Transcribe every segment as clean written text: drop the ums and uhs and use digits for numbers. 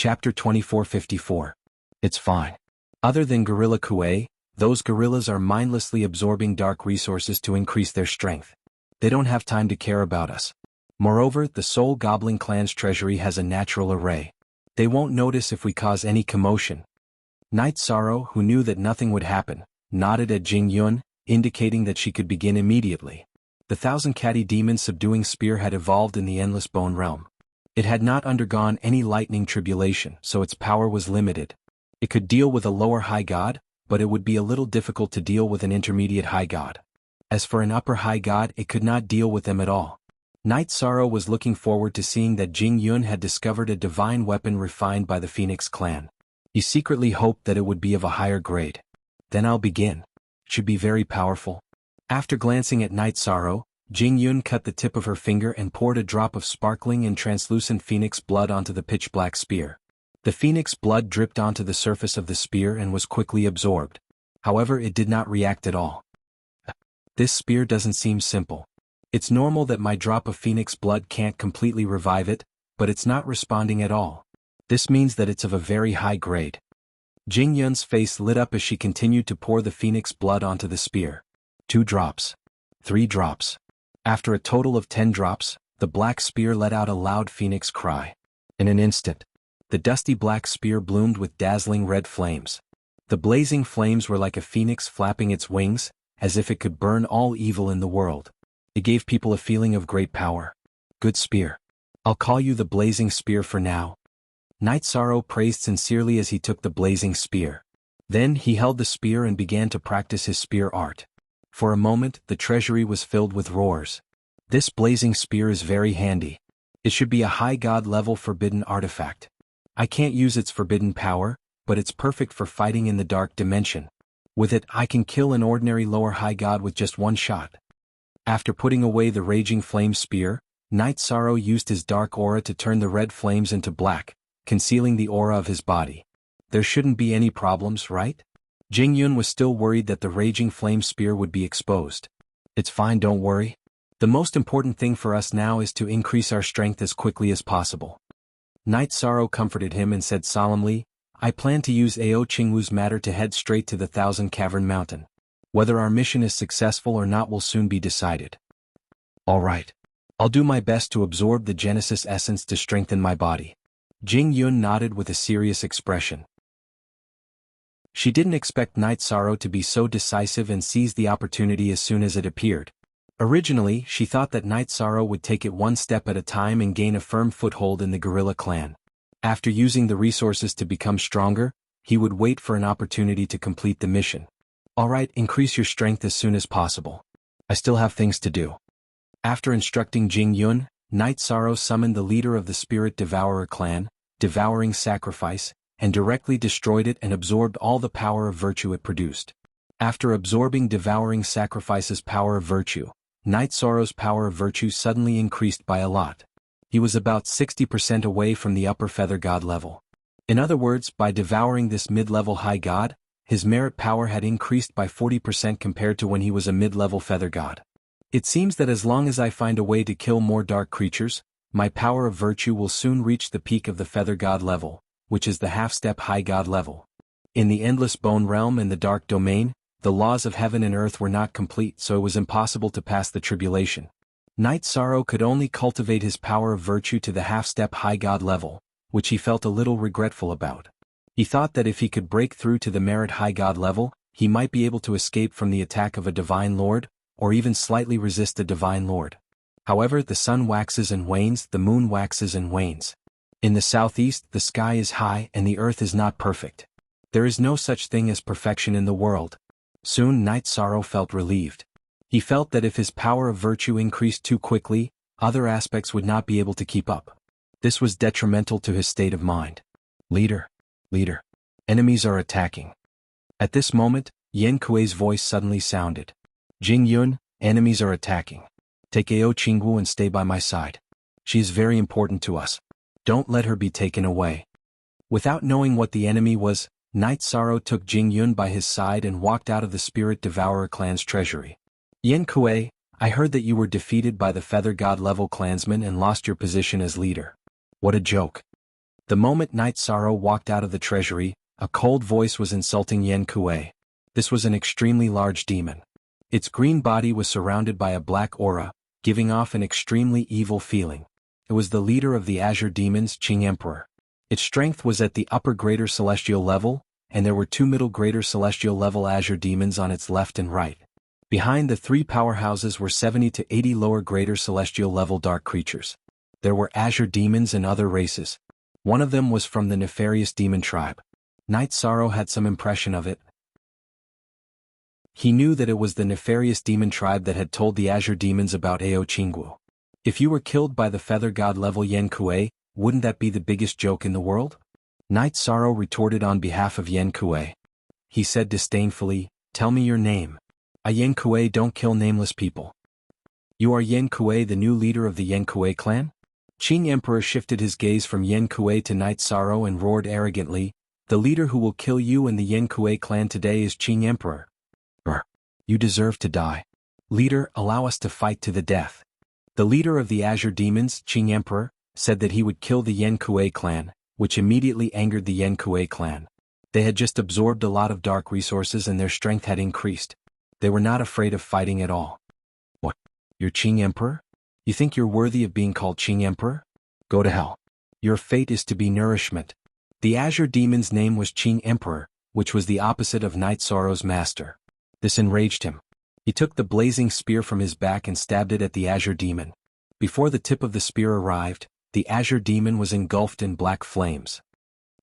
Chapter 2454. It's fine. Other than Gorilla Kuei, those gorillas are mindlessly absorbing dark resources to increase their strength. They don't have time to care about us. Moreover, the Soul Goblin clan's treasury has a natural array. They won't notice if we cause any commotion. Night Sorrow, who knew that nothing would happen, nodded at Jing Yun, indicating that she could begin immediately. The Thousand Catty Demon subduing spear had evolved in the Endless Bone Realm. It had not undergone any lightning tribulation, so its power was limited. It could deal with a lower high god, but it would be a little difficult to deal with an intermediate high god. As for an upper high god, it could not deal with them at all. Night Sorrow was looking forward to seeing that Jing Yun had discovered a divine weapon refined by the Phoenix clan. He secretly hoped that it would be of a higher grade. Then I'll begin. Should be very powerful. After glancing at Night Sorrow, Jing Yun cut the tip of her finger and poured a drop of sparkling and translucent phoenix blood onto the pitch-black spear. The phoenix blood dripped onto the surface of the spear and was quickly absorbed. However, it did not react at all. This spear doesn't seem simple. It's normal that my drop of phoenix blood can't completely revive it, but it's not responding at all. This means that it's of a very high grade. Jing Yun's face lit up as she continued to pour the phoenix blood onto the spear. 2 drops. 3 drops. After a total of 10 drops, the black spear let out a loud phoenix cry. In an instant, the dusty black spear bloomed with dazzling red flames. The blazing flames were like a phoenix flapping its wings, as if it could burn all evil in the world. It gave people a feeling of great power. Good spear. I'll call you the blazing spear for now. Night Sorrow praised sincerely as he took the blazing spear. Then he held the spear and began to practice his spear art. For a moment, the treasury was filled with roars. This blazing spear is very handy. It should be a high god level forbidden artifact. I can't use its forbidden power, but it's perfect for fighting in the dark dimension. With it, I can kill an ordinary lower high god with just one shot. After putting away the raging flame spear, Night Sorrow used his dark aura to turn the red flames into black, concealing the aura of his body. There shouldn't be any problems, right? Jing Yun was still worried that the raging flame spear would be exposed. It's fine, don't worry. The most important thing for us now is to increase our strength as quickly as possible. Night Sorrow comforted him and said solemnly, I plan to use Ao Qingwu's matter to head straight to the Thousand Cavern Mountain. Whether our mission is successful or not will soon be decided. All right. I'll do my best to absorb the Genesis essence to strengthen my body. Jing Yun nodded with a serious expression. She didn't expect Night Sorrow to be so decisive and seized the opportunity as soon as it appeared. Originally, she thought that Night Sorrow would take it one step at a time and gain a firm foothold in the gorilla clan. After using the resources to become stronger, he would wait for an opportunity to complete the mission. Alright, increase your strength as soon as possible. I still have things to do. After instructing Jing Yun, Night Sorrow summoned the leader of the Spirit Devourer clan, Devouring Sacrifice, and directly destroyed it and absorbed all the power of virtue it produced. After absorbing Devouring Sacrifice's power of virtue, Night Sorrow's power of virtue suddenly increased by a lot. He was about 60% away from the upper feather god level. In other words, by devouring this mid-level high god, his merit power had increased by 40% compared to when he was a mid-level feather god. It seems that as long as I find a way to kill more dark creatures, my power of virtue will soon reach the peak of the feather god level, which is the half-step high god level. In the Endless Bone Realm and the Dark Domain, the laws of heaven and earth were not complete, so it was impossible to pass the tribulation. Night Sorrow could only cultivate his power of virtue to the half-step high god level, which he felt a little regretful about. He thought that if he could break through to the merit high god level, he might be able to escape from the attack of a divine lord, or even slightly resist the divine lord. However, the sun waxes and wanes, the moon waxes and wanes. In the southeast, the sky is high and the earth is not perfect. There is no such thing as perfection in the world. Soon Night Sorrow felt relieved. He felt that if his power of virtue increased too quickly, other aspects would not be able to keep up. This was detrimental to his state of mind. Leader. Enemies are attacking. At this moment, Yan Kuei's voice suddenly sounded. Jing Yun, enemies are attacking. Take Ao Qingwu and stay by my side. She is very important to us. Don't let her be taken away. Without knowing what the enemy was, Night Sorrow took Jing Yun by his side and walked out of the Spirit Devourer clan's treasury. Yan Kuei, I heard that you were defeated by the Feather God level clansmen and lost your position as leader. What a joke. The moment Night Sorrow walked out of the treasury, a cold voice was insulting Yen Kuei. This was an extremely large demon. Its green body was surrounded by a black aura, giving off an extremely evil feeling. It was the leader of the Azure Demons, Qing Emperor. Its strength was at the upper greater celestial level, and there were 2 middle greater celestial level Azure Demons on its left and right. Behind the 3 powerhouses were 70 to 80 lower greater celestial level dark creatures. There were Azure Demons and other races. One of them was from the nefarious demon tribe. Night Sorrow had some impression of it. He knew that it was the nefarious demon tribe that had told the Azure Demons about Ao Qingguo. If you were killed by the feather god level Yen Kuei, wouldn't that be the biggest joke in the world? Night Sorrow retorted on behalf of Yen Kuei. He said disdainfully, "Tell me your name. A Yen Kuei don't kill nameless people." "You are Yen Kuei, the new leader of the Yen Kuei clan?" Qing Emperor shifted his gaze from Yen Kuei to Night Sorrow and roared arrogantly, "The leader who will kill you and the Yen Kuei clan today is Qing Emperor. You deserve to die. Leader, allow us to fight to the death." The leader of the Azure Demons, Qing Emperor, said that he would kill the Yen Kuei clan, which immediately angered the Yen Kuei clan. They had just absorbed a lot of dark resources and their strength had increased. They were not afraid of fighting at all. "What? You're Qing Emperor? You think you're worthy of being called Qing Emperor? Go to hell. Your fate is to be nourishment." The Azure Demon's name was Qing Emperor, which was the opposite of Night Sorrow's master. This enraged him. He took the blazing spear from his back and stabbed it at the Azure Demon. Before the tip of the spear arrived, the Azure Demon was engulfed in black flames.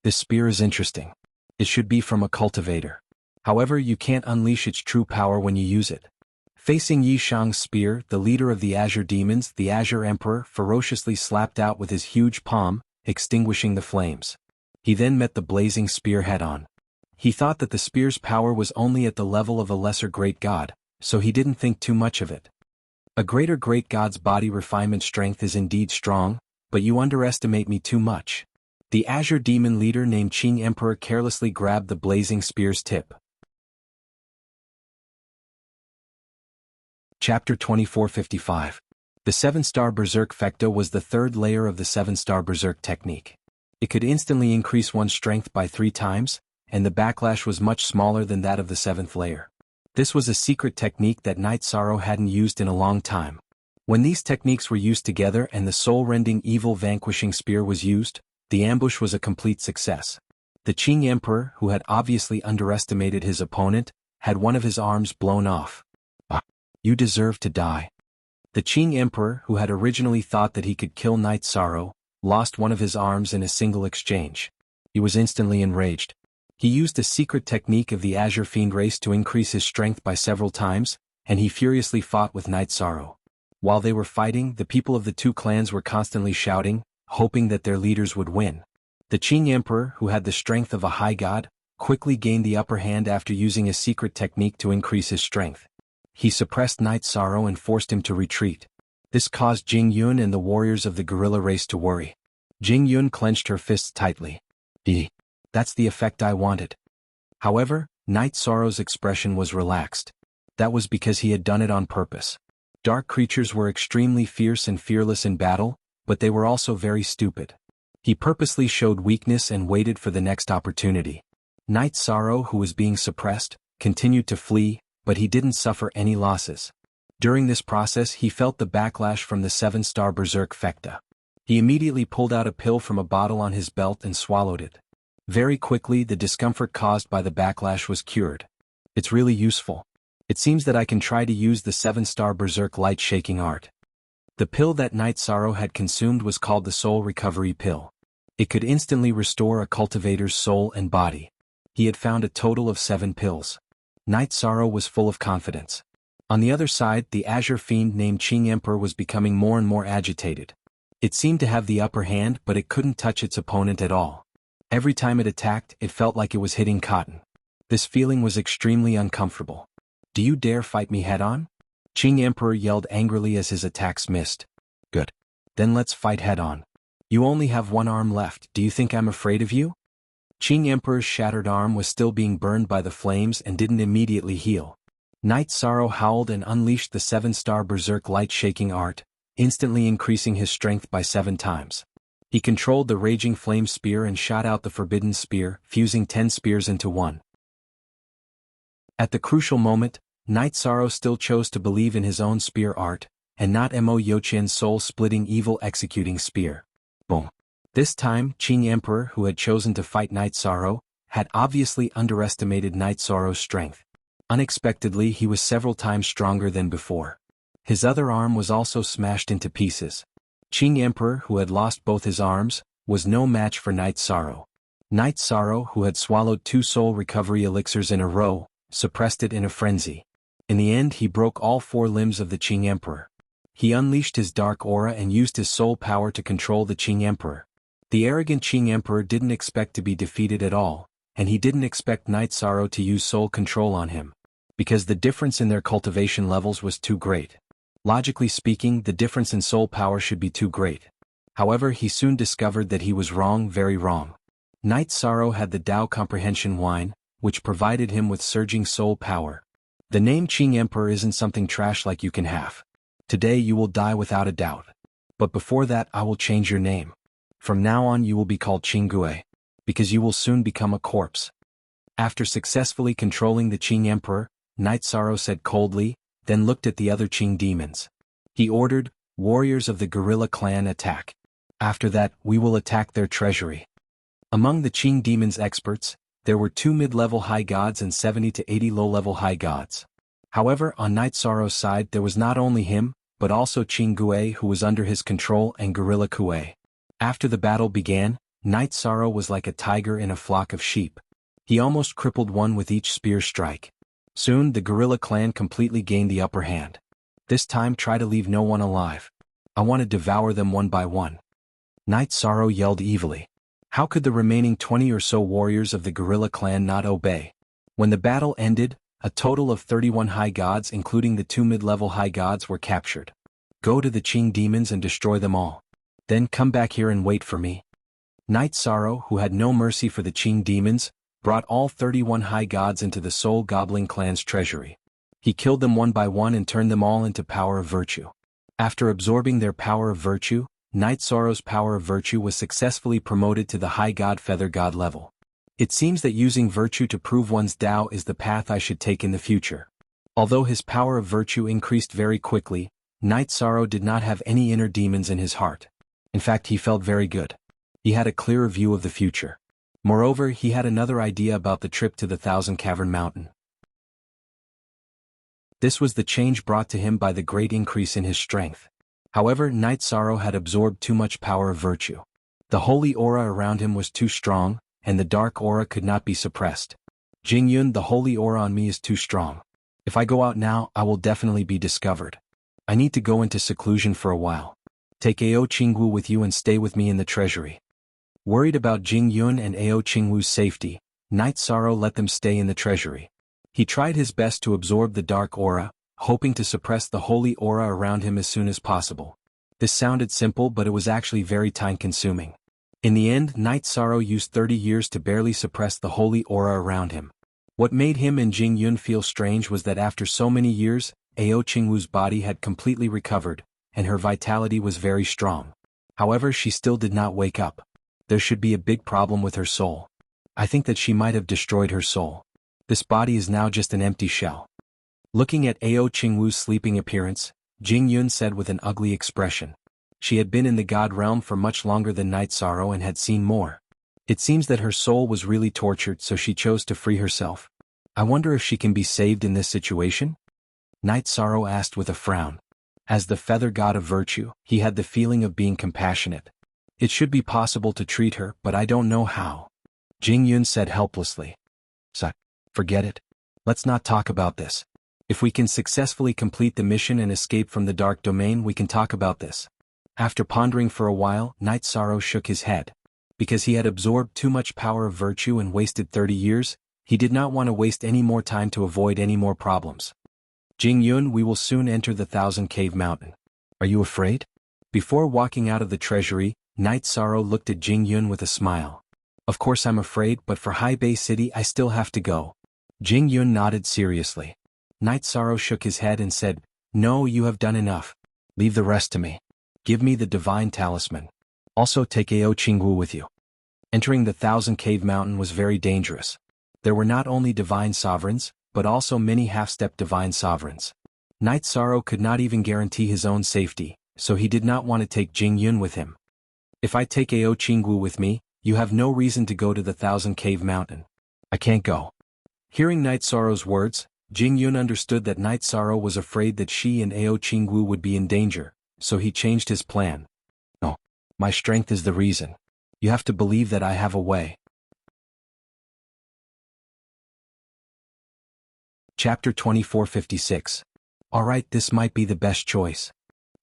"This spear is interesting. It should be from a cultivator. However, you can't unleash its true power when you use it." Facing Yi Shang's spear, the leader of the Azure Demons, the Azure Emperor, ferociously slapped out with his huge palm, extinguishing the flames. He then met the blazing spear head-on. He thought that the spear's power was only at the level of a lesser great god, so he didn't think too much of it. A greater great god's body refinement strength is indeed strong, but you underestimate me too much. The Azure Demon leader named Qing Emperor carelessly grabbed the blazing spear's tip. Chapter 2455. The 7-star Berserk Fecta was the third layer of the 7-star Berserk technique. It could instantly increase one's strength by 3 times, and the backlash was much smaller than that of the 7th layer. This was a secret technique that Night Sorrow hadn't used in a long time. When these techniques were used together and the soul-rending evil vanquishing spear was used, the ambush was a complete success. The Qing Emperor, who had obviously underestimated his opponent, had one of his arms blown off. "Ah, you deserve to die." The Qing Emperor, who had originally thought that he could kill Night Sorrow, lost one of his arms in a single exchange. He was instantly enraged. He used a secret technique of the Azure Fiend race to increase his strength by several times, and he furiously fought with Night Sorrow. While they were fighting, the people of the 2 clans were constantly shouting, hoping that their leaders would win. The Qing Emperor, who had the strength of a high god, quickly gained the upper hand after using a secret technique to increase his strength. He suppressed Night Sorrow and forced him to retreat. This caused Jing Yun and the warriors of the gorilla race to worry. Jing Yun clenched her fists tightly. That's the effect I wanted." However, Night Sorrow's expression was relaxed. That was because he had done it on purpose. Dark creatures were extremely fierce and fearless in battle, but they were also very stupid. He purposely showed weakness and waited for the next opportunity. Night Sorrow, who was being suppressed, continued to flee, but he didn't suffer any losses. During this process he felt the backlash from the 7-star Berserk Fecta. He immediately pulled out a pill from a bottle on his belt and swallowed it. Very quickly the discomfort caused by the backlash was cured. "It's really useful. It seems that I can try to use the 7-star Berserk light shaking art." The pill that Night Sorrow had consumed was called the Soul Recovery Pill. It could instantly restore a cultivator's soul and body. He had found a total of 7 pills. Night Sorrow was full of confidence. On the other side, the Azure Fiend named Qing Emperor was becoming more and more agitated. It seemed to have the upper hand, but it couldn't touch its opponent at all. Every time it attacked, it felt like it was hitting cotton. This feeling was extremely uncomfortable. "Do you dare fight me head-on?" Qing Emperor yelled angrily as his attacks missed. "Good. Then let's fight head-on. You only have 1 arm left. Do you think I'm afraid of you?" Qing Emperor's shattered arm was still being burned by the flames and didn't immediately heal. Night Sorrow howled and unleashed the 7-star Berserk light shaking art, instantly increasing his strength by 7 times. He controlled the raging flame spear and shot out the forbidden spear, fusing 10 spears into one. At the crucial moment, Knight Sorrow still chose to believe in his own spear art, and not Mo Yoqian's soul-splitting evil executing spear. Boom. This time, Qing Emperor, who had chosen to fight Knight Sorrow, had obviously underestimated Knight Sorrow's strength. Unexpectedly, he was several times stronger than before. His other arm was also smashed into pieces. Qing Emperor, who had lost both his arms, was no match for Knight Sorrow. Knight Sorrow, who had swallowed 2 soul recovery elixirs in a row, suppressed it in a frenzy. In the end, he broke all 4 limbs of the Qing Emperor. He unleashed his dark aura and used his soul power to control the Qing Emperor. The arrogant Qing Emperor didn't expect to be defeated at all, and he didn't expect Knight Sorrow to use soul control on him, because the difference in their cultivation levels was too great. Logically speaking, the difference in soul power should be too great. However, he soon discovered that he was wrong, very wrong. Knight Sorrow had the Tao Comprehension Wine, which provided him with surging soul power. The name Qing Emperor isn't something trash like you can have. Today you will die without a doubt. But before that I will change your name. From now on you will be called Qing Gue, because you will soon become a corpse. After successfully controlling the Qing Emperor, Knight Sorrow said coldly, then looked at the other Qing demons. He ordered, "Warriors of the Gorilla Clan, attack. After that, we will attack their treasury." Among the Qing demons' experts, there were 2 mid-level high gods and 70 to 80 low-level high gods. However, on Knight Sorrow's side there was not only him, but also Qing Gue, who was under his control, and Gorilla Kue. After the battle began, Knight Sorrow was like a tiger in a flock of sheep. He almost crippled one with each spear strike. Soon the Gorilla Clan completely gained the upper hand. This time try to leave no one alive. I want to devour them one by one. Knight Sorrow yelled evilly. How could the remaining 20 or so warriors of the Gorilla Clan not obey? When the battle ended, a total of 31 high gods including the 2 mid-level high gods were captured. Go to the Qing demons and destroy them all. Then come back here and wait for me. Knight Sorrow, who had no mercy for the Qing demons, brought all 31 high gods into the Soul Goblin clan's treasury. He killed them one by one and turned them all into power of virtue. After absorbing their power of virtue, Knight Sorrow's power of virtue was successfully promoted to the high god feather god level. It seems that using virtue to prove one's Tao is the path I should take in the future. Although his power of virtue increased very quickly, Knight Sorrow did not have any inner demons in his heart. In fact, he felt very good. He had a clearer view of the future. Moreover, he had another idea about the trip to the Thousand Cavern Mountain. This was the change brought to him by the great increase in his strength. However, Knight Sorrow had absorbed too much power of virtue. The holy aura around him was too strong, and the dark aura could not be suppressed. Jingyun, the holy aura on me is too strong. If I go out now, I will definitely be discovered. I need to go into seclusion for a while. Take Ao Qingwu with you and stay with me in the treasury. Worried about Jingyun and Ao Qingwu's safety, Knight Sorrow let them stay in the treasury. He tried his best to absorb the dark aura, hoping to suppress the holy aura around him as soon as possible. This sounded simple, but it was actually very time-consuming. In the end, Knight Sorrow used 30 years to barely suppress the holy aura around him. What made him and Jingyun feel strange was that after so many years, Ao Qingwu's body had completely recovered, and her vitality was very strong. However, she still did not wake up. There should be a big problem with her soul. I think that she might have destroyed her soul. This body is now just an empty shell. Looking at Ao Qingwu's sleeping appearance, Jingyun said with an ugly expression. She had been in the god realm for much longer than Knight Sorrow and had seen more. It seems that her soul was really tortured, so she chose to free herself. I wonder if she can be saved in this situation? Knight Sorrow asked with a frown. As the feather god of virtue, he had the feeling of being compassionate. It should be possible to treat her, but I don't know how. Jingyun said helplessly. Forget it. Let's not talk about this. If we can successfully complete the mission and escape from the dark domain, we can talk about this. After pondering for a while, Knight Sorrow shook his head. Because he had absorbed too much power of virtue and wasted 30 years, he did not want to waste any more time to avoid any more problems. Jingyun, we will soon enter the Thousand Cave Mountain. Are you afraid? Before walking out of the treasury, Knight Sorrow looked at Jingyun with a smile. Of course I'm afraid, but for High Bay City I still have to go. Jingyun nodded seriously. Knight Sorrow shook his head and said, No, you have done enough. Leave the rest to me. Give me the divine talisman. Also take Ao Qingwu with you. Entering the Thousand Cave Mountain was very dangerous. There were not only divine sovereigns, but also many half-step divine sovereigns. Knight Sorrow could not even guarantee his own safety, so he did not want to take Jing Yun with him. If I take Ao Qingwu with me, you have no reason to go to the Thousand Cave Mountain. I can't go. Hearing Knight Sorrow's words, Jing Yun understood that Knight Sorrow was afraid that she and Ao Qingwu would be in danger, so he changed his plan. No. My strength is the reason. You have to believe that I have a way. Chapter 2456. Alright, this might be the best choice.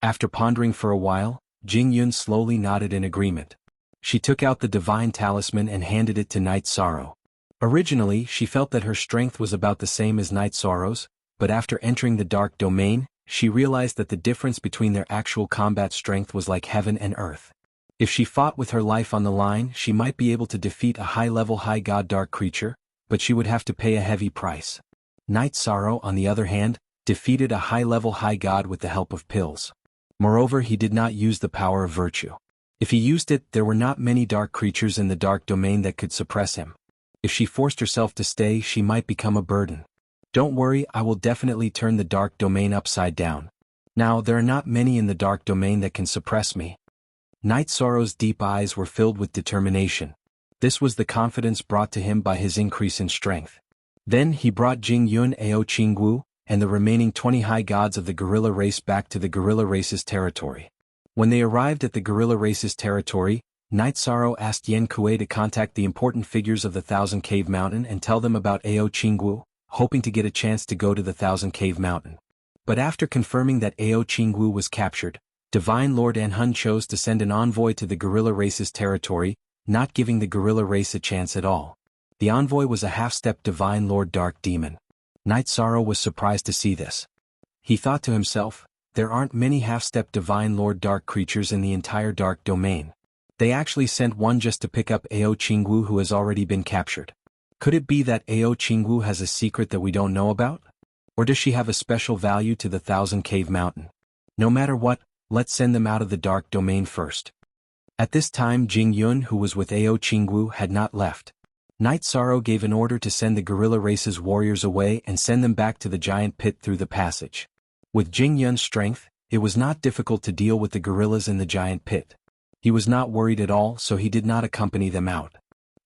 After pondering for a while, Jing Yun slowly nodded in agreement. She took out the divine talisman and handed it to Knight Sorrow. Originally, she felt that her strength was about the same as Knight Sorrow's, but after entering the dark domain, she realized that the difference between their actual combat strength was like heaven and earth. If she fought with her life on the line, she might be able to defeat a high-level high god dark creature, but she would have to pay a heavy price. Knight Sorrow, on the other hand, defeated a high-level high god with the help of pills. Moreover, he did not use the power of virtue. If he used it, there were not many dark creatures in the dark domain that could suppress him. If she forced herself to stay, she might become a burden. Don't worry, I will definitely turn the dark domain upside down. Now, there are not many in the dark domain that can suppress me. Knight Sorrow's deep eyes were filled with determination. This was the confidence brought to him by his increase in strength. Then he brought Jing Yun, Ao Qingwu, and the remaining 20 high gods of the gorilla race back to the gorilla race's territory. When they arrived at the gorilla race's territory, Knight Sorrow asked Yen Kuei to contact the important figures of the Thousand Cave Mountain and tell them about Ao Qingwu, hoping to get a chance to go to the Thousand Cave Mountain. But after confirming that Ao Qingwu was captured, Divine Lord Anhun chose to send an envoy to the gorilla race's territory, not giving the gorilla race a chance at all. The envoy was a half-step Divine Lord Dark Demon. Knight Sorrow was surprised to see this. He thought to himself, there aren't many half-step Divine Lord Dark creatures in the entire dark domain. They actually sent one just to pick up Ao Qingwu, who has already been captured. Could it be that Ao Qingwu has a secret that we don't know about? Or does she have a special value to the Thousand Cave Mountain? No matter what, let's send them out of the dark domain first. At this time, Jing Yun, who was with Ao Qingwu, had not left. Knight Sorrow gave an order to send the gorilla race's warriors away and send them back to the giant pit through the passage. With Jing Yun's strength, it was not difficult to deal with the gorillas in the giant pit. He was not worried at all, so he did not accompany them out.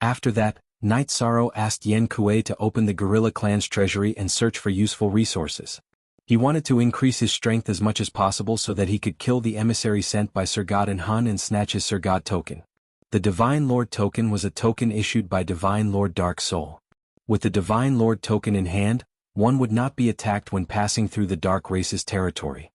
After that, Knight Sorrow asked Yen Kuei to open the gorilla clan's treasury and search for useful resources. He wanted to increase his strength as much as possible so that he could kill the emissary sent by Sir God Anhun and snatch his Sir God token. The Divine Lord token was a token issued by Divine Lord Dark Soul. With the Divine Lord token in hand, one would not be attacked when passing through the Dark Race's territory.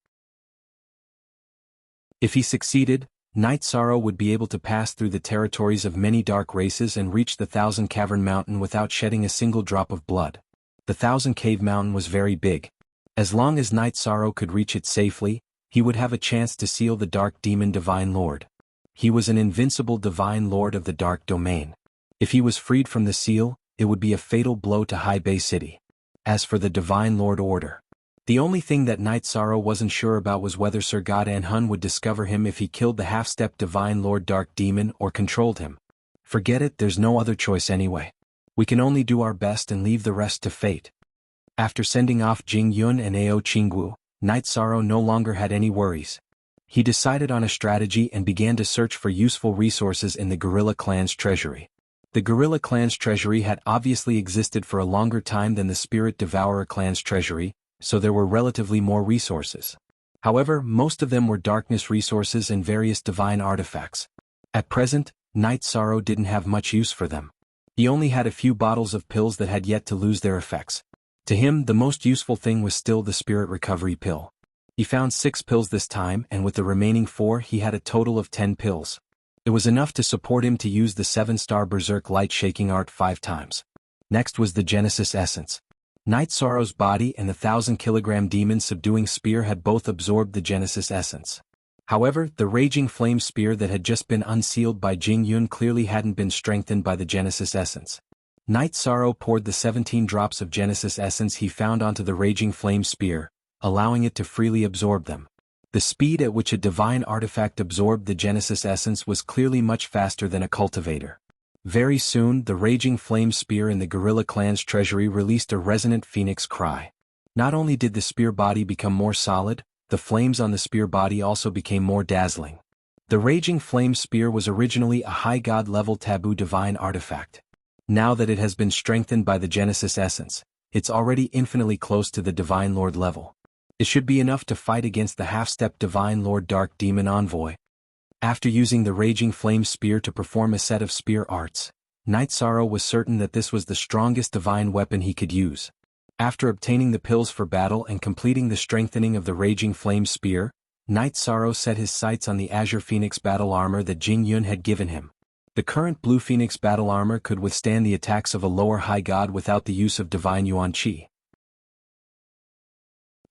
If he succeeded, Knight Sorrow would be able to pass through the territories of many dark races and reach the Thousand Cavern Mountain without shedding a single drop of blood. The Thousand Cave Mountain was very big. As long as Knight Sorrow could reach it safely, he would have a chance to seal the Dark Demon Divine Lord. He was an invincible Divine Lord of the Dark Domain. If he was freed from the seal, it would be a fatal blow to High Bay City. As for the Divine Lord Order, the only thing that Knight Sorrow wasn't sure about was whether Sir God Anhun would discover him if he killed the half-step Divine Lord Dark Demon or controlled him. Forget it, there's no other choice anyway. We can only do our best and leave the rest to fate. After sending off Jing Yun and Ao Qingwu, Knight Sorrow no longer had any worries. He decided on a strategy and began to search for useful resources in the Gorilla Clan's treasury. The Gorilla Clan's treasury had obviously existed for a longer time than the Spirit Devourer Clan's treasury, so there were relatively more resources. However, most of them were darkness resources and various divine artifacts. At present, Knight Sorrow didn't have much use for them. He only had a few bottles of pills that had yet to lose their effects. To him, the most useful thing was still the Spirit Recovery Pill. He found 6 pills this time, and with the remaining 4 he had a total of 10 pills. It was enough to support him to use the 7-star Berserk Light Shaking Art 5 times. Next was the Genesis Essence. Knight Sorrow's body and the 1,000-kilogram demon subduing spear had both absorbed the Genesis Essence. However, the Raging Flame Spear that had just been unsealed by Jing Yun clearly hadn't been strengthened by the Genesis Essence. Knight Sorrow poured the 17 drops of Genesis Essence he found onto the Raging Flame Spear, allowing it to freely absorb them. The speed at which a divine artifact absorbed the Genesis essence was clearly much faster than a cultivator. Very soon, the raging flame spear in the guerrilla clan's treasury released a resonant phoenix cry. Not only did the spear body become more solid, the flames on the spear body also became more dazzling. The raging flame spear was originally a high god-level taboo divine artifact. Now that it has been strengthened by the Genesis essence, it's already infinitely close to the Divine Lord level. It should be enough to fight against the half-step Divine Lord Dark Demon Envoy. After using the Raging Flame Spear to perform a set of spear arts, Night Sorrow was certain that this was the strongest divine weapon he could use. After obtaining the pills for battle and completing the strengthening of the Raging Flame Spear, Night Sorrow set his sights on the Azure Phoenix battle armor that Jing Yun had given him. The current Blue Phoenix battle armor could withstand the attacks of a lower high god without the use of Divine Yuan Qi.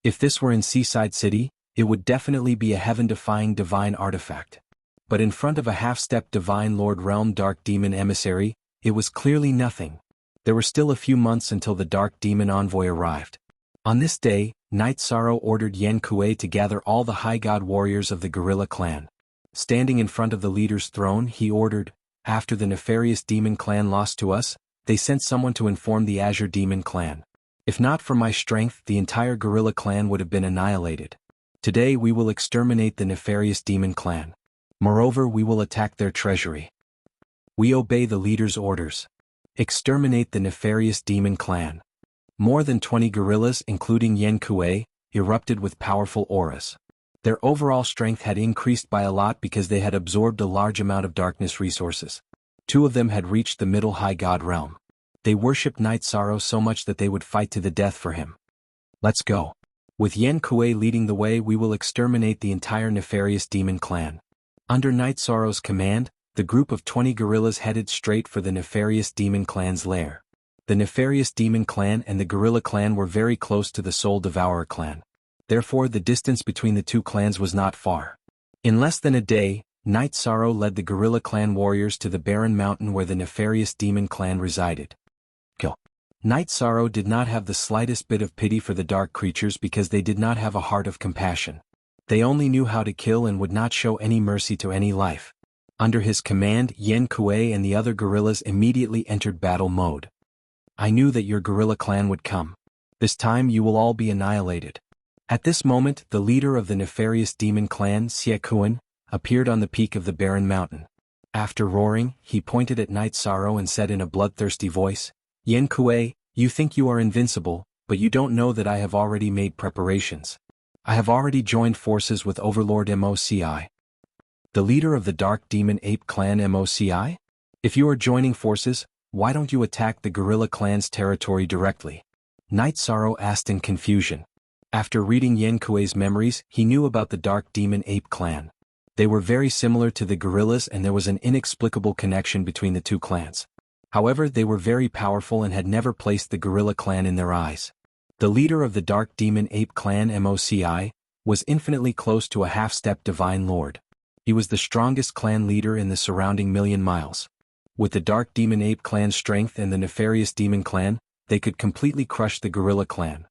If this were in Seaside City, it would definitely be a heaven-defying divine artifact. But in front of a half-step Divine Lord Realm Dark Demon Emissary, it was clearly nothing. There were still a few months until the Dark Demon Envoy arrived. On this day, Night Sorrow ordered Yen Kuei to gather all the high god warriors of the guerrilla clan. Standing in front of the leader's throne, he ordered, "After the nefarious demon clan lost to us, they sent someone to inform the Azure Demon clan. If not for my strength, the entire guerrilla clan would have been annihilated. Today we will exterminate the nefarious demon clan. Moreover, we will attack their treasury. We obey the leader's orders. Exterminate the nefarious demon clan." More than 20 guerrillas, including Yen Kuei, erupted with powerful auras. Their overall strength had increased by a lot because they had absorbed a large amount of darkness resources. 2 of them had reached the middle high god realm. They worshipped Night Sorrow so much that they would fight to the death for him. "Let's go. With Yen Kuei leading the way, we will exterminate the entire nefarious demon clan." Under Night Sorrow's command, the group of 20 guerrillas headed straight for the nefarious demon clan's lair. The nefarious demon clan and the guerrilla clan were very close to the Soul Devourer clan. Therefore, the distance between the 2 clans was not far. In less than a day, Night Sorrow led the guerrilla clan warriors to the barren mountain where the nefarious demon clan resided. Kill. Night Sorrow did not have the slightest bit of pity for the dark creatures because they did not have a heart of compassion. They only knew how to kill and would not show any mercy to any life. Under his command, Yen Kuei and the other guerrillas immediately entered battle mode. "I knew that your guerrilla clan would come. This time you will all be annihilated." At this moment, the leader of the nefarious demon clan, Xie Kuan, appeared on the peak of the barren mountain. After roaring, he pointed at Night Sorrow and said in a bloodthirsty voice, "Yen Kuei, you think you are invincible, but you don't know that I have already made preparations. I have already joined forces with Overlord Moci. The leader of the Dark Demon Ape Clan Moci? If you are joining forces, why don't you attack the guerrilla clan's territory directly?" Night Sorrow asked in confusion. After reading Yen Kuei's memories, he knew about the Dark Demon Ape Clan. They were very similar to the guerrillas and there was an inexplicable connection between the 2 clans. However, they were very powerful and had never placed the guerrilla clan in their eyes. The leader of the Dark Demon Ape Clan Moci was infinitely close to a half-step Divine Lord. He was the strongest clan leader in the surrounding million miles. With the Dark Demon Ape Clan's strength and the nefarious demon clan, they could completely crush the guerrilla clan.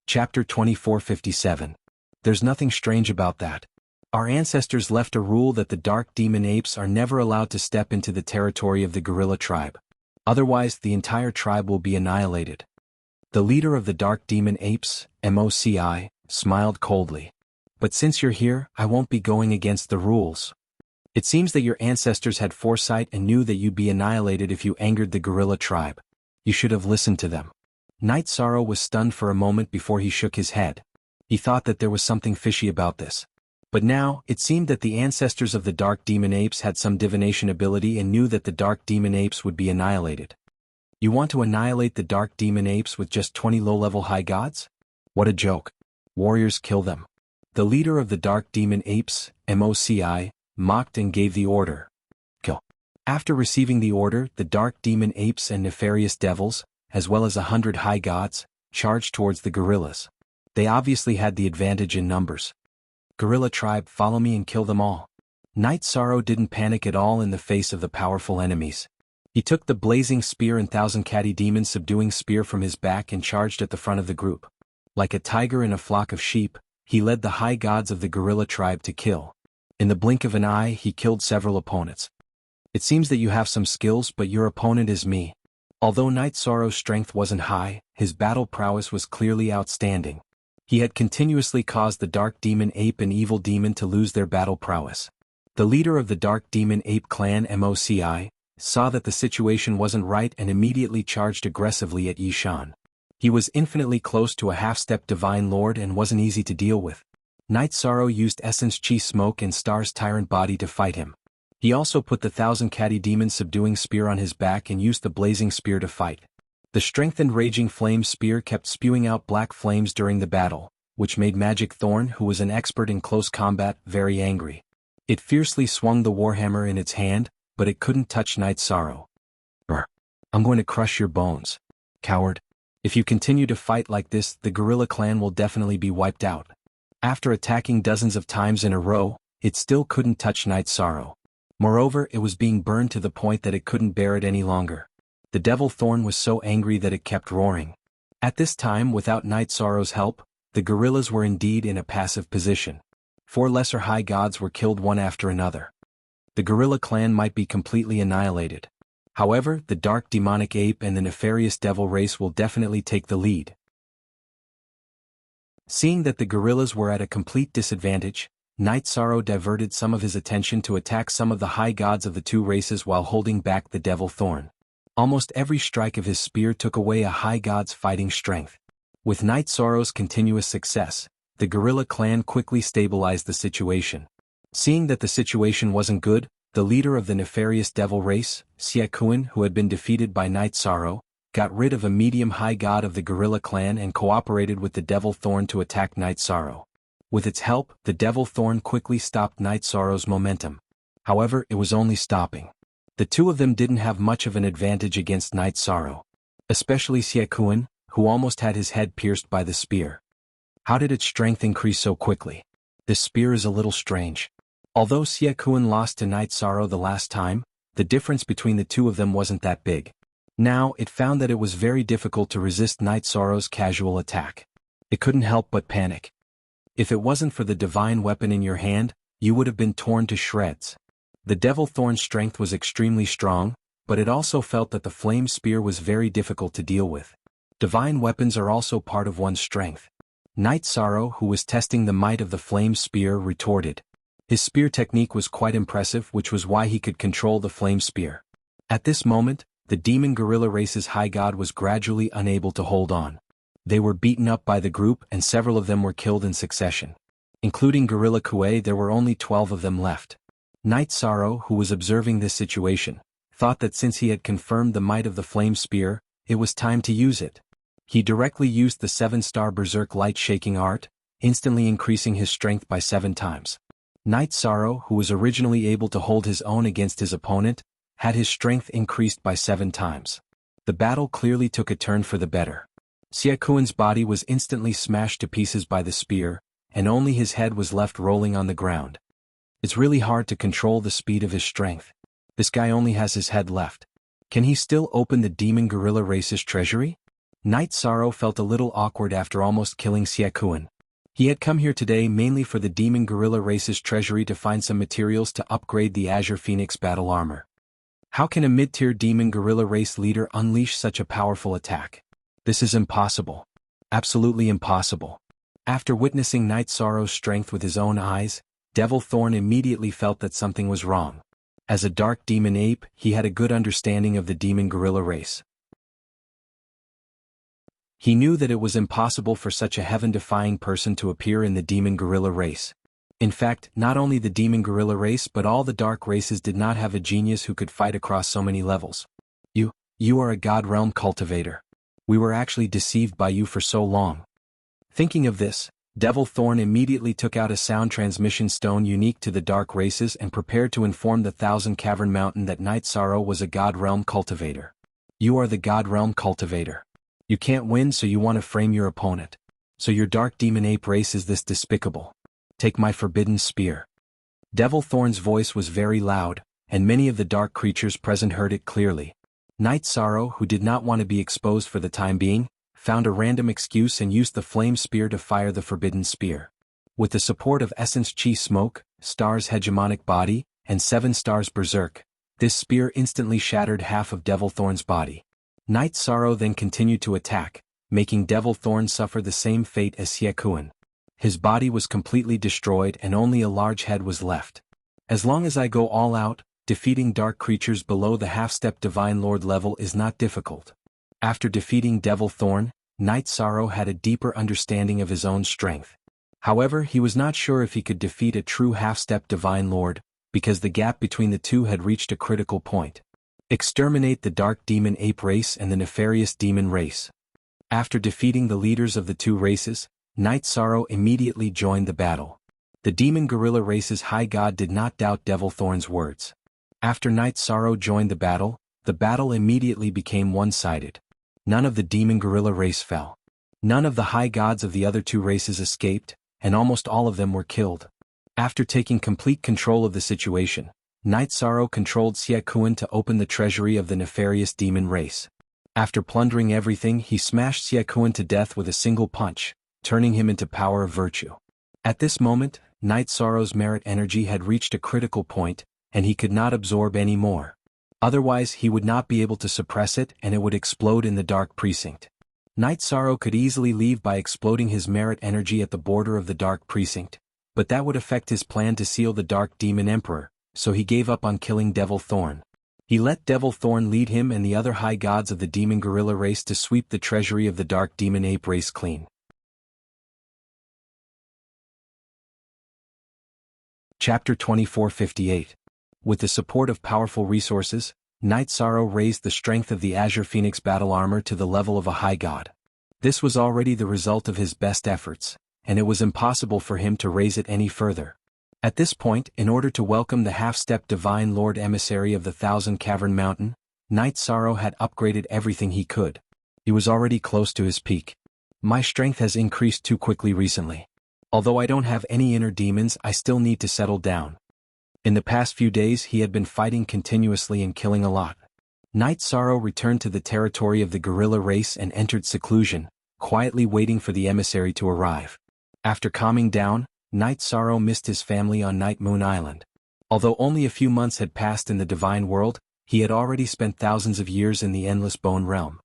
Chapter 2457. There's nothing strange about that. Our ancestors left a rule that the Dark Demon Apes are never allowed to step into the territory of the guerrilla tribe. Otherwise, the entire tribe will be annihilated. The leader of the Dark Demon Apes, Moci, smiled coldly. "But since you're here, I won't be going against the rules. It seems that your ancestors had foresight and knew that you'd be annihilated if you angered the guerrilla tribe. You should have listened to them." Night Sorrow was stunned for a moment before he shook his head. He thought that there was something fishy about this. But now, it seemed that the ancestors of the Dark Demon Apes had some divination ability and knew that the Dark Demon Apes would be annihilated. "You want to annihilate the Dark Demon Apes with just 20 low-level high gods? What a joke. Warriors, kill them." The leader of the Dark Demon Apes, Moci, mocked and gave the order. Kill. After receiving the order, the Dark Demon Apes and nefarious devils, as well as 100 high gods, charged towards the guerrillas. They obviously had the advantage in numbers. "Guerrilla tribe, follow me and kill them all." Night Sorrow didn't panic at all in the face of the powerful enemies. He took the blazing spear and thousand catty demon subduing spear from his back and charged at the front of the group. Like a tiger in a flock of sheep, he led the high gods of the gorilla tribe to kill. In the blink of an eye he killed several opponents. It seems that you have some skills, but your opponent is me. Although Night Sorrow's strength wasn't high, his battle prowess was clearly outstanding. He had continuously caused the Dark Demon Ape and Evil Demon to lose their battle prowess. The leader of the Dark Demon Ape clan MOCI saw that the situation wasn't right and immediately charged aggressively at Yishan. He was infinitely close to a half-step Divine Lord and wasn't easy to deal with. Night Sorrow used Essence Chi Smoke and Star's Tyrant Body to fight him. He also put the Thousand Catty Demon subduing spear on his back and used the Blazing Spear to fight. The strengthened Raging Flame Spear kept spewing out black flames during the battle, which made Magic Thorn, who was an expert in close combat, very angry. It fiercely swung the Warhammer in its hand, but it couldn't touch Night Sorrow. I'm going to crush your bones, coward. If you continue to fight like this, the gorilla clan will definitely be wiped out. After attacking dozens of times in a row, it still couldn't touch Night Sorrow. Moreover, it was being burned to the point that it couldn't bear it any longer. The Devil Thorn was so angry that it kept roaring. At this time, without Night Sorrow's help, the gorillas were indeed in a passive position. 4 lesser high gods were killed one after another. The gorilla clan might be completely annihilated. However, the dark demonic ape and the nefarious devil race will definitely take the lead. Seeing that the gorillas were at a complete disadvantage, Night Sorrow diverted some of his attention to attack some of the high gods of the two races while holding back the Devil Thorn. Almost every strike of his spear took away a high god's fighting strength. With Night Sorrow's continuous success, the gorilla clan quickly stabilized the situation. Seeing that the situation wasn't good, the leader of the nefarious devil race, Xiakuan, who had been defeated by Night Sorrow, got rid of a medium-high god of the gorilla clan and cooperated with the Devil Thorn to attack Night Sorrow. With its help, the Devil Thorn quickly stopped Night Sorrow's momentum. However, it was only stopping. The two of them didn't have much of an advantage against Night Sorrow. Especially Xiakuan, who almost had his head pierced by the spear. How did its strength increase so quickly? This spear is a little strange. Although Xiakuan lost to Night Sorrow the last time, the difference between the two of them wasn't that big. Now, it found that it was very difficult to resist Night Sorrow's casual attack. It couldn't help but panic. If it wasn't for the divine weapon in your hand, you would have been torn to shreds. The Devil Thorn's strength was extremely strong, but it also felt that the flame spear was very difficult to deal with. Divine weapons are also part of one's strength. Night Sorrow, who was testing the might of the flame spear, retorted. His spear technique was quite impressive, which was why he could control the flame spear. At this moment, the demon gorilla race's high god was gradually unable to hold on. They were beaten up by the group and several of them were killed in succession. Including Gorilla Kuei, there were only 12 of them left. Night Sorrow, who was observing this situation, thought that since he had confirmed the might of the flame spear, it was time to use it. He directly used the 7-star Berserk Light Shaking Art, instantly increasing his strength by 7 times. Night Sorrow, who was originally able to hold his own against his opponent, had his strength increased by 7 times. The battle clearly took a turn for the better. Xiakuan's body was instantly smashed to pieces by the spear, and only his head was left rolling on the ground. It's really hard to control the speed of his strength. This guy only has his head left. Can he still open the demon gorilla race's treasury? Night Sorrow felt a little awkward after almost killing Xiakuan. He had come here today mainly for the demon gorilla race's treasury to find some materials to upgrade the Azure Phoenix battle armor. How can a mid-tier demon gorilla race leader unleash such a powerful attack? This is impossible. Absolutely impossible. After witnessing Night Sorrow's strength with his own eyes, Devil Thorn immediately felt that something was wrong. As a dark demon ape, he had a good understanding of the demon gorilla race. He knew that it was impossible for such a heaven-defying person to appear in the demon gorilla race. In fact, not only the demon gorilla race but all the dark races did not have a genius who could fight across so many levels. You are a god realm cultivator. We were actually deceived by you for so long. Thinking of this, Devil Thorn immediately took out a sound transmission stone unique to the dark races and prepared to inform the Thousand Cavern Mountain that Night Sorrow was a god realm cultivator. You are the god realm cultivator. You can't win, so you want to frame your opponent. So your dark demon ape race is this despicable. Take my forbidden spear. Devil Thorn's voice was very loud, and many of the dark creatures present heard it clearly. Night Sorrow, who did not want to be exposed for the time being, found a random excuse and used the flame spear to fire the forbidden spear. With the support of Essence Chi Smoke, Star's hegemonic body, and 7 Stars Berserk, this spear instantly shattered half of Devil Thorn's body. Night Sorrow then continued to attack, making Devil Thorn suffer the same fate as Hsiekuan. His body was completely destroyed and only a large head was left. As long as I go all out, defeating dark creatures below the half-step Divine Lord level is not difficult. After defeating Devil Thorn, Night Sorrow had a deeper understanding of his own strength. However, he was not sure if he could defeat a true half-step Divine Lord, because the gap between the two had reached a critical point. Exterminate the Dark Demon Ape race and the Nefarious Demon race. After defeating the leaders of the two races, Night Sorrow immediately joined the battle. The Demon Gorilla race's High God did not doubt Devil Thorn's words. After Night Sorrow joined the battle immediately became one-sided. None of the Demon Gorilla race fell. None of the High Gods of the other two races escaped, and almost all of them were killed. After taking complete control of the situation, Night Sorrow controlled Hsiekuan to open the treasury of the Nefarious Demon race. After plundering everything, he smashed Hsiekuan to death with a single punch, turning him into power of virtue. At this moment, Night Sorrow's merit energy had reached a critical point, and he could not absorb any more. Otherwise he would not be able to suppress it and it would explode in the Dark Precinct. Night Sorrow could easily leave by exploding his merit energy at the border of the Dark Precinct, but that would affect his plan to seal the Dark Demon Emperor, so he gave up on killing Devil Thorn. He let Devil Thorn lead him and the other High Gods of the Demon Gorilla race to sweep the treasury of the Dark Demon Ape race clean. Chapter 2458. With the support of powerful resources, Night Sorrow raised the strength of the Azure Phoenix battle armor to the level of a High God. This was already the result of his best efforts, and it was impossible for him to raise it any further. At this point, in order to welcome the half-step Divine Lord Emissary of the Thousand Cavern Mountain, Night Sorrow had upgraded everything he could. He was already close to his peak. My strength has increased too quickly recently. Although I don't have any inner demons, I still need to settle down. In the past few days he had been fighting continuously and killing a lot. Night Sorrow returned to the territory of the gorilla race and entered seclusion, quietly waiting for the emissary to arrive. After calming down, Night Sorrow missed his family on Night Moon Island. Although only a few months had passed in the divine world, he had already spent thousands of years in the endless bone realm.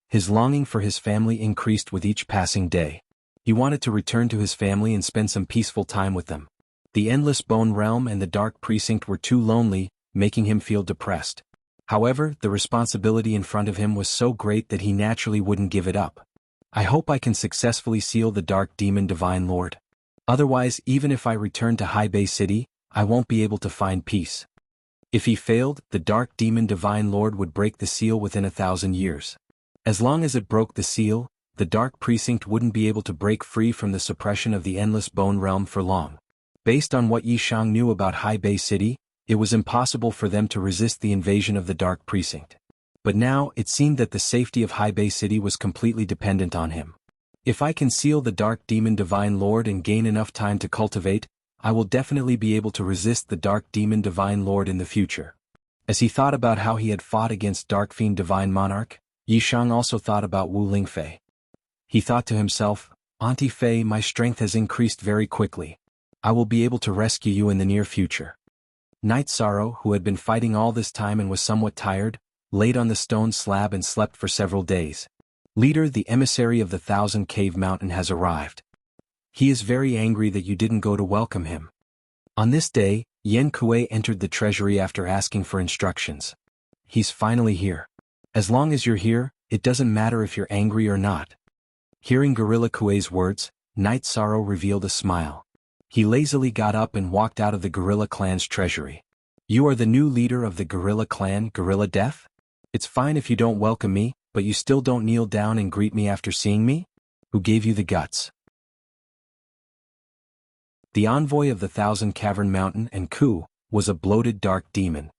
His longing for his family increased with each passing day. He wanted to return to his family and spend some peaceful time with them. The endless bone realm and the Dark Precinct were too lonely, making him feel depressed. However, the responsibility in front of him was so great that he naturally wouldn't give it up. I hope I can successfully seal the Dark Demon Divine Lord. Otherwise, even if I return to High Bay City, I won't be able to find peace. If he failed, the Dark Demon Divine Lord would break the seal within 1,000 years. As long as it broke the seal, the Dark Precinct wouldn't be able to break free from the suppression of the endless bone realm for long. Based on what Yishang knew about High Bay City, it was impossible for them to resist the invasion of the Dark Precinct. But now, it seemed that the safety of High Bay City was completely dependent on him. If I can seal the Dark Demon Divine Lord and gain enough time to cultivate, I will definitely be able to resist the Dark Demon Divine Lord in the future. As he thought about how he had fought against Dark Fiend Divine Monarch, Yishang also thought about Wu Lingfei. He thought to himself, Auntie Fei, my strength has increased very quickly. I will be able to rescue you in the near future. Night Sorrow, who had been fighting all this time and was somewhat tired, laid on the stone slab and slept for several days. Leader, the emissary of the Thousand Cave Mountain has arrived. He is very angry that you didn't go to welcome him. On this day, Yen Kuei entered the treasury after asking for instructions. He's finally here. As long as you're here, it doesn't matter if you're angry or not. Hearing Gorilla Kuei's words, Night Sorrow revealed a smile. He lazily got up and walked out of the Gorilla Clan's treasury. You are the new leader of the Gorilla Clan, Gorilla Death? It's fine if you don't welcome me, but you still don't kneel down and greet me after seeing me? Who gave you the guts? The envoy of the Thousand Cavern Mountain and Ku was a bloated dark demon.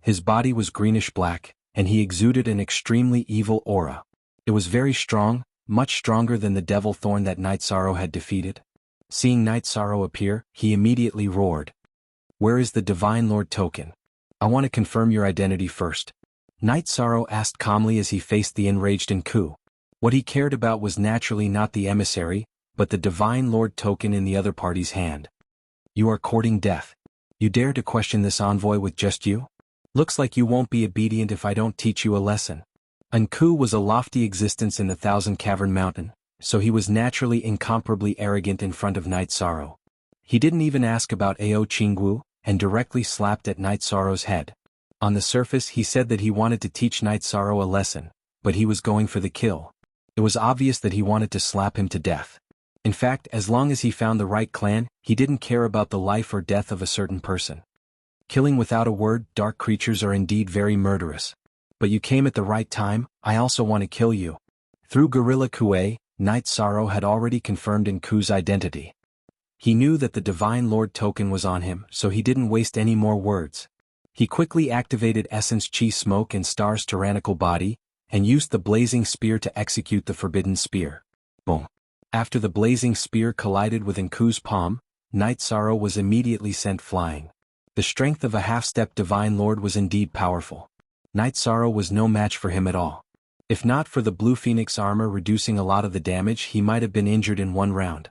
His body was greenish-black, and he exuded an extremely evil aura. It was very strong, much stronger than the Devil Thorn that Night Sorrow had defeated. Seeing Night Sorrow appear, he immediately roared. Where is the Divine Lord token? I want to confirm your identity first. Night Sorrow asked calmly as he faced the enraged Nku. What he cared about was naturally not the emissary, but the Divine Lord token in the other party's hand. You are courting death. You dare to question this envoy with just you? Looks like you won't be obedient if I don't teach you a lesson. Nku was a lofty existence in the Thousand Cavern Mountain, so he was naturally incomparably arrogant in front of Night Sorrow. He didn't even ask about Ao Qingwu, and directly slapped at Night Sorrow's head. On the surface he said that he wanted to teach Night Sorrow a lesson, but he was going for the kill. It was obvious that he wanted to slap him to death. In fact, as long as he found the right clan, he didn't care about the life or death of a certain person. Killing without a word, dark creatures are indeed very murderous. But you came at the right time, I also want to kill you. Through Gorilla Kuei, Night Sorrow had already confirmed Nku's identity. He knew that the Divine Lord token was on him, so he didn't waste any more words. He quickly activated Essence Chi Smoke in Star's tyrannical body, and used the Blazing Spear to execute the Forbidden Spear. Boom. After the Blazing Spear collided with Nku's palm, Night Sorrow was immediately sent flying. The strength of a half-step Divine Lord was indeed powerful. Night Sorrow was no match for him at all. If not for the Blue Phoenix armor reducing a lot of the damage, he might have been injured in one round.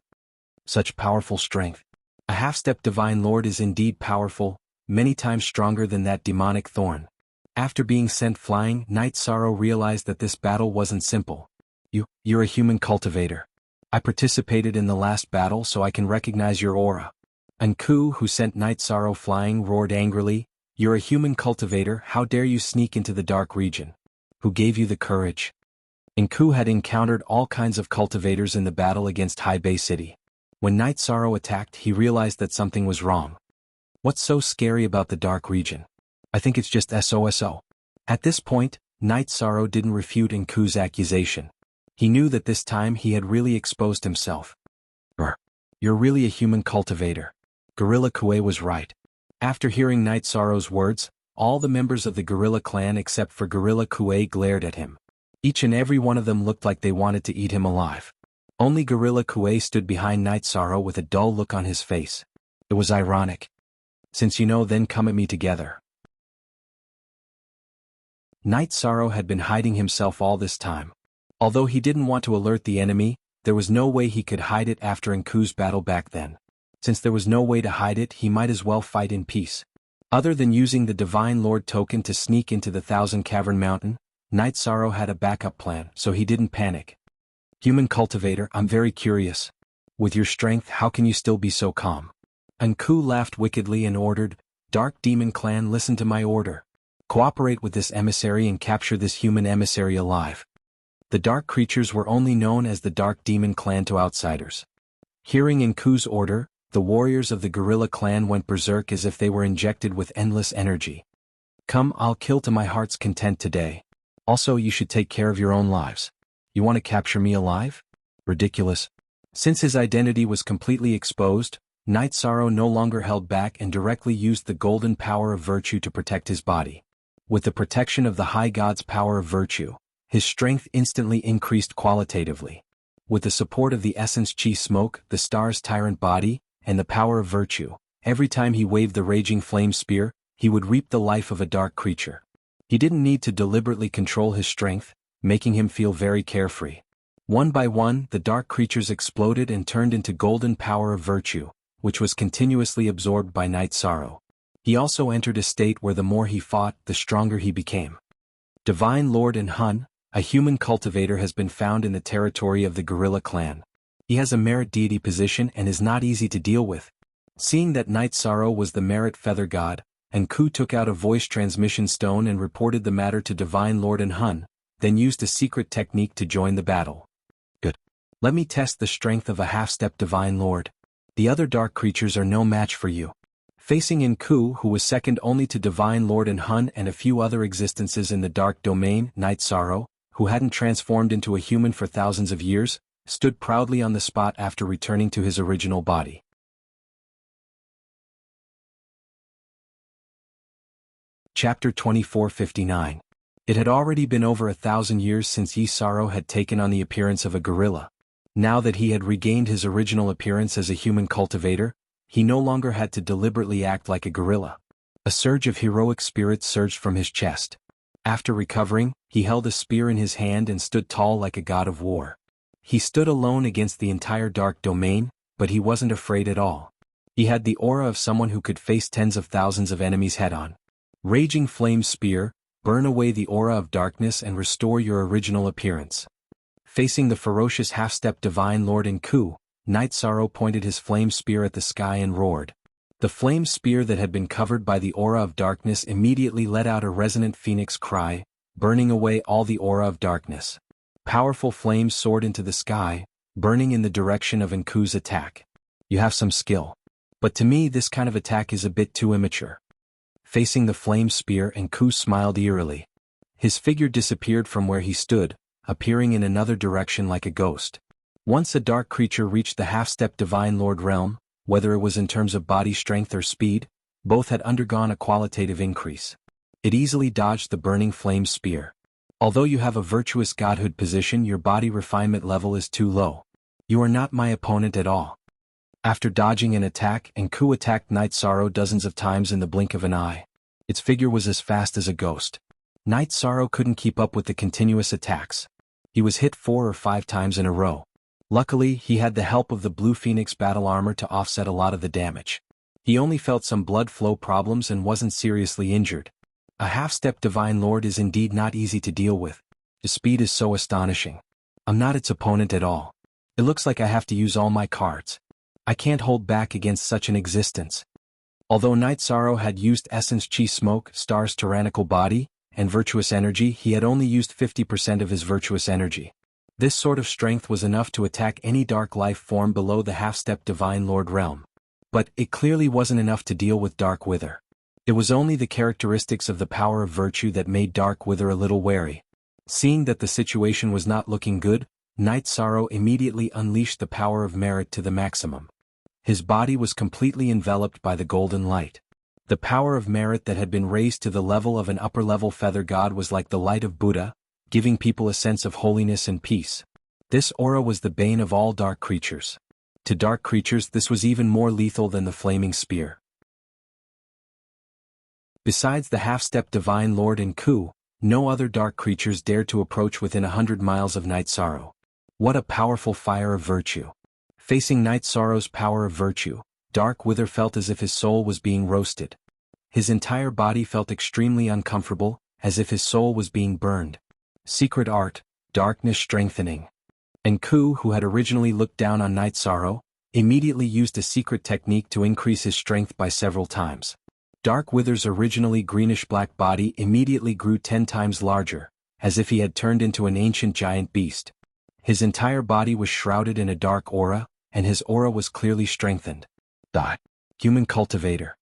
Such powerful strength. A half-step Divine Lord is indeed powerful, many times stronger than that demonic thorn. After being sent flying, Night Sorrow realized that this battle wasn't simple. You're a human cultivator. I participated in the last battle so I can recognize your aura. Nku, who sent Night Sorrow flying, roared angrily, You're a human cultivator, how dare you sneak into the dark region? Who gave you the courage? Nku had encountered all kinds of cultivators in the battle against High Bay City. When Night Sorrow attacked, he realized that something was wrong. What's so scary about the dark region? I think it's just SOSO. At this point, Night Sorrow didn't refute Nku's accusation. He knew that this time he had really exposed himself. You're really a human cultivator. Gorilla Kuei was right. After hearing Night Sorrow's words, all the members of the Gorilla clan except for Gorilla Kuei glared at him. Each and every one of them looked like they wanted to eat him alive. Only Gorilla Kuei stood behind Night Sorrow with a dull look on his face. It was ironic. Since you know, then come at me together. Night Sorrow had been hiding himself all this time. Although he didn't want to alert the enemy, there was no way he could hide it after Nku's battle back then. Since there was no way to hide it, he might as well fight in peace. Other than using the Divine Lord token to sneak into the Thousand Cavern Mountain, Night Sorrow had a backup plan, so he didn't panic. Human cultivator, I'm very curious. With your strength, how can you still be so calm? Nku laughed wickedly and ordered, Dark Demon Clan, listen to my order. Cooperate with this emissary and capture this human emissary alive. The dark creatures were only known as the Dark Demon Clan to outsiders. Hearing Nku's order, the warriors of the Gorilla Clan went berserk as if they were injected with endless energy. Come, I'll kill to my heart's content today. Also, you should take care of your own lives. You want to capture me alive? Ridiculous. Since his identity was completely exposed, Night Sorrow no longer held back and directly used the golden power of virtue to protect his body. With the protection of the High God's power of virtue, his strength instantly increased qualitatively. With the support of the Essence Chi Smoke, the Star's tyrant body, and the power of virtue, every time he waved the Raging Flame Spear, he would reap the life of a dark creature. He didn't need to deliberately control his strength, making him feel very carefree. One by one, the dark creatures exploded and turned into golden power of virtue, which was continuously absorbed by Night Sorrow. He also entered a state where the more he fought, the stronger he became. Divine Lord Hun, a human cultivator, has been found in the territory of the Gorilla Clan. He has a merit deity position and is not easy to deal with. Seeing that Night Sorrow was the merit feather god, Nku took out a voice transmission stone and reported the matter to Divine Lord Hun, then used a secret technique to join the battle. Good. Let me test the strength of a half-step Divine Lord. The other dark creatures are no match for you. Facing Nku, who was second only to Divine Lord Hun and a few other existences in the dark domain, Night Sorrow, who hadn't transformed into a human for thousands of years, stood proudly on the spot after returning to his original body. Chapter 2459. It had already been over 1,000 years since Yi Sorrow had taken on the appearance of a gorilla. Now that he had regained his original appearance as a human cultivator, he no longer had to deliberately act like a gorilla. A surge of heroic spirit surged from his chest. After recovering, he held a spear in his hand and stood tall like a god of war. He stood alone against the entire dark domain, but he wasn't afraid at all. He had the aura of someone who could face tens of thousands of enemies head-on. Raging Flame Spear, burn away the aura of darkness and restore your original appearance. Facing the ferocious half-step Divine Lord Enku, Night Sorrow pointed his flame spear at the sky and roared. The flame spear that had been covered by the aura of darkness immediately let out a resonant phoenix cry, burning away all the aura of darkness. Powerful flames soared into the sky, burning in the direction of Enku's attack. You have some skill. But to me this kind of attack is a bit too immature. Facing the flame spear, Enku smiled eerily. His figure disappeared from where he stood, appearing in another direction like a ghost. Once a dark creature reached the half-step Divine Lord realm, whether it was in terms of body strength or speed, both had undergone a qualitative increase. It easily dodged the burning flame spear. Although you have a virtuous godhood position, your body refinement level is too low. You are not my opponent at all. After dodging an attack, Enku attacked Night Sorrow dozens of times in the blink of an eye. Its figure was as fast as a ghost. Night Sorrow couldn't keep up with the continuous attacks. He was hit 4 or 5 times in a row. Luckily, he had the help of the Blue Phoenix battle armor to offset a lot of the damage. He only felt some blood flow problems and wasn't seriously injured. A half-step Divine Lord is indeed not easy to deal with. The speed is so astonishing. I'm not its opponent at all. It looks like I have to use all my cards. I can't hold back against such an existence. Although Night Sorrow had used Essence Chi Smoke, Star's tyrannical body, and virtuous energy, he had only used 50% of his virtuous energy. This sort of strength was enough to attack any dark life form below the half-step Divine Lord realm. But it clearly wasn't enough to deal with Dark Wither. It was only the characteristics of the power of virtue that made Dark Wither a little wary. Seeing that the situation was not looking good, Night Sorrow immediately unleashed the power of merit to the maximum. His body was completely enveloped by the golden light. The power of merit that had been raised to the level of an upper-level feather god was like the light of Buddha, giving people a sense of holiness and peace. This aura was the bane of all dark creatures. To dark creatures this was even more lethal than the flaming spear. Besides the half-step Divine Lord Enku, no other dark creatures dared to approach within 100 miles of Night Sorrow. What a powerful fire of virtue! Facing Night Sorrow's power of virtue, Dark Wither felt as if his soul was being roasted. His entire body felt extremely uncomfortable, as if his soul was being burned. Secret art, darkness strengthening. Enku, who had originally looked down on Night Sorrow, immediately used a secret technique to increase his strength by several times. Dark Wither's originally greenish-black body immediately grew 10 times larger, as if he had turned into an ancient giant beast. His entire body was shrouded in a dark aura, and his aura was clearly strengthened. Human Cultivator.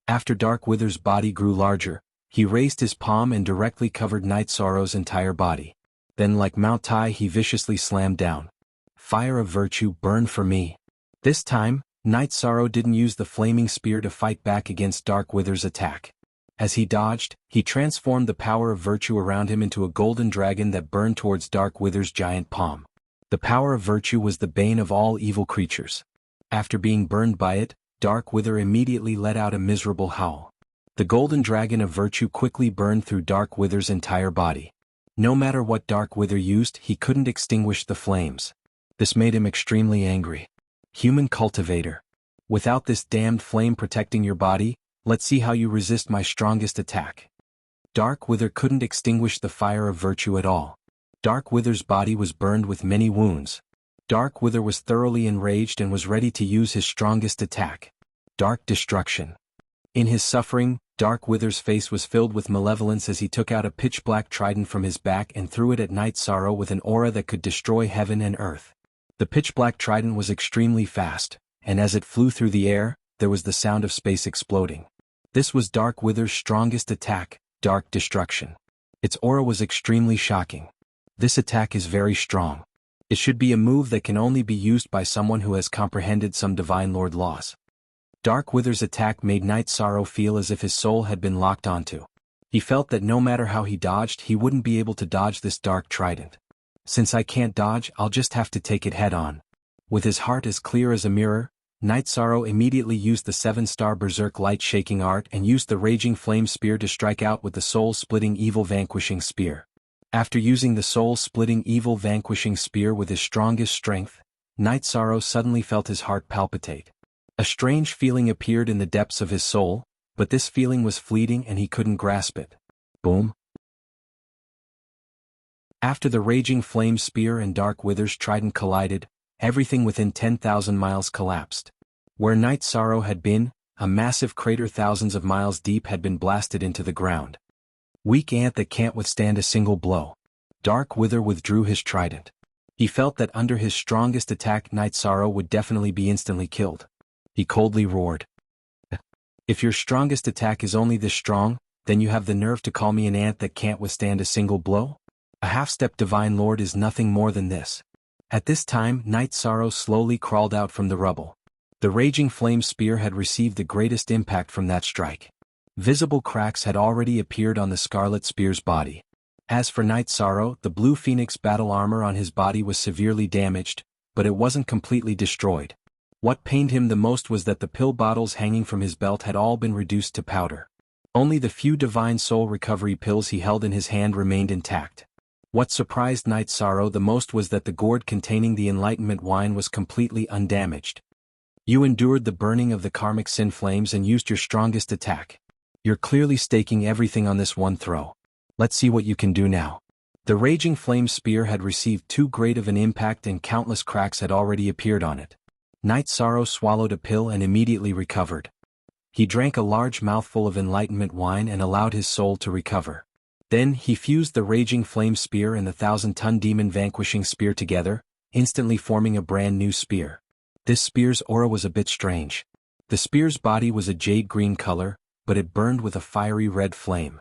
After Dark Wither's body grew larger, he raised his palm and directly covered Night Sorrow's entire body. Then like Mount Tai he viciously slammed down. Fire of virtue, burn for me. This time, Night Sorrow didn't use the flaming spear to fight back against Dark Wither's attack. As he dodged, he transformed the power of virtue around him into a golden dragon that burned towards Dark Wither's giant palm. The power of virtue was the bane of all evil creatures. After being burned by it, Dark Wither immediately let out a miserable howl. The golden dragon of virtue quickly burned through Dark Wither's entire body. No matter what Dark Wither used, he couldn't extinguish the flames. This made him extremely angry. Human Cultivator. Without this damned flame protecting your body, let's see how you resist my strongest attack. Dark Wither couldn't extinguish the fire of virtue at all. Dark Wither's body was burned with many wounds. Dark Wither was thoroughly enraged and was ready to use his strongest attack. Dark Destruction. In his suffering, Dark Wither's face was filled with malevolence as he took out a pitch-black trident from his back and threw it at Night Sorrow with an aura that could destroy heaven and earth. The pitch-black trident was extremely fast, and as it flew through the air, there was the sound of space exploding. This was Dark Wither's strongest attack, Dark Destruction. Its aura was extremely shocking. This attack is very strong. It should be a move that can only be used by someone who has comprehended some Divine Lord laws. Dark Wither's attack made Night Sorrow feel as if his soul had been locked onto. He felt that no matter how he dodged, he wouldn't be able to dodge this dark trident. Since I can't dodge, I'll just have to take it head on. With his heart as clear as a mirror, Night Sorrow immediately used the 7-star Berserk light-shaking art and used the Raging Flame Spear to strike out with the Soul-Splitting Evil Vanquishing Spear. After using the Soul-Splitting Evil Vanquishing Spear with his strongest strength, Night Sorrow suddenly felt his heart palpitate. A strange feeling appeared in the depths of his soul, but this feeling was fleeting and he couldn't grasp it. Boom. After the Raging Flame Spear and Dark Wither's trident collided, everything within 10,000 miles collapsed. Where Night Sorrow had been, a massive crater thousands of miles deep had been blasted into the ground. Weak ant that can't withstand a single blow. Dark Wither withdrew his trident. He felt that under his strongest attack Night Sorrow would definitely be instantly killed. He coldly roared. If your strongest attack is only this strong, then you have the nerve to call me an ant that can't withstand a single blow? A half-step Divine Lord is nothing more than this. At this time Night Sorrow slowly crawled out from the rubble. The Raging Flame Spear had received the greatest impact from that strike. Visible cracks had already appeared on the Scarlet Spear's body. As for Night Sorrow, the Blue Phoenix battle armor on his body was severely damaged, but it wasn't completely destroyed. What pained him the most was that the pill bottles hanging from his belt had all been reduced to powder. Only the few Divine Soul Recovery pills he held in his hand remained intact. What surprised Night Sorrow the most was that the gourd containing the Enlightenment wine was completely undamaged. You endured the burning of the karmic sin flames and used your strongest attack. You're clearly staking everything on this one throw. Let's see what you can do now. The Raging Flame Spear had received too great of an impact and countless cracks had already appeared on it. Night Sorrow swallowed a pill and immediately recovered. He drank a large mouthful of Enlightenment wine and allowed his soul to recover. Then he fused the Raging Flame Spear and the 1,000-ton Demon Vanquishing Spear together, instantly forming a brand new spear. This spear's aura was a bit strange. The spear's body was a jade green color, but it burned with a fiery red flame.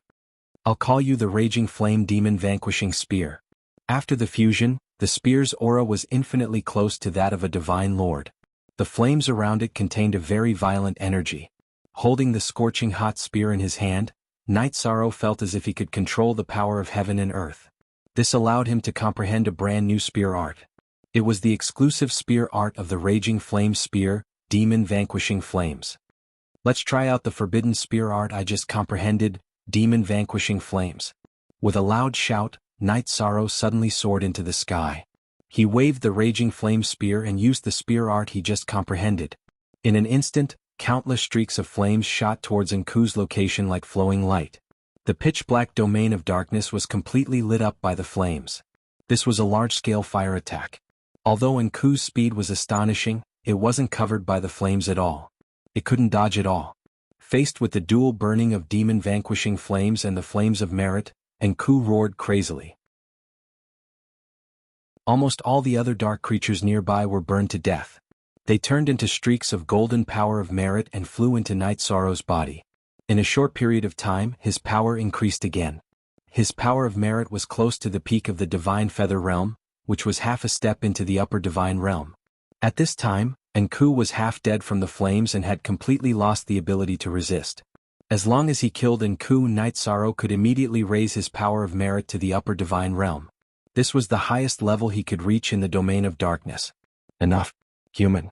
I'll call you the Raging Flame Demon Vanquishing Spear. After the fusion, the spear's aura was infinitely close to that of a Divine Lord. The flames around it contained a very violent energy. Holding the scorching hot spear in his hand, Night Sorrow felt as if he could control the power of heaven and earth. This allowed him to comprehend a brand new spear art. It was the exclusive spear art of the Raging Flame Spear, Demon Vanquishing Flames. Let's try out the forbidden spear art I just comprehended, Demon Vanquishing Flames. With a loud shout, Night Sorrow suddenly soared into the sky. He waved the Raging Flame Spear and used the spear art he just comprehended. In an instant, countless streaks of flames shot towards Nku's location like flowing light. The pitch-black domain of darkness was completely lit up by the flames. This was a large-scale fire attack. Although Nku's speed was astonishing, it wasn't covered by the flames at all. It couldn't dodge at all. Faced with the dual burning of demon vanquishing flames and the flames of merit, Nku roared crazily. Almost all the other dark creatures nearby were burned to death. They turned into streaks of golden power of merit and flew into Night Sorrow's body. In a short period of time, his power increased again. His power of merit was close to the peak of the Divine Feather Realm, which was half a step into the upper Divine Realm. At this time, Nku was half dead from the flames and had completely lost the ability to resist. As long as he killed Nku, Night Sorrow could immediately raise his power of merit to the upper Divine Realm. This was the highest level he could reach in the domain of darkness. Enough, human.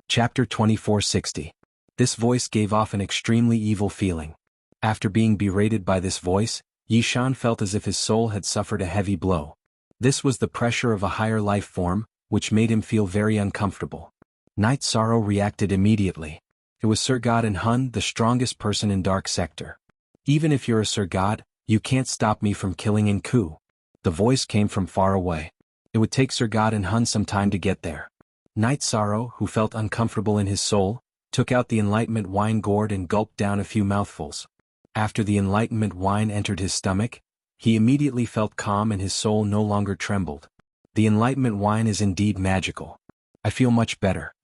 Chapter 2460. This voice gave off an extremely evil feeling. After being berated by this voice, Yishan felt as if his soul had suffered a heavy blow. This was the pressure of a higher life form, which made him feel very uncomfortable. Night Sorrow reacted immediately. It was Sir God and Hun, the strongest person in Dark Sector. Even if you're a Sir God, you can't stop me from killing Nku. The voice came from far away. It would take Sir God and Hun some time to get there. Night Sorrow, who felt uncomfortable in his soul, took out the Enlightenment wine gourd and gulped down a few mouthfuls. After the Enlightenment wine entered his stomach, he immediately felt calm and his soul no longer trembled. The Enlightenment wine is indeed magical. I feel much better.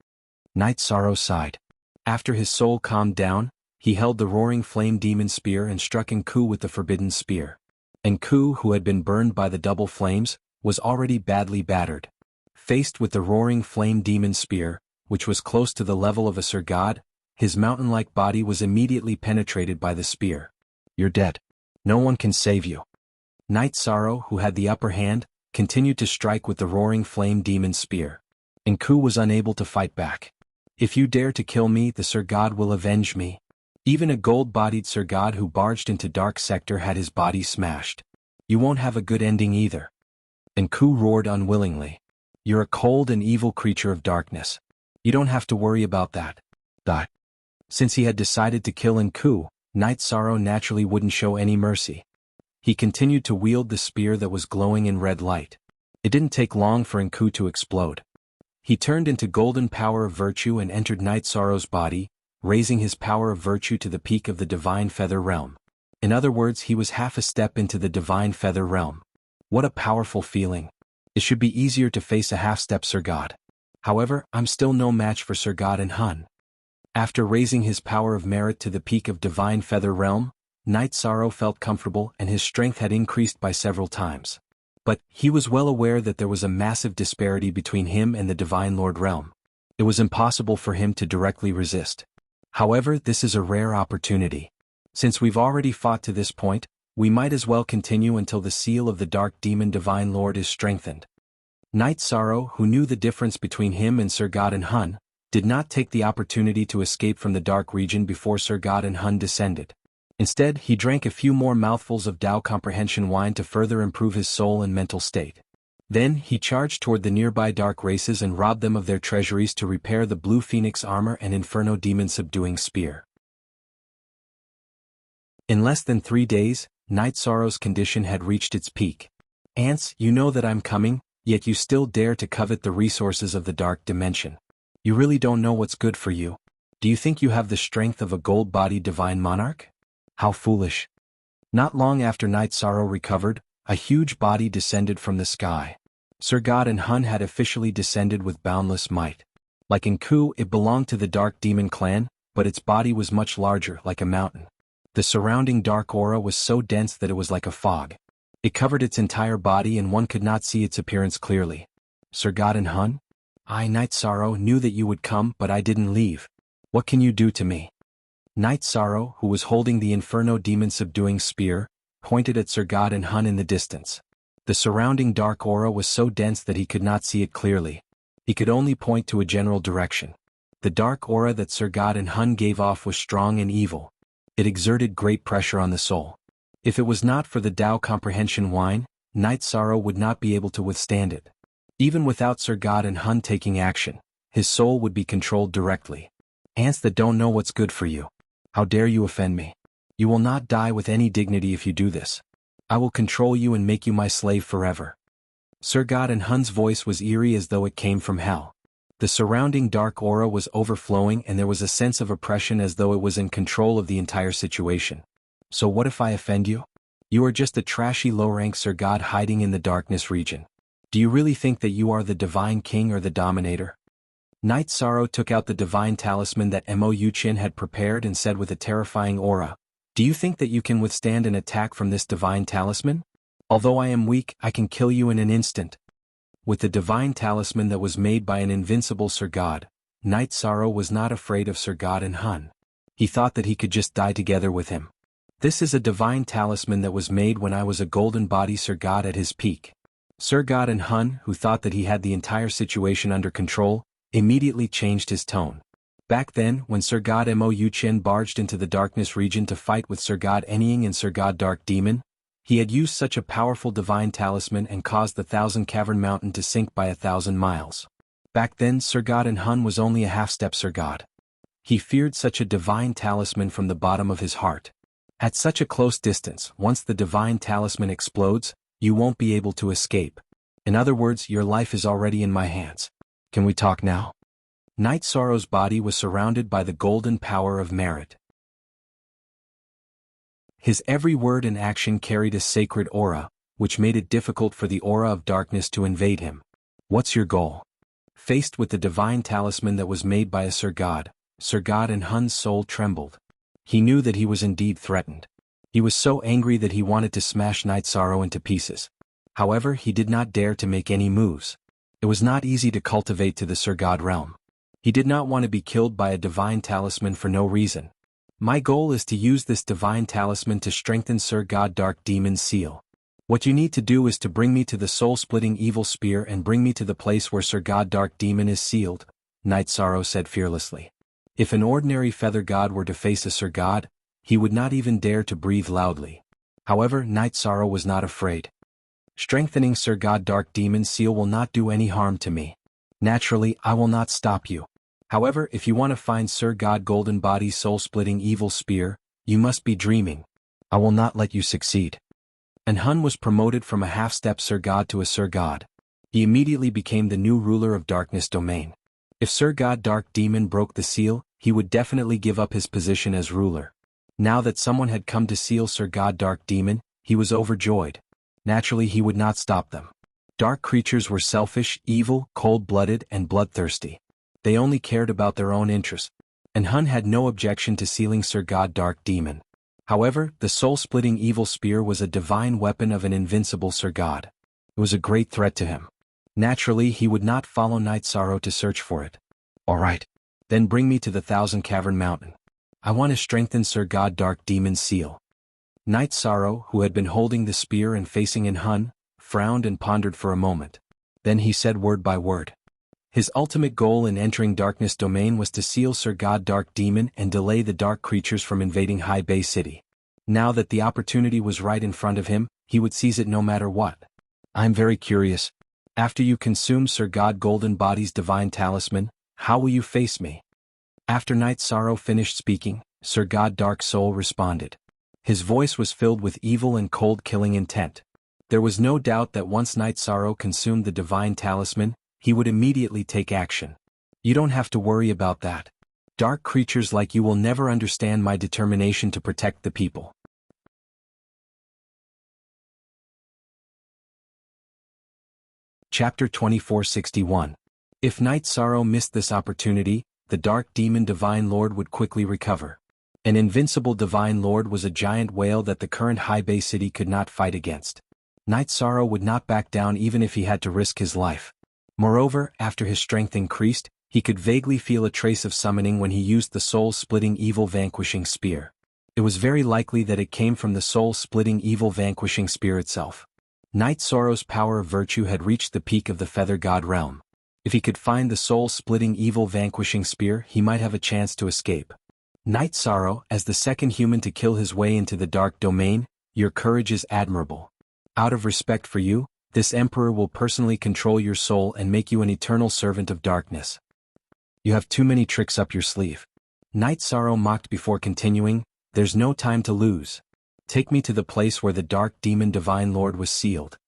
Night Sorrow sighed. After his soul calmed down, he held the roaring flame demon spear and struck Nku with the forbidden spear. Nku, who had been burned by the double flames, was already badly battered. Faced with the roaring flame demon spear, which was close to the level of a Sir God, his mountain-like body was immediately penetrated by the spear. You're dead. No one can save you. Night Sorrow, who had the upper hand, continued to strike with the roaring flame demon spear. Enku was unable to fight back. If you dare to kill me, the Sir God will avenge me. Even a gold-bodied Sir God who barged into Dark Sector had his body smashed. You won't have a good ending either. Enku roared unwillingly. You're a cold and evil creature of darkness. You don't have to worry about that. Since he had decided to kill Enku, Night Sorrow naturally wouldn't show any mercy. He continued to wield the spear that was glowing in red light. It didn't take long for Enku to explode. He turned into golden power of virtue and entered Night Sorrow's body, raising his power of virtue to the peak of the Divine Feather Realm. In other words, he was half a step into the Divine Feather Realm. What a powerful feeling. It should be easier to face a half-step Sir God. However, I'm still no match for Sir God and Hun. After raising his power of merit to the peak of Divine Feather Realm, Night Sorrow felt comfortable and his strength had increased by several times. But he was well aware that there was a massive disparity between him and the Divine Lord Realm. It was impossible for him to directly resist. However, this is a rare opportunity. Since we've already fought to this point, we might as well continue until the seal of the Dark Demon Divine Lord is strengthened. Night Sorrow, who knew the difference between him and Sir God and Hun, did not take the opportunity to escape from the Dark Region before Sir God and Hun descended. Instead, he drank a few more mouthfuls of Tao Comprehension wine to further improve his soul and mental state. Then, he charged toward the nearby dark races and robbed them of their treasuries to repair the Blue Phoenix armor and Inferno Demon Subduing Spear. In less than 3 days, Night Sorrow's condition had reached its peak. Ants, you know that I'm coming, yet you still dare to covet the resources of the Dark Dimension. You really don't know what's good for you. Do you think you have the strength of a gold-bodied divine monarch? How foolish. Not long after Night Sorrow recovered, a huge body descended from the sky. Sir God and Hun had officially descended with boundless might. Like Enku, it belonged to the Dark Demon clan, but its body was much larger, like a mountain. The surrounding dark aura was so dense that it was like a fog. It covered its entire body and one could not see its appearance clearly. Sir God and Hun? I, Night Sorrow, knew that you would come, but I didn't leave. What can you do to me? Night Sorrow, who was holding the Inferno Demon Subduing Spear, pointed at Sir God and Hun in the distance. The surrounding dark aura was so dense that he could not see it clearly. He could only point to a general direction. The dark aura that Sir God and Hun gave off was strong and evil. It exerted great pressure on the soul. If it was not for the Tao Comprehension wine, Night Sorrow would not be able to withstand it. Even without Sir God and Hun taking action, his soul would be controlled directly. Ants that don't know what's good for you. How dare you offend me? You will not die with any dignity if you do this. I will control you and make you my slave forever. Sir God and Hun's voice was eerie as though it came from hell. The surrounding dark aura was overflowing and there was a sense of oppression as though it was in control of the entire situation. So what if I offend you? You are just a trashy low-rank Sir God hiding in the darkness region. Do you really think that you are the Divine King or the Dominator? Night Sorrow took out the divine talisman that Mo Yuchin had prepared and said with a terrifying aura, "Do you think that you can withstand an attack from this divine talisman? Although I am weak, I can kill you in an instant." With the divine talisman that was made by an invincible Sir God, Night Sorrow was not afraid of Sir God and Hun. He thought that he could just die together with him. This is a divine talisman that was made when I was a golden body Sir God at his peak. Sir God and Hun, who thought that he had the entire situation under control, immediately changed his tone. Back then, when Sir God Mo Yuchen barged into the darkness region to fight with Sir God Enying and Sir God Dark Demon, he had used such a powerful divine talisman and caused the 1,000 Cavern Mountain to sink by 1,000 miles. Back then Sir God and Hun was only a half-step Sir God. He feared such a divine talisman from the bottom of his heart. At such a close distance, once the divine talisman explodes, you won't be able to escape. In other words, your life is already in my hands. Can we talk now? Night Sorrow's body was surrounded by the golden power of merit. His every word and action carried a sacred aura, which made it difficult for the aura of darkness to invade him. What's your goal? Faced with the divine talisman that was made by a Sir God and Hun's soul trembled. He knew that he was indeed threatened. He was so angry that he wanted to smash Night Sorrow into pieces. However, he did not dare to make any moves. It was not easy to cultivate to the Sir God realm. He did not want to be killed by a divine talisman for no reason. My goal is to use this divine talisman to strengthen Sir God Dark Demon's seal. What you need to do is to bring me to the soul-splitting evil spear and bring me to the place where Sir God Dark Demon is sealed, Night Sorrow said fearlessly. If an ordinary feather god were to face a Sir God, he would not even dare to breathe loudly. However, Night Sorrow was not afraid. Strengthening Sir God Dark Demon's seal will not do any harm to me. Naturally, I will not stop you. However, if you want to find Sir God Golden Body's soul-splitting evil spear, you must be dreaming. I will not let you succeed. And Hun was promoted from a half-step Sir God to a Sir God. He immediately became the new ruler of Darkness Domain. If Sir God Dark Demon broke the seal, he would definitely give up his position as ruler. Now that someone had come to seal Sir God Dark Demon, he was overjoyed. Naturally, he would not stop them. Dark creatures were selfish, evil, cold-blooded, and bloodthirsty. They only cared about their own interests. And Hun had no objection to sealing Sir God Dark Demon. However, the soul-splitting evil spear was a divine weapon of an invincible Sir God. It was a great threat to him. Naturally, he would not follow Night Sorrow to search for it. All right. Then bring me to the Thousand Cavern Mountain. I want to strengthen Sir God Dark Demon's seal. Night Sorrow, who had been holding the spear and facing in Hun, frowned and pondered for a moment. Then he said word by word. His ultimate goal in entering Darkness Domain was to seal Sir God Dark Demon and delay the dark creatures from invading High Bay City. Now that the opportunity was right in front of him, he would seize it no matter what. I'm very curious. After you consume Sir God Golden Body's divine talisman, how will you face me? After Night Sorrow finished speaking, Sir God Dark Soul responded. His voice was filled with evil and cold-killing intent. There was no doubt that once Night Sorrow consumed the divine talisman, he would immediately take action. You don't have to worry about that. Dark creatures like you will never understand my determination to protect the people. Chapter 2461. If Night Sorrow missed this opportunity, the Dark Demon Divine Lord would quickly recover. An invincible Divine Lord was a giant whale that the current High Bay City could not fight against. Night Sorrow would not back down even if he had to risk his life. Moreover, after his strength increased, he could vaguely feel a trace of summoning when he used the soul-splitting evil vanquishing spear. It was very likely that it came from the soul-splitting evil vanquishing spear itself. Night Sorrow's power of virtue had reached the peak of the Feather God realm. If he could find the soul-splitting evil vanquishing spear, he might have a chance to escape. Night Sorrow, as the second human to kill his way into the Dark Domain, your courage is admirable. Out of respect for you, this Emperor will personally control your soul and make you an eternal servant of darkness. You have too many tricks up your sleeve. Night Sorrow mocked before continuing, there's no time to lose. Take me to the place where the Dark Demon Divine Lord was sealed.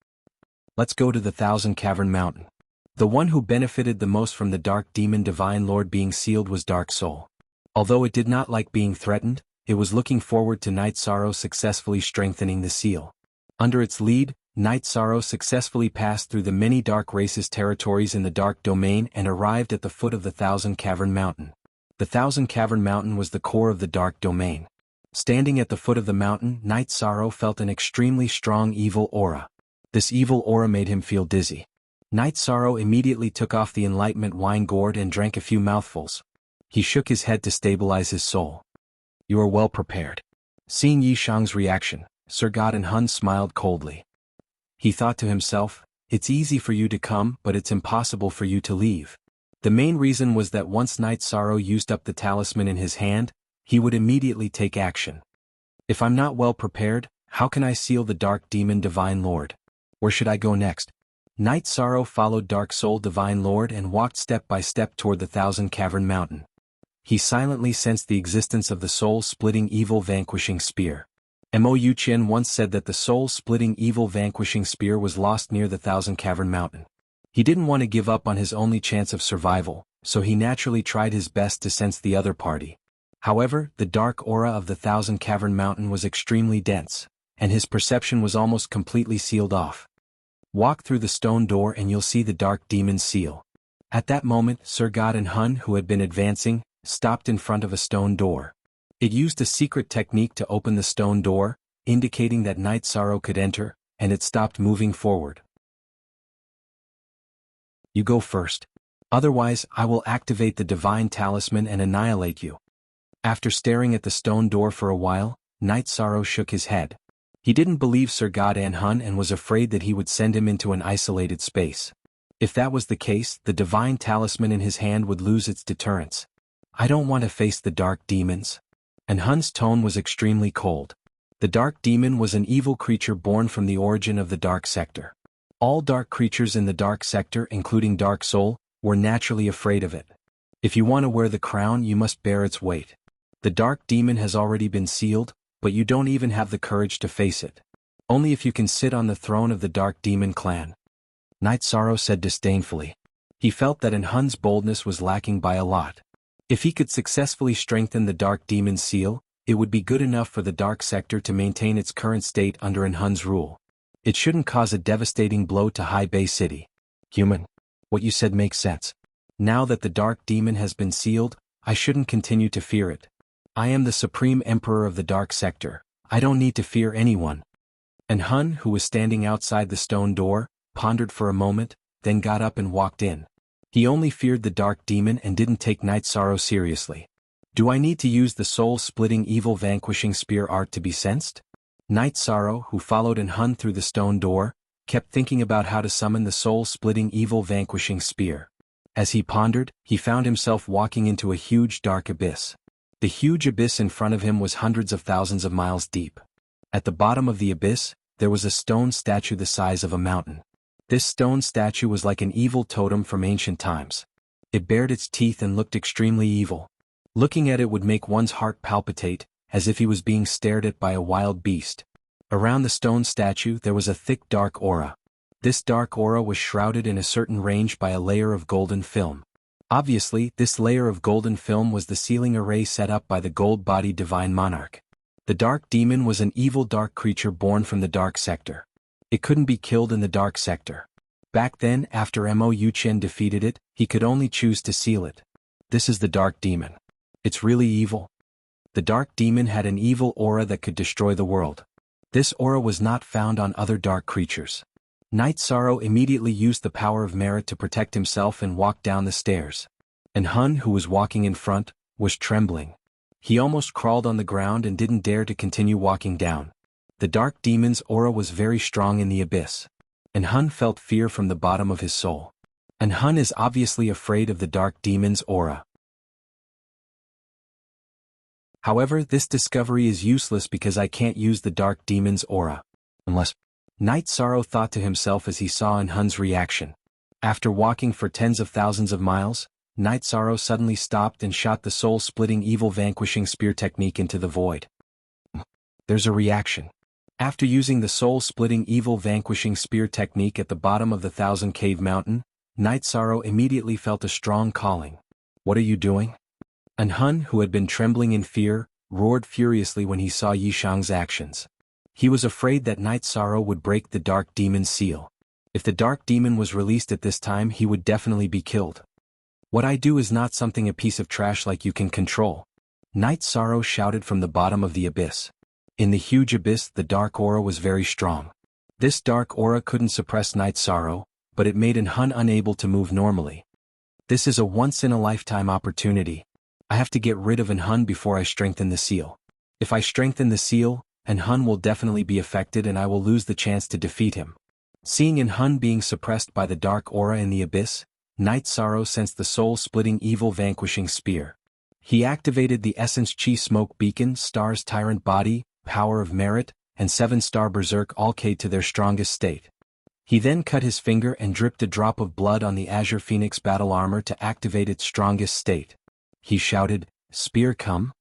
Let's go to the Thousand Cavern Mountain. The one who benefited the most from the Dark Demon Divine Lord being sealed was Dark Soul. Although it did not like being threatened, it was looking forward to Night Sorrow successfully strengthening the seal. Under its lead, Night Sorrow successfully passed through the many dark races' territories in the Dark Domain and arrived at the foot of the Thousand Cavern Mountain. The Thousand Cavern Mountain was the core of the Dark Domain. Standing at the foot of the mountain, Night Sorrow felt an extremely strong evil aura. This evil aura made him feel dizzy. Night Sorrow immediately took off the Enlightenment wine gourd and drank a few mouthfuls. He shook his head to stabilize his soul. You are well prepared. Seeing Yi Shang's reaction, Sir God and Hun smiled coldly. He thought to himself, it's easy for you to come, but it's impossible for you to leave. The main reason was that once Night Sorrow used up the talisman in his hand, he would immediately take action. If I'm not well prepared, how can I seal the Dark Demon Divine Lord? Where should I go next? Night Sorrow followed Dark Soul Divine Lord and walked step by step toward the Thousand Cavern Mountain. He silently sensed the existence of the soul-splitting evil vanquishing spear. Mo Yuqian once said that the soul-splitting evil vanquishing spear was lost near the Thousand Cavern Mountain. He didn't want to give up on his only chance of survival, so he naturally tried his best to sense the other party. However, the dark aura of the Thousand Cavern Mountain was extremely dense, and his perception was almost completely sealed off. Walk through the stone door and you'll see the Dark Demon's seal. At that moment, Sir God and Hun, who had been advancing, stopped in front of a stone door. It used a secret technique to open the stone door, indicating that Night Sorrow could enter, and it stopped moving forward. You go first. Otherwise, I will activate the divine talisman and annihilate you. After staring at the stone door for a while, Night Sorrow shook his head. He didn't believe Sir God An Hun and was afraid that he would send him into an isolated space. If that was the case, the divine talisman in his hand would lose its deterrence. I don't want to face the dark demons. An Hun's tone was extremely cold. The dark demon was an evil creature born from the origin of the dark sector. All dark creatures in the dark sector, including Dark Soul, were naturally afraid of it. If you want to wear the crown, you must bear its weight. The dark demon has already been sealed, but you don't even have the courage to face it. Only if you can sit on the throne of the dark demon clan. Night Sorrow said disdainfully. He felt that An Hun's boldness was lacking by a lot. If he could successfully strengthen the dark demon's seal, it would be good enough for the dark sector to maintain its current state under An Hun's rule. It shouldn't cause a devastating blow to High Bay City. Human. What you said makes sense. Now that the dark demon has been sealed, I shouldn't continue to fear it. I am the supreme emperor of the dark sector. I don't need to fear anyone. An Hun, who was standing outside the stone door, pondered for a moment, then got up and walked in. He only feared the dark demon and didn't take Night Sorrow seriously. Do I need to use the soul-splitting evil vanquishing spear art to be sensed? Night Sorrow, who followed An Hun through the stone door, kept thinking about how to summon the soul-splitting evil vanquishing spear. As he pondered, he found himself walking into a huge dark abyss. The huge abyss in front of him was hundreds of thousands of miles deep. At the bottom of the abyss, there was a stone statue the size of a mountain. This stone statue was like an evil totem from ancient times. It bared its teeth and looked extremely evil. Looking at it would make one's heart palpitate, as if he was being stared at by a wild beast. Around the stone statue there was a thick dark aura. This dark aura was shrouded in a certain range by a layer of golden film. Obviously, this layer of golden film was the sealing array set up by the gold-bodied divine monarch. The dark demon was an evil dark creature born from the dark sector. It couldn't be killed in the dark sector. Back then, after Mo Yuchen defeated it, he could only choose to seal it. This is the dark demon. It's really evil. The dark demon had an evil aura that could destroy the world. This aura was not found on other dark creatures. Night Sorrow immediately used the power of merit to protect himself and walked down the stairs. An Hun, who was walking in front, was trembling. He almost crawled on the ground and didn't dare to continue walking down. The dark demon's aura was very strong in the abyss. An Hun felt fear from the bottom of his soul. An Hun is obviously afraid of the dark demon's aura. However, this discovery is useless because I can't use the dark demon's aura. Unless... Night Sorrow thought to himself as he saw An Hun's reaction. After walking for tens of thousands of miles, Night Sorrow suddenly stopped and shot the soul-splitting evil vanquishing spear technique into the void. There's a reaction. After using the soul-splitting evil vanquishing spear technique at the bottom of the Thousand Cave Mountain, Night Sorrow immediately felt a strong calling. What are you doing? An Hun, who had been trembling in fear, roared furiously when he saw Yishang's actions. He was afraid that Night Sorrow would break the dark demon's seal. If the dark demon was released at this time, he would definitely be killed. What I do is not something a piece of trash like you can control. Night Sorrow shouted from the bottom of the abyss. In the huge abyss, the dark aura was very strong. This dark aura couldn't suppress Night Sorrow, but it made An Hun unable to move normally. This is a once-in-a-lifetime opportunity. I have to get rid of An Hun before I strengthen the seal. If I strengthen the seal, An Hun will definitely be affected and I will lose the chance to defeat him. Seeing An Hun being suppressed by the dark aura in the abyss, Night Sorrow sensed the soul-splitting evil vanquishing spear. He activated the Essence Chi Smoke Beacon, Star's Tyrant Body, Power of Merit, and 7-Star Berserk all K to their strongest state. He then cut his finger and dripped a drop of blood on the Azure Phoenix battle armor to activate its strongest state. He shouted, "Spear come!"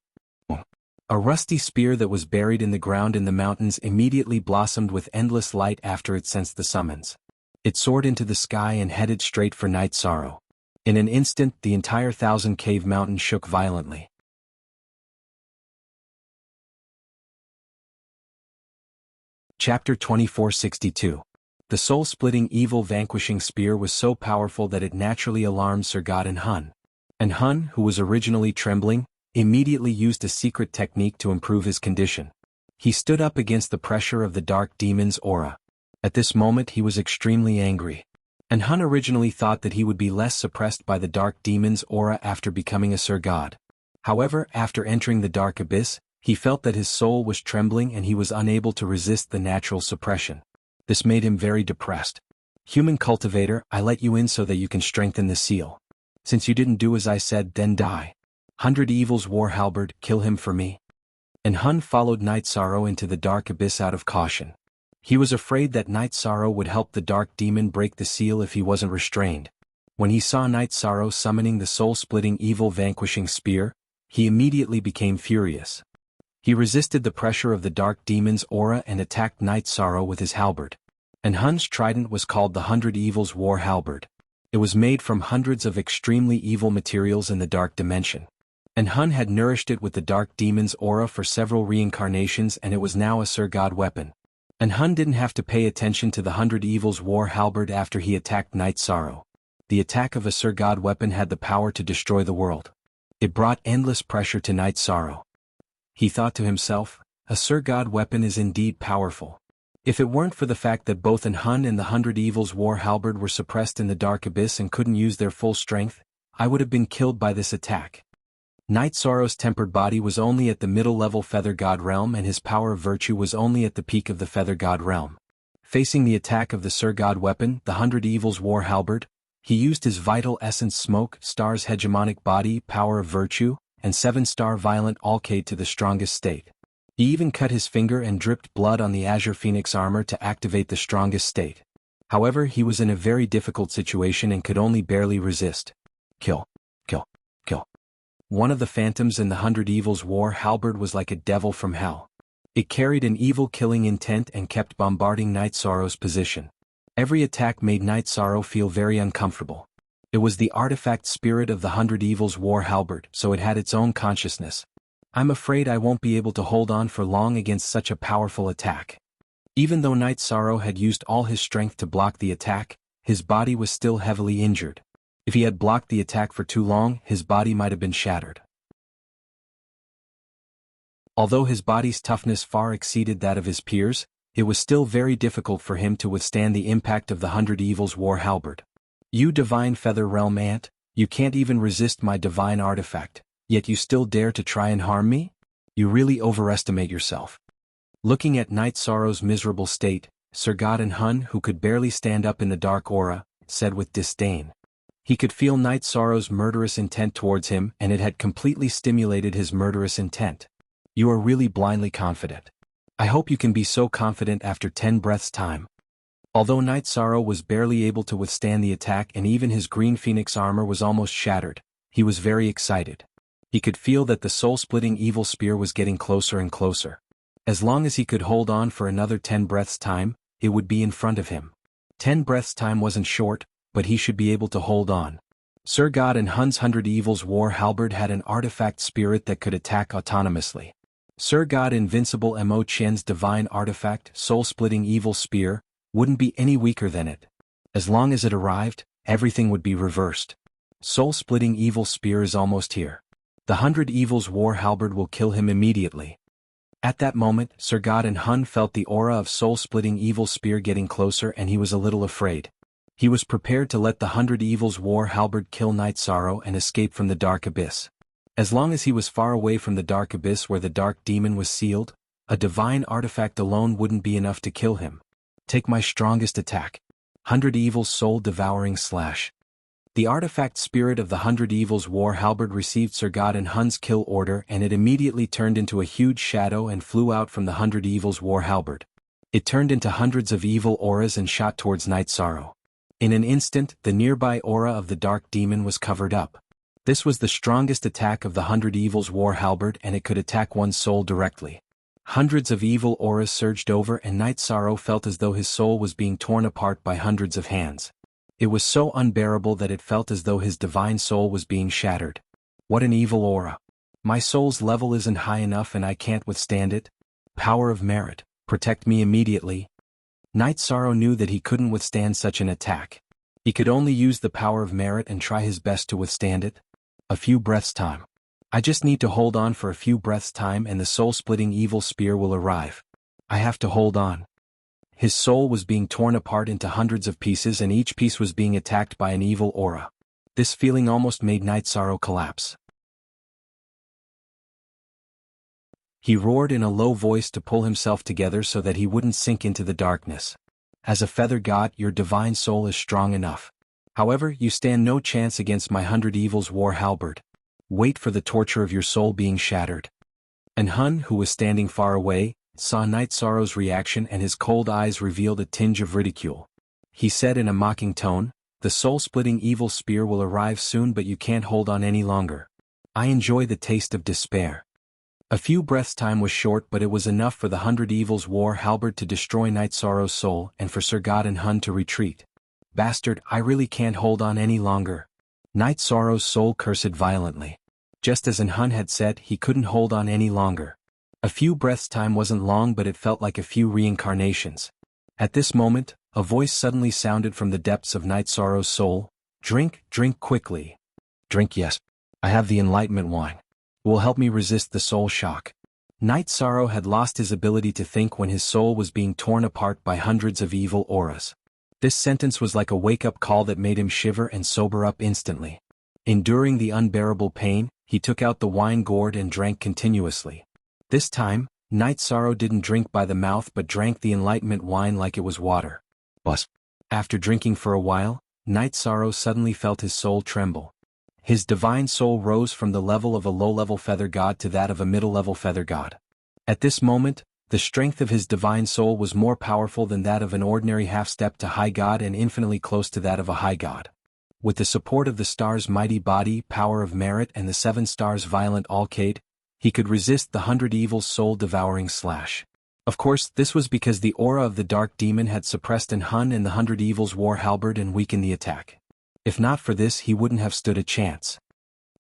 A rusty spear that was buried in the ground in the mountains immediately blossomed with endless light after it sensed the summons. It soared into the sky and headed straight for Night Sorrow. In an instant, the entire Thousand Cave Mountain shook violently. Chapter 2462. The soul-splitting evil vanquishing spear was so powerful that it naturally alarmed Sir God An Hun. An Hun, who was originally trembling, immediately used a secret technique to improve his condition. He stood up against the pressure of the dark demon's aura. At this moment he was extremely angry. An Hun originally thought that he would be less suppressed by the dark demon's aura after becoming a Sir God. However, after entering the dark abyss, He felt that his soul was trembling and he was unable to resist the natural suppression. This made him very depressed. Human cultivator, I let you in so that you can strengthen the seal. Since you didn't do as I said, then die. 100 Evils war halberd, kill him for me. And Hun followed Night Sorrow into the dark abyss out of caution. He was afraid that Night Sorrow would help the dark demon break the seal if he wasn't restrained. When he saw Night Sorrow summoning the soul-splitting evil vanquishing spear, he immediately became furious. He resisted the pressure of the dark demon's aura and attacked Night Sorrow with his halberd. And Hun's trident was called the 100 Evils war halberd. It was made from hundreds of extremely evil materials in the dark dimension. And Hun had nourished it with the dark demon's aura for several reincarnations, and it was now a Sir God weapon. And Hun didn't have to pay attention to the 100 Evils war halberd after he attacked Night Sorrow. The attack of a Sir God weapon had the power to destroy the world. It brought endless pressure to Night Sorrow. He thought to himself, a Sir God weapon is indeed powerful. If it weren't for the fact that both Hun and the 100 Evils war halberd were suppressed in the dark abyss and couldn't use their full strength, I would have been killed by this attack. Night Sorrow's tempered body was only at the middle-level Feather God realm and his power of virtue was only at the peak of the Feather God realm. Facing the attack of the Sir God weapon, the 100 Evils war halberd, he used his vital essence smoke, star's hegemonic body, power of virtue, and 7-star violent alkade to the strongest state. He even cut his finger and dripped blood on the Azure Phoenix armor to activate the strongest state. However, he was in a very difficult situation and could only barely resist. Kill. Kill. Kill. One of the phantoms in the 100 Evils war halberd was like a devil from hell. It carried an evil killing intent and kept bombarding Night Sorrow's position. Every attack made Night Sorrow feel very uncomfortable. It was the artifact spirit of the 100 Evils war halberd, so it had its own consciousness. I'm afraid I won't be able to hold on for long against such a powerful attack. Even though Night Sorrow had used all his strength to block the attack, his body was still heavily injured. If he had blocked the attack for too long, his body might have been shattered. Although his body's toughness far exceeded that of his peers, it was still very difficult for him to withstand the impact of the 100 Evils war halberd. You divine Feather Realm ant, you can't even resist my divine artifact, yet you still dare to try and harm me? You really overestimate yourself. Looking at Night Sorrow's miserable state, Sir God and Hun, who could barely stand up in the dark aura, said with disdain. He could feel Night Sorrow's murderous intent towards him, and it had completely stimulated his murderous intent. You are really blindly confident. I hope you can be so confident after 10 breaths' time. Although Night Sorrow was barely able to withstand the attack and even his green phoenix armor was almost shattered, he was very excited. He could feel that the soul-splitting evil spear was getting closer and closer. As long as he could hold on for another 10 breaths' time, it would be in front of him. 10 breaths' time wasn't short, but he should be able to hold on. Sir God and Hun's 100 Evils war halberd had an artifact spirit that could attack autonomously. Sir God Invincible Mo Qian's divine artifact, soul-splitting evil spear, wouldn't be any weaker than it. As long as it arrived, everything would be reversed. Soul-splitting evil spear is almost here. The 100 Evils war halberd will kill him immediately. At that moment, Sir God and Hun felt the aura of soul-splitting evil spear getting closer and he was a little afraid. He was prepared to let the 100 Evils war halberd kill Night Sorrow and escape from the dark abyss. As long as he was far away from the dark abyss where the dark demon was sealed, a divine artifact alone wouldn't be enough to kill him. Take my strongest attack. 100 Evils soul-devouring slash. The artifact spirit of the 100 Evils war halberd received Sir God and Hun's kill order and it immediately turned into a huge shadow and flew out from the 100 Evils war halberd. It turned into hundreds of evil auras and shot towards Night Sorrow. In an instant, the nearby aura of the dark demon was covered up. This was the strongest attack of the 100 Evils war halberd and it could attack one's soul directly. Hundreds of evil auras surged over and Night Sorrow felt as though his soul was being torn apart by hundreds of hands. It was so unbearable that it felt as though his divine soul was being shattered. What an evil aura. My soul's level isn't high enough and I can't withstand it. Power of merit, protect me immediately. Night Sorrow knew that he couldn't withstand such an attack. He could only use the power of merit and try his best to withstand it. A few breaths' time. I just need to hold on for a few breaths' time and the soul-splitting evil spear will arrive. I have to hold on. His soul was being torn apart into hundreds of pieces and each piece was being attacked by an evil aura. This feeling almost made Night Sorrow collapse. He roared in a low voice to pull himself together so that he wouldn't sink into the darkness. As a feather god, your divine soul is strong enough. However, you stand no chance against my 100 Evils war halberd. Wait for the torture of your soul being shattered. And Hun, who was standing far away, saw Night Sorrow's reaction and his cold eyes revealed a tinge of ridicule. He said in a mocking tone, "The soul-splitting evil spear will arrive soon, but you can't hold on any longer. I enjoy the taste of despair." A few breaths' time was short, but it was enough for the 100 Evils war halberd to destroy Night Sorrow's soul and for Sir God and Hun to retreat. "Bastard, I really can't hold on any longer." Night Sorrow's soul cursed violently. Just as Hun had said, he couldn't hold on any longer. A few breaths' time wasn't long, but it felt like a few reincarnations. At this moment, a voice suddenly sounded from the depths of Night Sorrow's soul. "Drink, drink quickly." "Drink, yes. I have the enlightenment wine. It will help me resist the soul shock." Night Sorrow had lost his ability to think when his soul was being torn apart by hundreds of evil auras. This sentence was like a wake-up call that made him shiver and sober up instantly. Enduring the unbearable pain, he took out the wine gourd and drank continuously. This time, Night Sorrow didn't drink by the mouth but drank the enlightenment wine like it was water. But after drinking for a while, Night Sorrow suddenly felt his soul tremble. His divine soul rose from the level of a low-level feather god to that of a middle-level feather god. At this moment, the strength of his divine soul was more powerful than that of an ordinary half-step to high god and infinitely close to that of a high god. With the support of the star's mighty body, power of merit, and the 7 stars' violent alcade, he could resist the 100 Evils soul-devouring slash. Of course, this was because the aura of the dark demon had suppressed Hun and the 100 Evils war halberd and weakened the attack. If not for this, he wouldn't have stood a chance.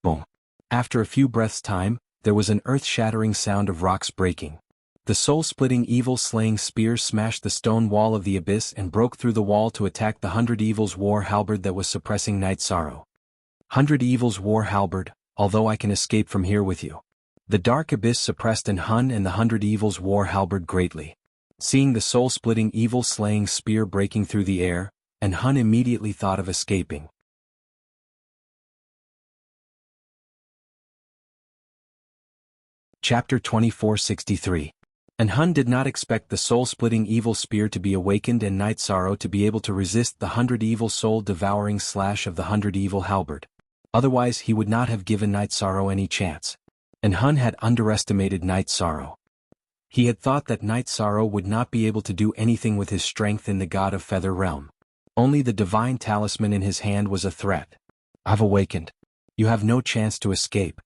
Boom. After a few breaths' time, there was an earth-shattering sound of rocks breaking. The soul-splitting evil-slaying spear smashed the stone wall of the abyss and broke through the wall to attack the 100 Evils war halberd that was suppressing Night Sorrow. 100 Evils war halberd, although I can escape from here with you. The dark abyss suppressed Hun and the 100 Evils war halberd greatly. Seeing the soul-splitting evil-slaying spear breaking through the air, Hun immediately thought of escaping. Chapter 2463. Hun did not expect the soul-splitting evil spear to be awakened and Night Sorrow to be able to resist the 100 evil soul-devouring slash of the 100 evil halberd. Otherwise he would not have given Night Sorrow any chance. Hun had underestimated Night Sorrow. He had thought that Night Sorrow would not be able to do anything with his strength in the God of Feather realm. Only the divine talisman in his hand was a threat. "I've awakened. You have no chance to escape."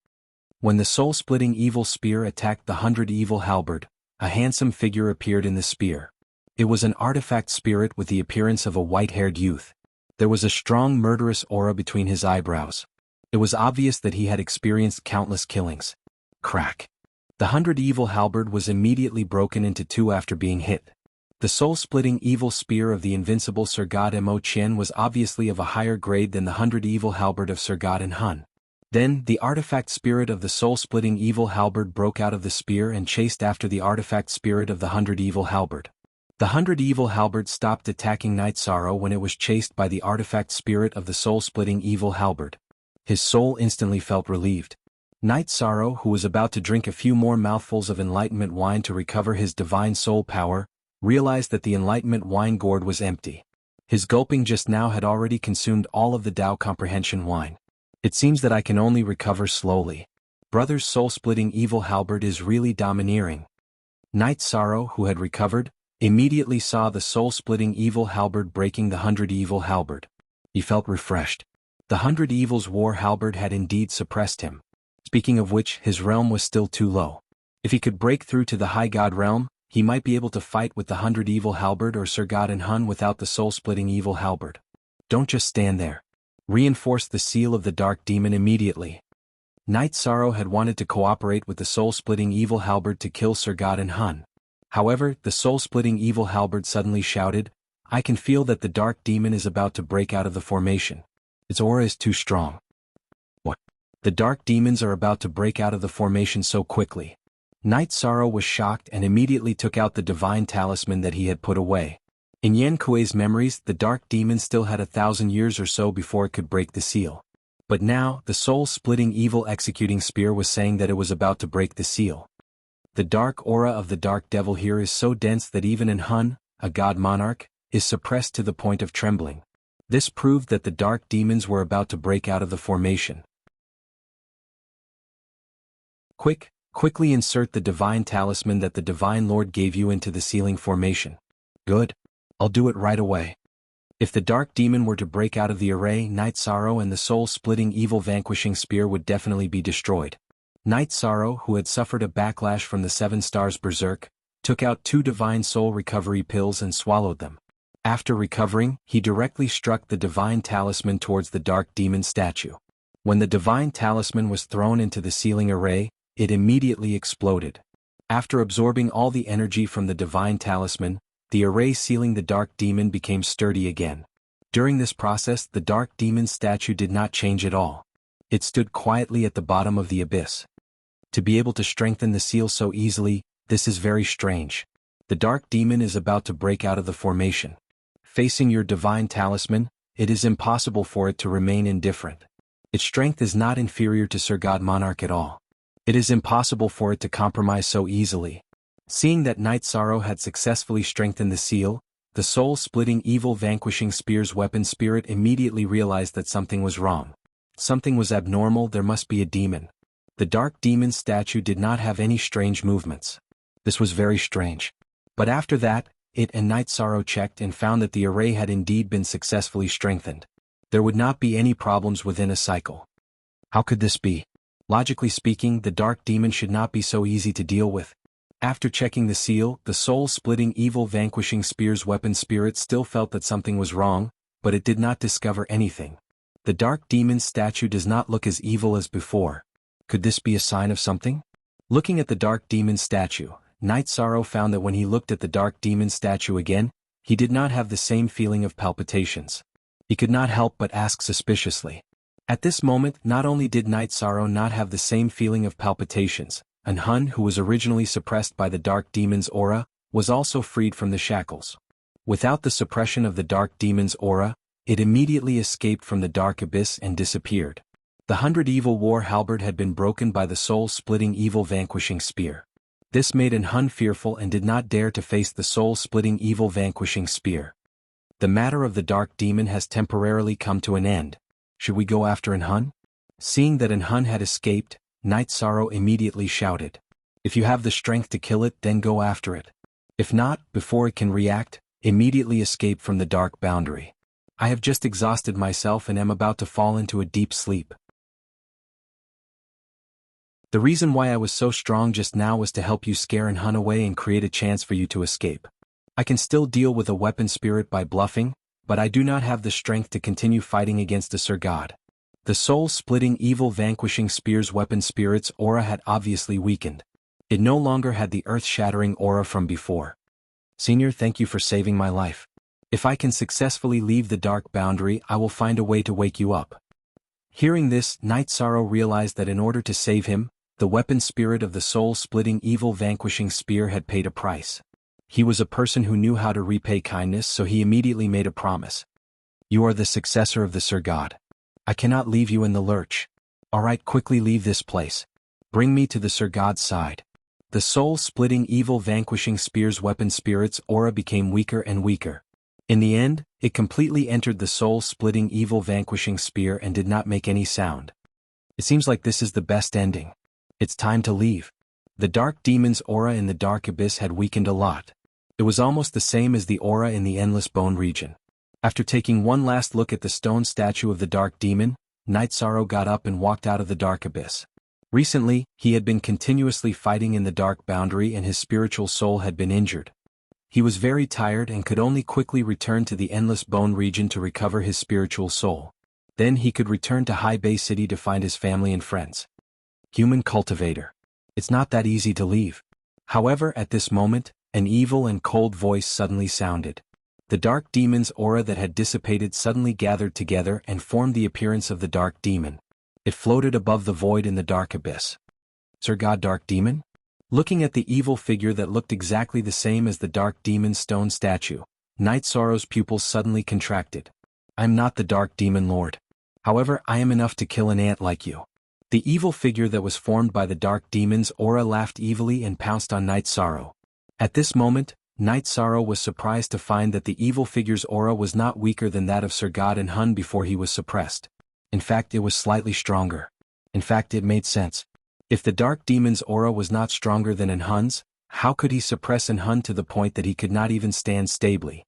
When the soul-splitting evil spear attacked the 100 evil halberd, a handsome figure appeared in the spear. It was an artifact spirit with the appearance of a white-haired youth. There was a strong murderous aura between his eyebrows. It was obvious that he had experienced countless killings. Crack. The 100 evil halberd was immediately broken into 2 after being hit. The soul-splitting evil spear of the invincible Sir God Mo Qian was obviously of a higher grade than the 100 evil halberd of Sir God and Hun. Then, the artifact spirit of the soul-splitting evil halberd broke out of the spear and chased after the artifact spirit of the 100 evil halberd. The 100 evil halberd stopped attacking Night Sorrow when it was chased by the artifact spirit of the soul-splitting evil halberd. His soul instantly felt relieved. Night Sorrow, who was about to drink a few more mouthfuls of enlightenment wine to recover his divine soul power, realized that the enlightenment wine gourd was empty. His gulping just now had already consumed all of the Tao comprehension wine. "It seems that I can only recover slowly. Brother's soul-splitting evil halberd is really domineering." Night Sorrow, who had recovered, immediately saw the soul-splitting evil halberd breaking the 100 evil halberd. He felt refreshed. The 100 Evils war halberd had indeed suppressed him. Speaking of which, his realm was still too low. If he could break through to the high god realm, he might be able to fight with the 100 evil halberd or Sir God and Hun without the soul-splitting evil halberd. Don't just stand there. Reinforce the seal of the dark demon immediately. Night Sorrow had wanted to cooperate with the soul-splitting evil halberd to kill Sir God and Hun. However, the soul-splitting evil halberd suddenly shouted, "I can feel that the dark demon is about to break out of the formation. Its aura is too strong." What? The dark demons are about to break out of the formation so quickly? Night Sorrow was shocked and immediately took out the divine talisman that he had put away. In Yan Kuei's memories, the dark demon still had 1,000 years or so before it could break the seal. But now, the soul-splitting evil executing spear was saying that it was about to break the seal. The dark aura of the dark devil here is so dense that even in Hun, a god monarch, is suppressed to the point of trembling. This proved that the dark demons were about to break out of the formation. Quickly insert the divine talisman that the Divine Lord gave you into the sealing formation. Good. I'll do it right away. If the dark demon were to break out of the array, Night Sorrow and the soul-splitting evil vanquishing spear would definitely be destroyed. Night Sorrow, who had suffered a backlash from the 7 stars berserk, took out 2 divine soul recovery pills and swallowed them. After recovering, he directly struck the divine talisman towards the dark demon statue. When the divine talisman was thrown into the sealing array, it immediately exploded. After absorbing all the energy from the divine talisman, the array sealing the dark demon became sturdy again. During this process, the dark demon statue did not change at all. It stood quietly at the bottom of the abyss. To be able to strengthen the seal so easily, this is very strange. The dark demon is about to break out of the formation. Facing your divine talisman, it is impossible for it to remain indifferent. Its strength is not inferior to Sir God Monarch at all. It is impossible for it to compromise so easily. Seeing that Night Sorrow had successfully strengthened the seal, the soul-splitting evil vanquishing spear's weapon spirit immediately realized that something was wrong. Something was abnormal, there must be a demon. The dark demon statue did not have any strange movements. This was very strange. But after that, it and Night Sorrow checked and found that the array had indeed been successfully strengthened. There would not be any problems within a cycle. How could this be? Logically speaking, the dark demon should not be so easy to deal with. After checking the seal, the soul-splitting evil vanquishing spear's weapon spirit still felt that something was wrong, but it did not discover anything. The dark demon statue does not look as evil as before. Could this be a sign of something? Looking at the dark demon statue, Night Sorrow found that when he looked at the dark demon statue again, he did not have the same feeling of palpitations. He could not help but ask suspiciously. At this moment, not only did Night Sorrow not have the same feeling of palpitations, and Hun, who was originally suppressed by the dark demon's aura, was also freed from the shackles. Without the suppression of the dark demon's aura, it immediately escaped from the dark abyss and disappeared. The 100 evil war halberd had been broken by the soul-splitting evil vanquishing spear. This made an Hun fearful and did not dare to face the soul-splitting evil vanquishing spear. The matter of the dark demon has temporarily come to an end. Should we go after an Hun? Seeing that an Hun had escaped, Night Sorrow immediately shouted. If you have the strength to kill it, then go after it. If not, before it can react, immediately escape from the dark boundary. I have just exhausted myself and am about to fall into a deep sleep. The reason why I was so strong just now was to help you scare an Hun away and create a chance for you to escape. I can still deal with a weapon spirit by bluffing, but I do not have the strength to continue fighting against a Sir God. The soul-splitting evil vanquishing spear's weapon spirit's aura had obviously weakened. It no longer had the earth-shattering aura from before. Senior, thank you for saving my life. If I can successfully leave the dark boundary, I will find a way to wake you up. Hearing this, Night Sorrow realized that in order to save him, the weapon spirit of the soul-splitting evil vanquishing spear had paid a price. He was a person who knew how to repay kindness, so he immediately made a promise. You are the successor of the Sir God. I cannot leave you in the lurch. Alright, quickly leave this place. Bring me to the Sir God's side. The soul-splitting evil vanquishing spear's weapon spirit's aura became weaker and weaker. In the end, it completely entered the soul-splitting evil vanquishing spear and did not make any sound. It seems like this is the best ending. It's time to leave. The dark demon's aura in the dark abyss had weakened a lot. It was almost the same as the aura in the endless bone region. After taking one last look at the stone statue of the dark demon, Night Sorrow got up and walked out of the dark abyss. Recently, he had been continuously fighting in the dark boundary and his spiritual soul had been injured. He was very tired and could only quickly return to the endless bone region to recover his spiritual soul. Then he could return to High Bay City to find his family and friends. Human cultivator. It's not that easy to leave. However, at this moment, an evil and cold voice suddenly sounded. The dark demon's aura that had dissipated suddenly gathered together and formed the appearance of the dark demon. It floated above the void in the dark abyss. Sir God, dark demon? Looking at the evil figure that looked exactly the same as the dark demon's stone statue, Night Sorrow's pupils suddenly contracted. I am not the dark demon lord. However, I am enough to kill an ant like you. The evil figure that was formed by the dark demon's aura laughed evilly and pounced on Night Sorrow. At this moment, Night Sorrow was surprised to find that the evil figure's aura was not weaker than that of Sir God and Hun before he was suppressed. In fact, it was slightly stronger. In fact, it made sense. If the dark demon's aura was not stronger than in Hun's, how could he suppress in Hun to the point that he could not even stand stably?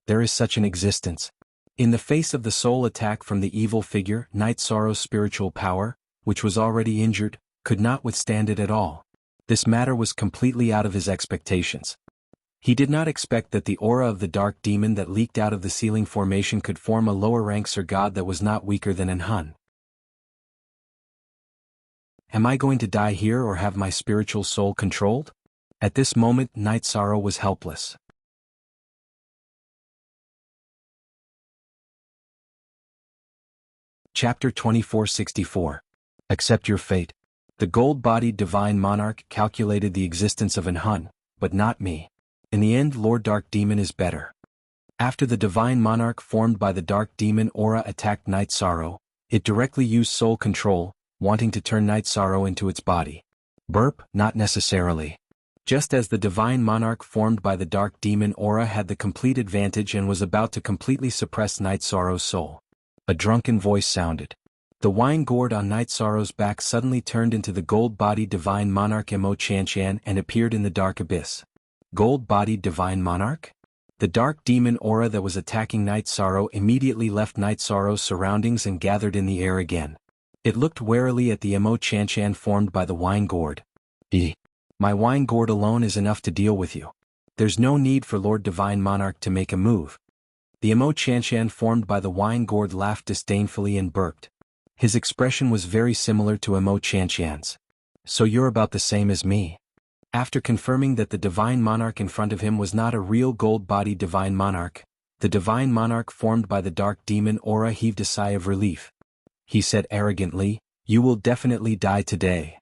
There is such an existence. In the face of the soul attack from the evil figure, Night Sorrow's spiritual power, which was already injured, could not withstand it at all. This matter was completely out of his expectations. He did not expect that the aura of the dark demon that leaked out of the ceiling formation could form a lower-rank Sir God that was not weaker than an Hun. Am I going to die here or have my spiritual soul controlled? At this moment, Night Sorrow was helpless. Chapter 2464. Accept your fate. The gold-bodied divine monarch calculated the existence of an Hun, but not me. In the end, Lord Dark Demon is better. After the divine monarch formed by the dark demon aura attacked Night Sorrow, it directly used soul control, wanting to turn Night Sorrow into its body. Burp, not necessarily. Just as the divine monarch formed by the dark demon aura had the complete advantage and was about to completely suppress Night Sorrow's soul, a drunken voice sounded. The wine gourd on Night Sorrow's back suddenly turned into the gold-bodied divine monarch Mo Chanchan and appeared in the dark abyss. Gold-bodied divine monarch? The dark demon aura that was attacking Night Sorrow immediately left Night Sorrow's surroundings and gathered in the air again. It looked warily at the Mo Chanchan formed by the wine gourd. My wine gourd alone is enough to deal with you. There's no need for Lord Divine Monarch to make a move. The Mo Chanchan formed by the wine gourd laughed disdainfully and burped. His expression was very similar to Mo Chanchan's. So you're about the same as me. After confirming that the divine monarch in front of him was not a real gold-bodied divine monarch, the divine monarch formed by the dark demon aura heaved a sigh of relief. He said arrogantly, "You will definitely die today.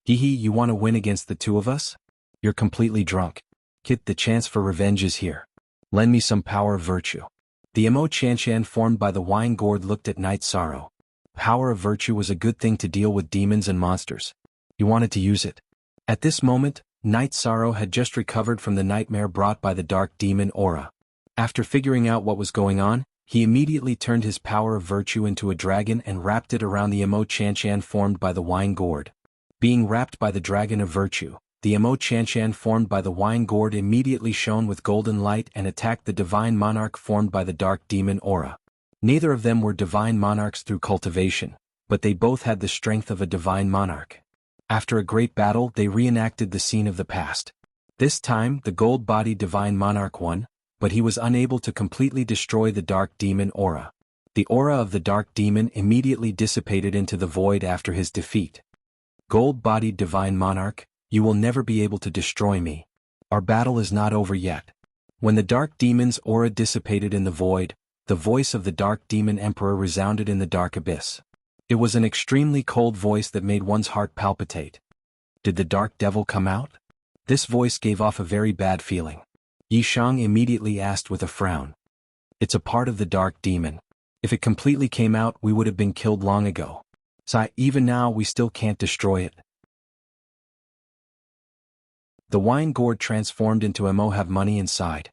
You want to win against the two of us? You're completely drunk. Kid, the chance for revenge is here. Lend me some power of virtue." The Mo Chanchan formed by the wine gourd looked at Night Sorrow. Power of virtue was a good thing to deal with demons and monsters. He wanted to use it. At this moment, Night Sorrow had just recovered from the nightmare brought by the dark demon aura. After figuring out what was going on, he immediately turned his power of virtue into a dragon and wrapped it around the Mo Chanchan formed by the wine gourd. Being wrapped by the dragon of virtue, the Mo Chanchan formed by the wine gourd immediately shone with golden light and attacked the divine monarch formed by the dark demon aura. Neither of them were divine monarchs through cultivation, but they both had the strength of a divine monarch. After a great battle, they reenacted the scene of the past. This time, the gold-bodied divine monarch won, but he was unable to completely destroy the dark demon aura. The aura of the dark demon immediately dissipated into the void after his defeat. Gold-bodied divine monarch, you will never be able to destroy me. Our battle is not over yet. When the dark demon's aura dissipated in the void, the voice of the dark demon emperor resounded in the dark abyss. It was an extremely cold voice that made one's heart palpitate. Did the dark devil come out? This voice gave off a very bad feeling. Yi Shang immediately asked with a frown. It's a part of the dark demon. If it completely came out, we would have been killed long ago. So even now we still can't destroy it. The wine gourd transformed into a Mo have money inside.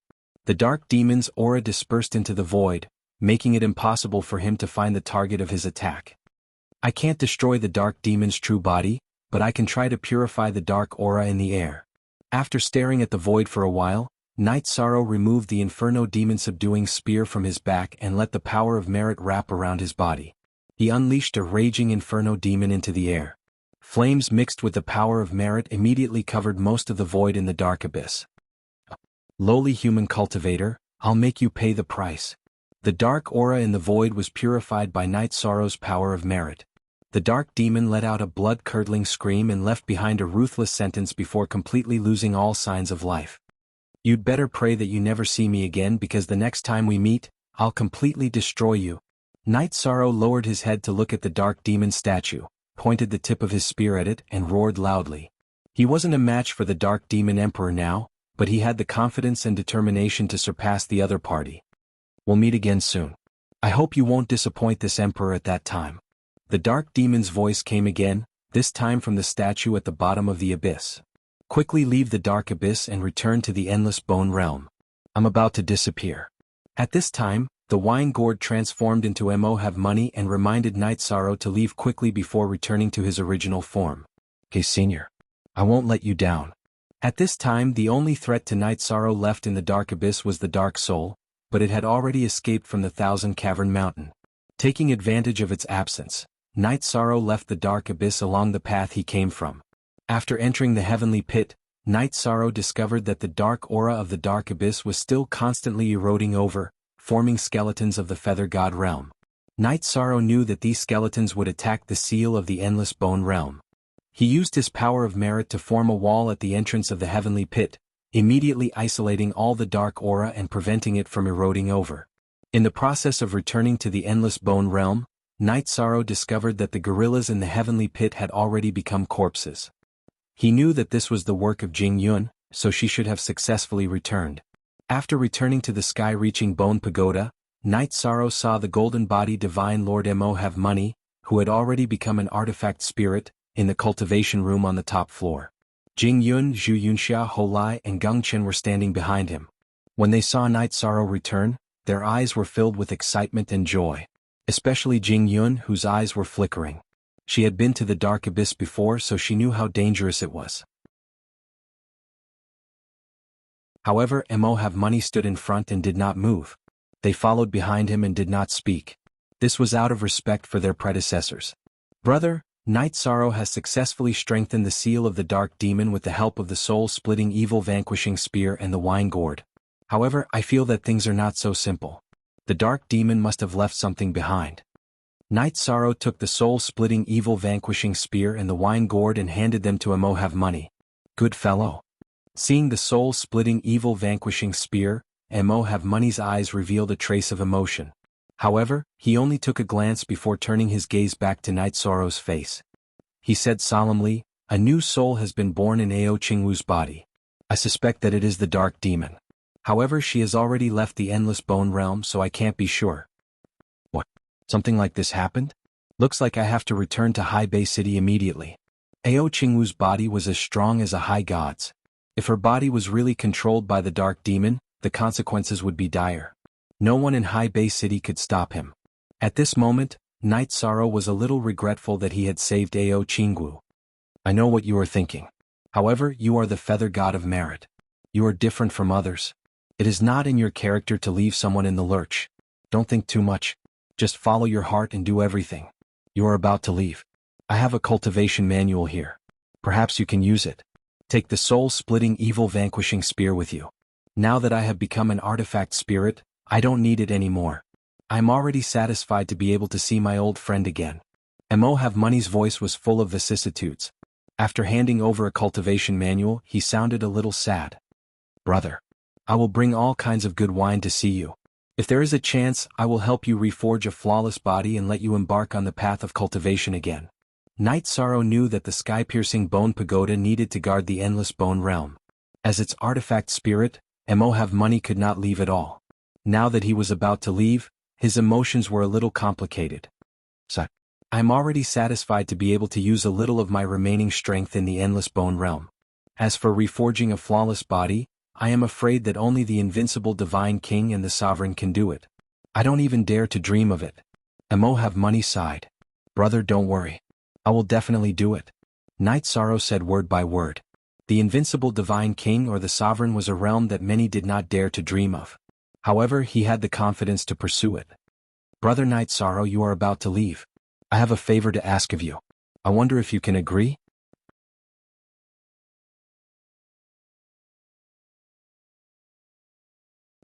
The dark demon's aura dispersed into the void, making it impossible for him to find the target of his attack. I can't destroy the dark demon's true body, but I can try to purify the dark aura in the air. After staring at the void for a while, Night Sorrow removed the Inferno demon subduing spear from his back and let the power of merit wrap around his body. He unleashed a raging Inferno demon into the air. Flames mixed with the power of merit immediately covered most of the void in the dark abyss. Lowly human cultivator, I'll make you pay the price. The dark aura in the void was purified by Night Sorrow's power of merit. The dark demon let out a blood-curdling scream and left behind a ruthless sentence before completely losing all signs of life. You'd better pray that you never see me again, because the next time we meet, I'll completely destroy you. Night Sorrow lowered his head to look at the dark demon statue, pointed the tip of his spear at it and roared loudly. He wasn't a match for the dark demon emperor now, but he had the confidence and determination to surpass the other party. We'll meet again soon. I hope you won't disappoint this emperor at that time. The dark demon's voice came again, this time from the statue at the bottom of the abyss. Quickly leave the dark abyss and return to the endless bone realm. I'm about to disappear. At this time, the wine gourd transformed into Mo have money and reminded Night Sorrow to leave quickly before returning to his original form. Hey Senior. I won't let you down. At this time the only threat to Night Sorrow left in the dark abyss was the dark soul, but it had already escaped from the Thousand Cavern Mountain. Taking advantage of its absence, Night Sorrow left the dark abyss along the path he came from. After entering the heavenly pit, Night Sorrow discovered that the dark aura of the dark abyss was still constantly eroding over, forming skeletons of the Feather God realm. Night Sorrow knew that these skeletons would attack the seal of the endless bone realm. He used his power of merit to form a wall at the entrance of the heavenly pit, immediately isolating all the dark aura and preventing it from eroding over. In the process of returning to the endless bone realm, Night Sorrow discovered that the gorillas in the heavenly pit had already become corpses. He knew that this was the work of Jing Yun, so she should have successfully returned. After returning to the sky-reaching bone pagoda, Night Sorrow saw the golden body divine Lord Mo have money, who had already become an artifact spirit, in the cultivation room on the top floor. Jing Yun, Zhu Yunxia, Ho Lai and Gung Chen were standing behind him. When they saw Night Sorrow return, their eyes were filled with excitement and joy. Especially Jing Yun, whose eyes were flickering. She had been to the dark abyss before, so she knew how dangerous it was. However, Mo have money stood in front and did not move. They followed behind him and did not speak. This was out of respect for their predecessors. Brother, Night Sorrow has successfully strengthened the seal of the dark demon with the help of the soul-splitting evil vanquishing spear and the wine gourd. However, I feel that things are not so simple. The dark demon must have left something behind. Night Sorrow took the soul-splitting evil vanquishing spear and the wine gourd and handed them to Mo have money. Good fellow. Seeing the soul-splitting evil vanquishing spear, Mo have money's eyes revealed a trace of emotion. However, he only took a glance before turning his gaze back to Night Sorrow's face. He said solemnly, "A new soul has been born in Ao Qingwu's body. I suspect that it is the dark demon. However, she has already left the endless bone realm, so I can't be sure." What? Something like this happened? Looks like I have to return to High Bay City immediately. Ao Qingwu's body was as strong as a high god's. If her body was really controlled by the dark demon, the consequences would be dire. No one in High Bay City could stop him. At this moment, Night Sorrow was a little regretful that he had saved Ao Qingwu. I know what you are thinking. However, you are the Feather God of Merit. You are different from others. It is not in your character to leave someone in the lurch. Don't think too much. Just follow your heart and do everything. You are about to leave. I have a cultivation manual here. Perhaps you can use it. Take the soul-splitting evil vanquishing spear with you. Now that I have become an artifact spirit, I don't need it anymore. I'm already satisfied to be able to see my old friend again. Mo have money's voice was full of vicissitudes. After handing over a cultivation manual, he sounded a little sad. Brother, I will bring all kinds of good wine to see you. If there is a chance, I will help you reforge a flawless body and let you embark on the path of cultivation again. Night Sorrow knew that the sky-piercing bone pagoda needed to guard the endless bone realm. As its artifact spirit, Mo have money could not leave at all. Now that he was about to leave, his emotions were a little complicated. So, I'm already satisfied to be able to use a little of my remaining strength in the endless bone realm. As for reforging a flawless body, I am afraid that only the invincible Divine King and the Sovereign can do it. I don't even dare to dream of it. Mo have money sighed. Brother, don't worry. I will definitely do it. Night Sorrow said word by word. The invincible Divine King or the Sovereign was a realm that many did not dare to dream of. However, he had the confidence to pursue it. Brother Night Sorrow, you are about to leave. I have a favor to ask of you. I wonder if you can agree?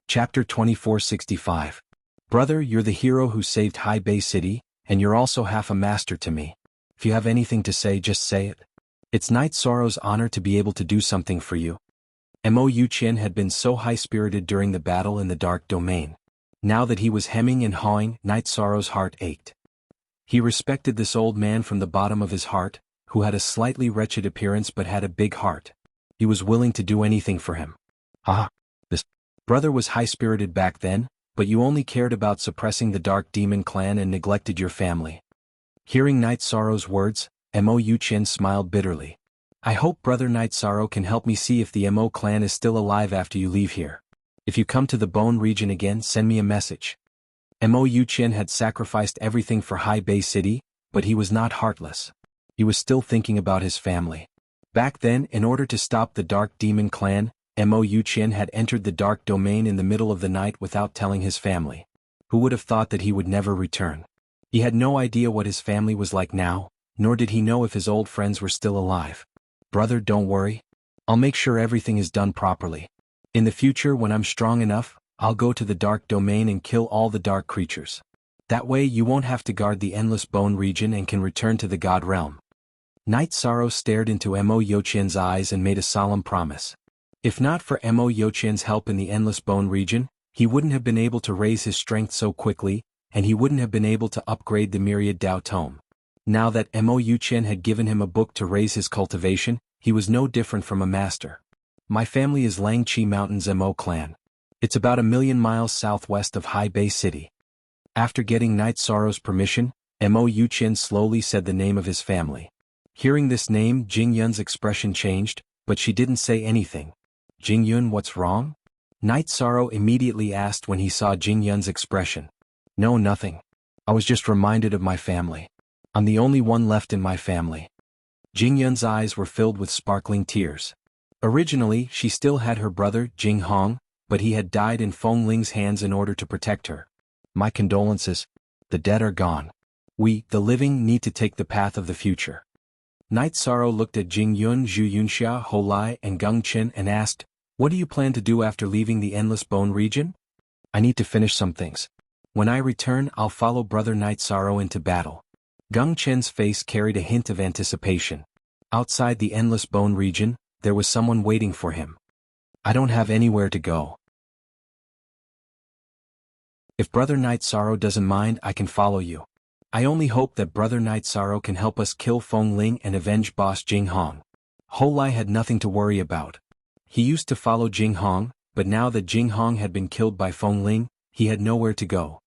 Chapter 2465. Brother, you're the hero who saved High Bay City, and you're also half a master to me. If you have anything to say, just say it. It's Night Sorrow's honor to be able to do something for you. Mo Yuqian had been so high-spirited during the battle in the Dark Domain. Now that he was hemming and hawing, Night Sorrow's heart ached. He respected this old man from the bottom of his heart, who had a slightly wretched appearance but had a big heart. He was willing to do anything for him. This brother was high-spirited back then, but you only cared about suppressing the Dark Demon clan and neglected your family. Hearing Night Sorrow's words, Mo Yuqian smiled bitterly. I hope Brother Night Sorrow can help me see if the Mo clan is still alive after you leave here. If you come to the Bone region again, send me a message. Mo Yuqian had sacrificed everything for Hai Bei City, but he was not heartless. He was still thinking about his family. Back then, in order to stop the Dark Demon clan, Mo Yuqian had entered the Dark Domain in the middle of the night without telling his family. Who would have thought that he would never return? He had no idea what his family was like now, nor did he know if his old friends were still alive. Brother, don't worry. I'll make sure everything is done properly. In the future, when I'm strong enough, I'll go to the Dark Domain and kill all the dark creatures. That way you won't have to guard the Endless Bone region and can return to the God Realm. Night Sorrow stared into Mo Yuqian's eyes and made a solemn promise. If not for Mo Yuqian's help in the Endless Bone region, he wouldn't have been able to raise his strength so quickly, and he wouldn't have been able to upgrade the Myriad Dao Tome. Now that Mo Yuqian had given him a book to raise his cultivation, he was no different from a master. My family is Langqi Mountain's Mo clan. It's about 1,000,000 miles southwest of Hai Bei City. After getting Night Sorrow's permission, Mo Yuqian slowly said the name of his family. Hearing this name, Jing Yun's expression changed, but she didn't say anything. Jing Yun, what's wrong? Night Sorrow immediately asked when he saw Jing Yun's expression. No, nothing. I was just reminded of my family. I'm the only one left in my family. Jing Yun's eyes were filled with sparkling tears. Originally, she still had her brother, Jing Hong, but he had died in Feng Ling's hands in order to protect her. My condolences. The dead are gone. We, the living, need to take the path of the future. Night Sorrow looked at Jing Yun, Zhu Yunxia, Ho Lai, and Gung Qin and asked, what do you plan to do after leaving the Endless Bone region? I need to finish some things. When I return, I'll follow Brother Night Sorrow into battle. Gung Qin's face carried a hint of anticipation. Outside the Endless Bone region, there was someone waiting for him. I don't have anywhere to go. If Brother Night Sorrow doesn't mind, I can follow you. I only hope that Brother Night Sorrow can help us kill Feng Ling and avenge boss Jing Hong. Ho Lai had nothing to worry about. He used to follow Jing Hong, but now that Jing Hong had been killed by Feng Ling, he had nowhere to go.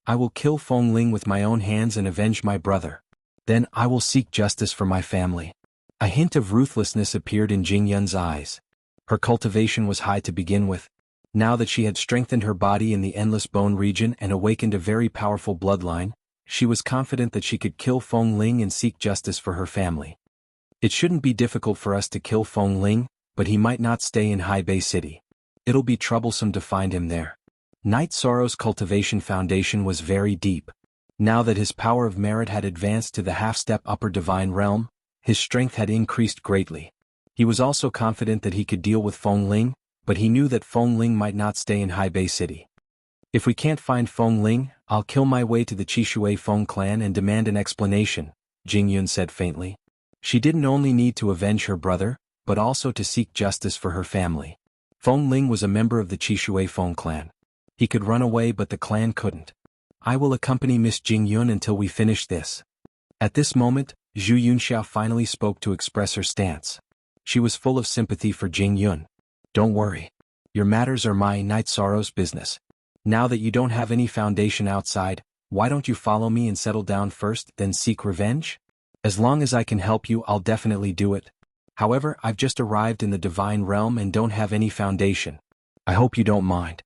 I will kill Feng Ling with my own hands and avenge my brother. Then I will seek justice for my family. A hint of ruthlessness appeared in Jing Yun's eyes. Her cultivation was high to begin with. Now that she had strengthened her body in the Endless Bone region and awakened a very powerful bloodline, she was confident that she could kill Feng Ling and seek justice for her family. It shouldn't be difficult for us to kill Feng Ling, but he might not stay in Hai Bei City. It'll be troublesome to find him there. Night Sorrow's cultivation foundation was very deep. Now that his power of merit had advanced to the half-step upper divine realm, his strength had increased greatly. He was also confident that he could deal with Feng Ling, but he knew that Feng Ling might not stay in Hai Bei City. If we can't find Feng Ling, I'll kill my way to the Qishui Feng clan and demand an explanation, Jing Yun said faintly. She didn't only need to avenge her brother, but also to seek justice for her family. Feng Ling was a member of the Qishui Feng clan. He could run away but the clan couldn't. I will accompany Miss Jing Yun until we finish this. At this moment, Zhu Yunxia finally spoke to express her stance. She was full of sympathy for Jing Yun. Don't worry. Your matters are my Night Sorrow's business. Now that you don't have any foundation outside, why don't you follow me and settle down first, then seek revenge? As long as I can help you, I'll definitely do it. However, I've just arrived in the divine realm and don't have any foundation. I hope you don't mind.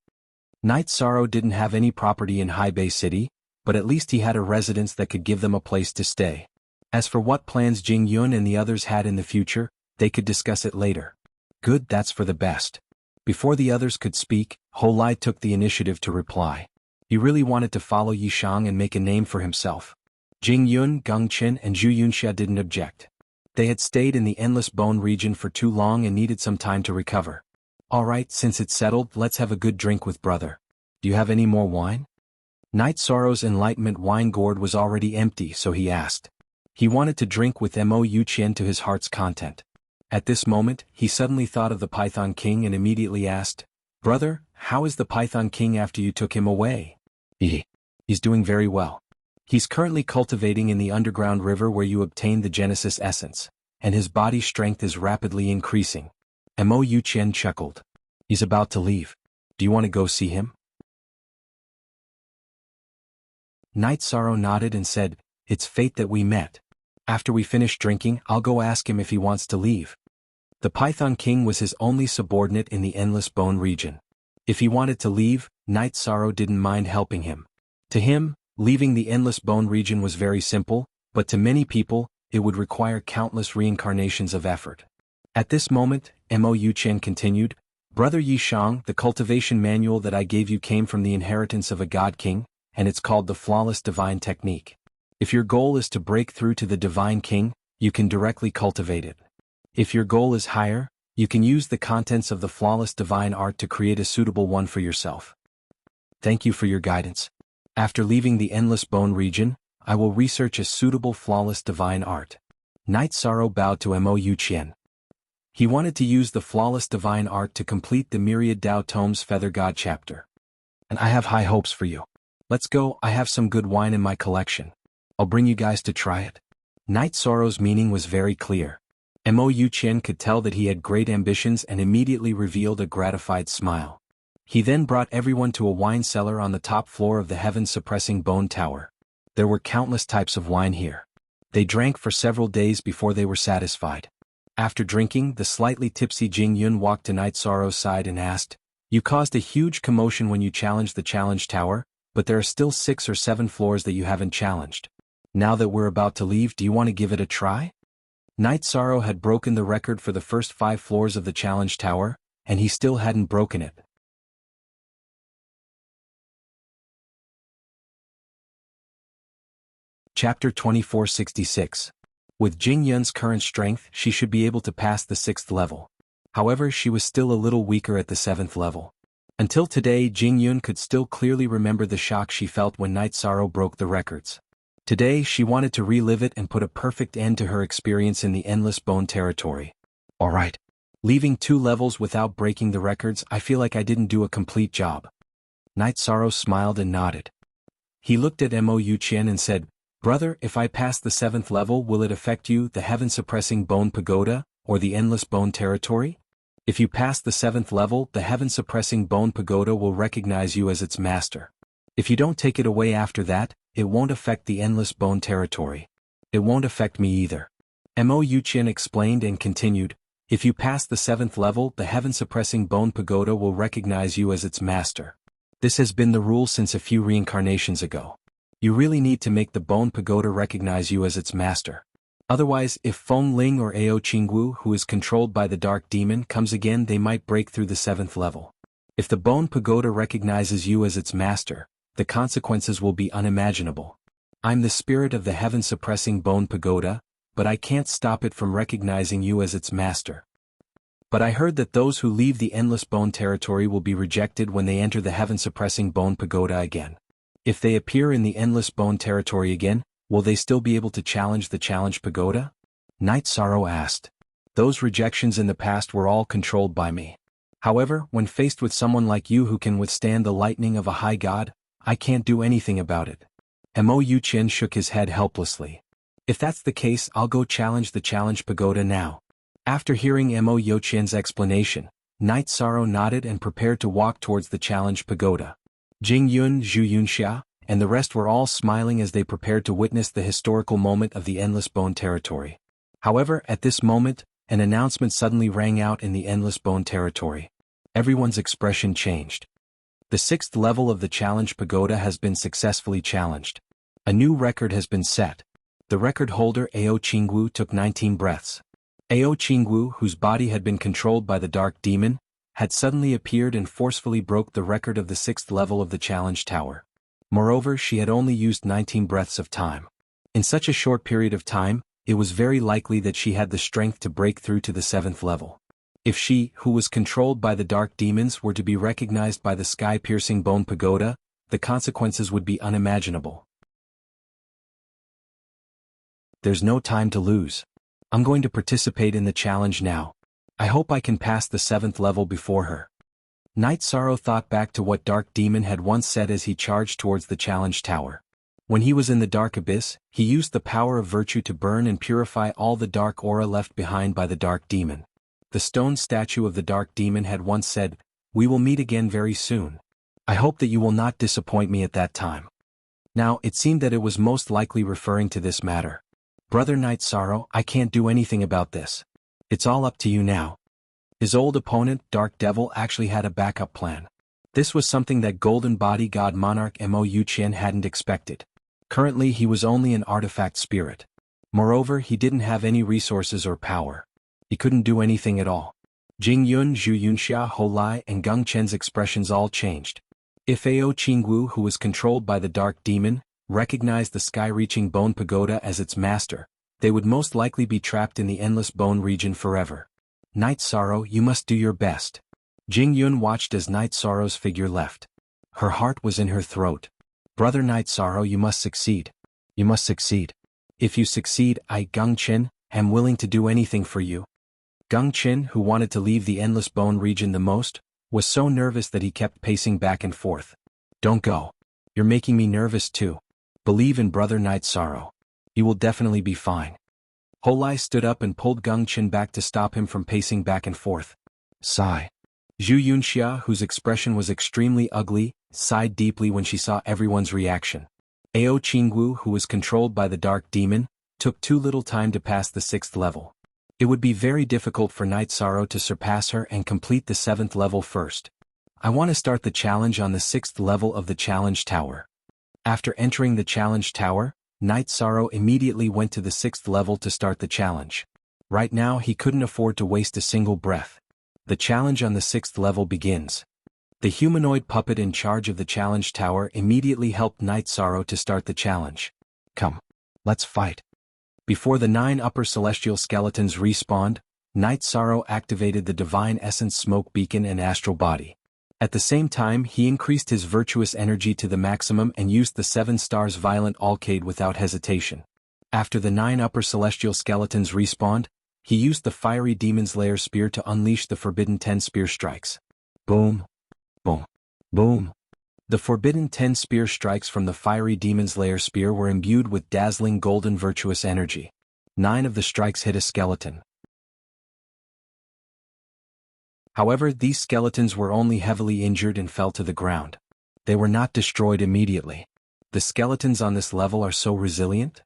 Night Sorrow didn't have any property in Hai Bei City, but at least he had a residence that could give them a place to stay. As for what plans Jing Yun and the others had in the future, they could discuss it later. Good, that's for the best. Before the others could speak, Ho Lai took the initiative to reply. He really wanted to follow Yishang and make a name for himself. Jing Yun, Gung Qin and Zhu Yunxia didn't object. They had stayed in the Endless Bone region for too long and needed some time to recover. Alright, since it's settled, let's have a good drink with brother. Do you have any more wine? Night Sorrow's enlightenment wine gourd was already empty, so he asked. He wanted to drink with Mo Yuqian to his heart's content. At this moment, he suddenly thought of the Python King and immediately asked, Brother, how is the Python King after you took him away? He's doing very well. He's currently cultivating in the underground river where you obtained the Genesis essence, and his body strength is rapidly increasing. Mo Yuqian chuckled. He's about to leave. Do you want to go see him? Night Sorrow nodded and said, it's fate that we met. After we finish drinking, I'll go ask him if he wants to leave. The Python King was his only subordinate in the Endless Bone region. If he wanted to leave, Night Sorrow didn't mind helping him. To him, leaving the Endless Bone region was very simple, but to many people, it would require countless reincarnations of effort. At this moment, Mo Yuqian continued, Brother Yishang, the cultivation manual that I gave you came from the inheritance of a God King, and it's called the Flawless Divine Technique. If your goal is to break through to the Divine King, you can directly cultivate it. If your goal is higher, you can use the contents of the Flawless Divine Art to create a suitable one for yourself. Thank you for your guidance. After leaving the Endless Bone region, I will research a suitable Flawless Divine Art. Night Sorrow bowed to Mo Yuqian. He wanted to use the Flawless Divine Art to complete the Myriad Dao Tomes Feather God chapter. And I have high hopes for you. Let's go, I have some good wine in my collection. I'll bring you guys to try it. Night Sorrow's meaning was very clear. Mo Yuqian could tell that he had great ambitions and immediately revealed a gratified smile. He then brought everyone to a wine cellar on the top floor of the heaven-suppressing bone tower. There were countless types of wine here. They drank for several days before they were satisfied. After drinking, the slightly tipsy Jing Yun walked to Night Sorrow's side and asked, You caused a huge commotion when you challenged the challenge tower, but there are still 6 or 7 floors that you haven't challenged. Now that we're about to leave, do you want to give it a try? Night Sorrow had broken the record for the first 5 floors of the challenge tower, and he still hadn't broken it. Chapter 2466. With Jing Yun's current strength, she should be able to pass the 6th level. However, she was still a little weaker at the 7th level. Until today, Jing Yun could still clearly remember the shock she felt when Night Sorrow broke the records. Today, she wanted to relive it and put a perfect end to her experience in the Endless Bone territory. Alright. Leaving 2 levels without breaking the records, I feel like I didn't do a complete job. Night Sorrow smiled and nodded. He looked at Mo Yuqian and said, Brother, if I pass the 7th level, will it affect you, the heaven-suppressing bone pagoda, or the Endless Bone territory? If you pass the 7th level, the heaven-suppressing bone pagoda will recognize you as its master. If you don't take it away after that, it won't affect the Endless Bone territory. It won't affect me either. Mo Yuqian explained and continued, If you pass the 7th level, the heaven-suppressing bone pagoda will recognize you as its master. This has been the rule since a few reincarnations ago. You really need to make the bone pagoda recognize you as its master. Otherwise, if Feng Ling or Ao Qingwu, who is controlled by the dark demon, comes again, they might break through the 7th level. If the bone pagoda recognizes you as its master, the consequences will be unimaginable. I'm the spirit of the heaven-suppressing bone pagoda, but I can't stop it from recognizing you as its master. But I heard that those who leave the Endless Bone territory will be rejected when they enter the heaven-suppressing bone pagoda again. If they appear in the Endless Bone territory again, will they still be able to challenge the challenge pagoda? Night Sorrow asked. Those rejections in the past were all controlled by me. However, when faced with someone like you who can withstand the lightning of a high god, I can't do anything about it. Mo Yuqian shook his head helplessly. If that's the case, I'll go challenge the challenge pagoda now. After hearing Mo Yuqian's explanation, Night Sorrow nodded and prepared to walk towards the challenge pagoda. Jing Yun, Zhu Yunxia, and the rest were all smiling as they prepared to witness the historical moment of the Endless Bone territory. However, at this moment, an announcement suddenly rang out in the Endless Bone territory. Everyone's expression changed. The 6th level of the challenge pagoda has been successfully challenged. A new record has been set. The record holder Ao Qingwu took 19 breaths. Ao Qingwu, whose body had been controlled by the dark demon, had suddenly appeared and forcefully broke the record of the 6th level of the challenge tower. Moreover, she had only used 19 breaths of time. In such a short period of time, it was very likely that she had the strength to break through to the 7th level. If she, who was controlled by the dark demons, were to be recognized by the sky-piercing bone pagoda, the consequences would be unimaginable. There's no time to lose. I'm going to participate in the challenge now. I hope I can pass the 7th level before her. Night Sorrow thought back to what Dark Demon had once said as he charged towards the challenge tower. When he was in the dark abyss, he used the power of virtue to burn and purify all the dark aura left behind by the Dark Demon. The stone statue of the Dark Demon had once said, "We will meet again very soon. I hope that you will not disappoint me at that time." Now, it seemed that it was most likely referring to this matter. Brother Night Sorrow, I can't do anything about this. It's all up to you now. His old opponent, Dark Devil, actually had a backup plan. This was something that Golden Body God Monarch Mo Yuqian hadn't expected. Currently he was only an artifact spirit. Moreover, he didn't have any resources or power. He couldn't do anything at all. Jing Yun, Zhu Yunxia, Ho Lai, and Gung Chen's expressions all changed. If Ao Qingwu, who was controlled by the Dark Demon, recognized the sky-reaching Bone Pagoda as its master, they would most likely be trapped in the endless bone region forever. Night Sorrow, you must do your best. Jing Yun watched as Night Sorrow's figure left. Her heart was in her throat. Brother Night Sorrow, you must succeed. You must succeed. If you succeed, I, Gung Chen, am willing to do anything for you. Gung Chen, who wanted to leave the endless bone region the most, was so nervous that he kept pacing back and forth. Don't go. You're making me nervous too. Believe in Brother Night Sorrow. You will definitely be fine. Ho Lai stood up and pulled Gung Chen back to stop him from pacing back and forth. Sigh. Zhu Yunxia, whose expression was extremely ugly, sighed deeply when she saw everyone's reaction. Ao Qingwu, who was controlled by the Dark Demon, took too little time to pass the 6th level. It would be very difficult for Night Sorrow to surpass her and complete the 7th level first. I want to start the challenge on the 6th level of the Challenge Tower. After entering the Challenge Tower, Night Sorrow immediately went to the 6th level to start the challenge. Right now he couldn't afford to waste a single breath. The challenge on the 6th level begins. The humanoid puppet in charge of the Challenge Tower immediately helped Night Sorrow to start the challenge. Come. Let's fight. Before the 9 upper celestial skeletons respawned, Night Sorrow activated the Divine Essence Smoke Beacon and Astral Body. At the same time, he increased his virtuous energy to the maximum and used the 7 stars Violent Alcade without hesitation. After the 9 upper celestial skeletons respawned, he used the Fiery Demon's Lair Spear to unleash the Forbidden 10 Spear Strikes. Boom. Boom. Boom. The Forbidden 10 Spear Strikes from the Fiery Demon's Lair Spear were imbued with dazzling golden virtuous energy. 9 of the strikes hit a skeleton. However, these skeletons were only heavily injured and fell to the ground. They were not destroyed immediately. The skeletons on this level are so resilient?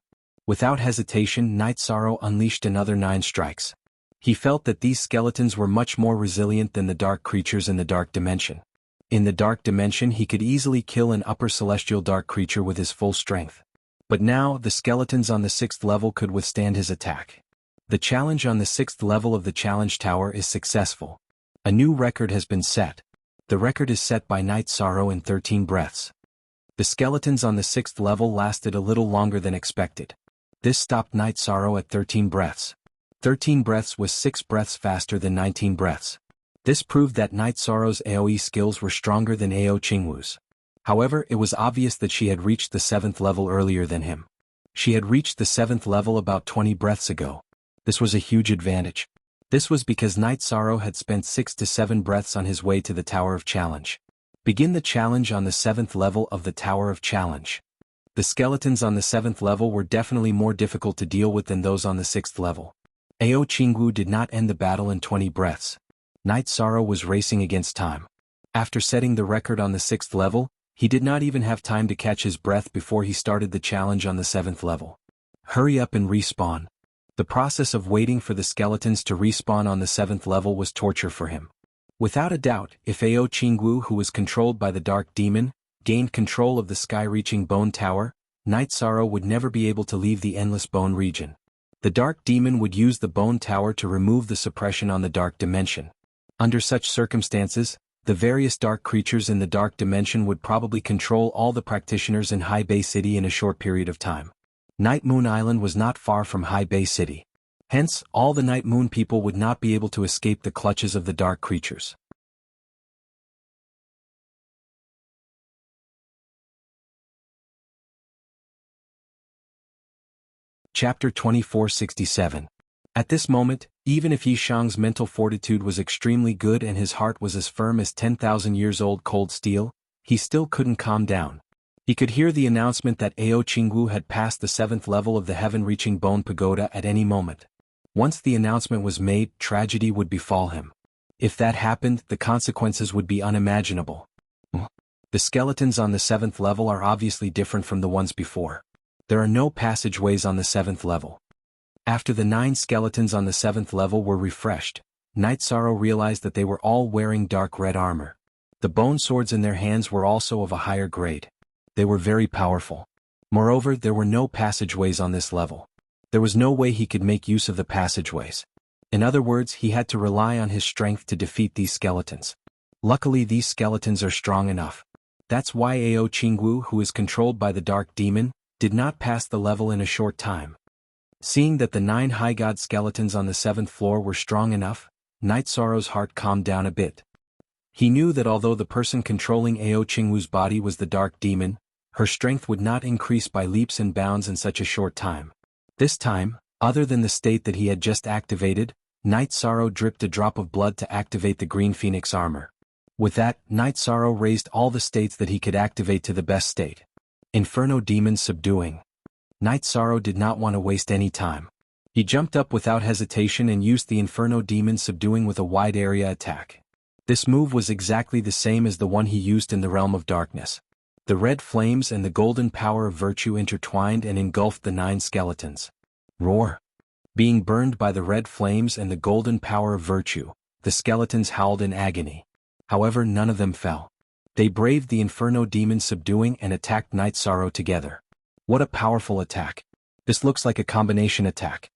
Without hesitation, Night Sorrow unleashed another 9 strikes. He felt that these skeletons were much more resilient than the dark creatures in the Dark Dimension. In the Dark Dimension he could easily kill an upper celestial dark creature with his full strength. But now, the skeletons on the 6th level could withstand his attack. The challenge on the 6th level of the Challenge Tower is successful. A new record has been set. The record is set by Night Sorrow in 13 breaths. The skeletons on the 6th level lasted a little longer than expected. This stopped Night Sorrow at 13 breaths. 13 breaths was 6 breaths faster than 19 breaths. This proved that Night Sorrow's AoE skills were stronger than Ao Qingwu's. However, it was obvious that she had reached the 7th level earlier than him. She had reached the 7th level about 20 breaths ago. This was a huge advantage. This was because Night Sorrow had spent 6 to 7 breaths on his way to the Tower of Challenge. Begin the challenge on the 7th level of the Tower of Challenge. The skeletons on the 7th level were definitely more difficult to deal with than those on the 6th level. Ao Qingwu did not end the battle in 20 breaths. Night Sorrow was racing against time. After setting the record on the 6th level, he did not even have time to catch his breath before he started the challenge on the 7th level. Hurry up and respawn. The process of waiting for the skeletons to respawn on the 7th level was torture for him. Without a doubt, if Ao Qingwu, who was controlled by the Dark Demon, gained control of the sky-reaching Bone Tower, Night Sorrow would never be able to leave the Endless Bone region. The Dark Demon would use the Bone Tower to remove the suppression on the Dark Dimension. Under such circumstances, the various dark creatures in the Dark Dimension would probably control all the practitioners in High Bay City in a short period of time. Night Moon Island was not far from High Bay City. Hence, all the Night Moon people would not be able to escape the clutches of the dark creatures. Chapter 2467. At this moment, even if Yi Shang's mental fortitude was extremely good and his heart was as firm as 10,000 years old cold steel, he still couldn't calm down. He could hear the announcement that Ao Qingwu had passed the 7th level of the heaven-reaching Bone Pagoda at any moment. Once the announcement was made, tragedy would befall him. If that happened, the consequences would be unimaginable. The skeletons on the 7th level are obviously different from the ones before. There are no passageways on the 7th level. After the 9 skeletons on the 7th level were refreshed, Night Sorrow realized that they were all wearing dark red armor. The bone swords in their hands were also of a higher grade. They were very powerful. Moreover, there were no passageways on this level. There was no way he could make use of the passageways. In other words, he had to rely on his strength to defeat these skeletons. Luckily, these skeletons are strong enough. That's why Ao Qingwu, who is controlled by the Dark Demon, did not pass the level in a short time. Seeing that the 9 high god skeletons on the 7th floor were strong enough, Night Sorrow's heart calmed down a bit. He knew that although the person controlling Ao Qingwu's body was the Dark Demon, her strength would not increase by leaps and bounds in such a short time. This time, other than the state that he had just activated, Night Sorrow dripped a drop of blood to activate the Green Phoenix armor. With that, Night Sorrow raised all the states that he could activate to the best state. Inferno Demon Subduing. Night Sorrow did not want to waste any time. He jumped up without hesitation and used the Inferno Demon Subduing with a wide area attack. This move was exactly the same as the one he used in the Realm of Darkness. The red flames and the golden power of virtue intertwined and engulfed the 9 skeletons. Roar! Being burned by the red flames and the golden power of virtue, the skeletons howled in agony. However, none of them fell. They braved the Inferno Demon Subduing and attacked Night Sorrow together. What a powerful attack. This looks like a combination attack.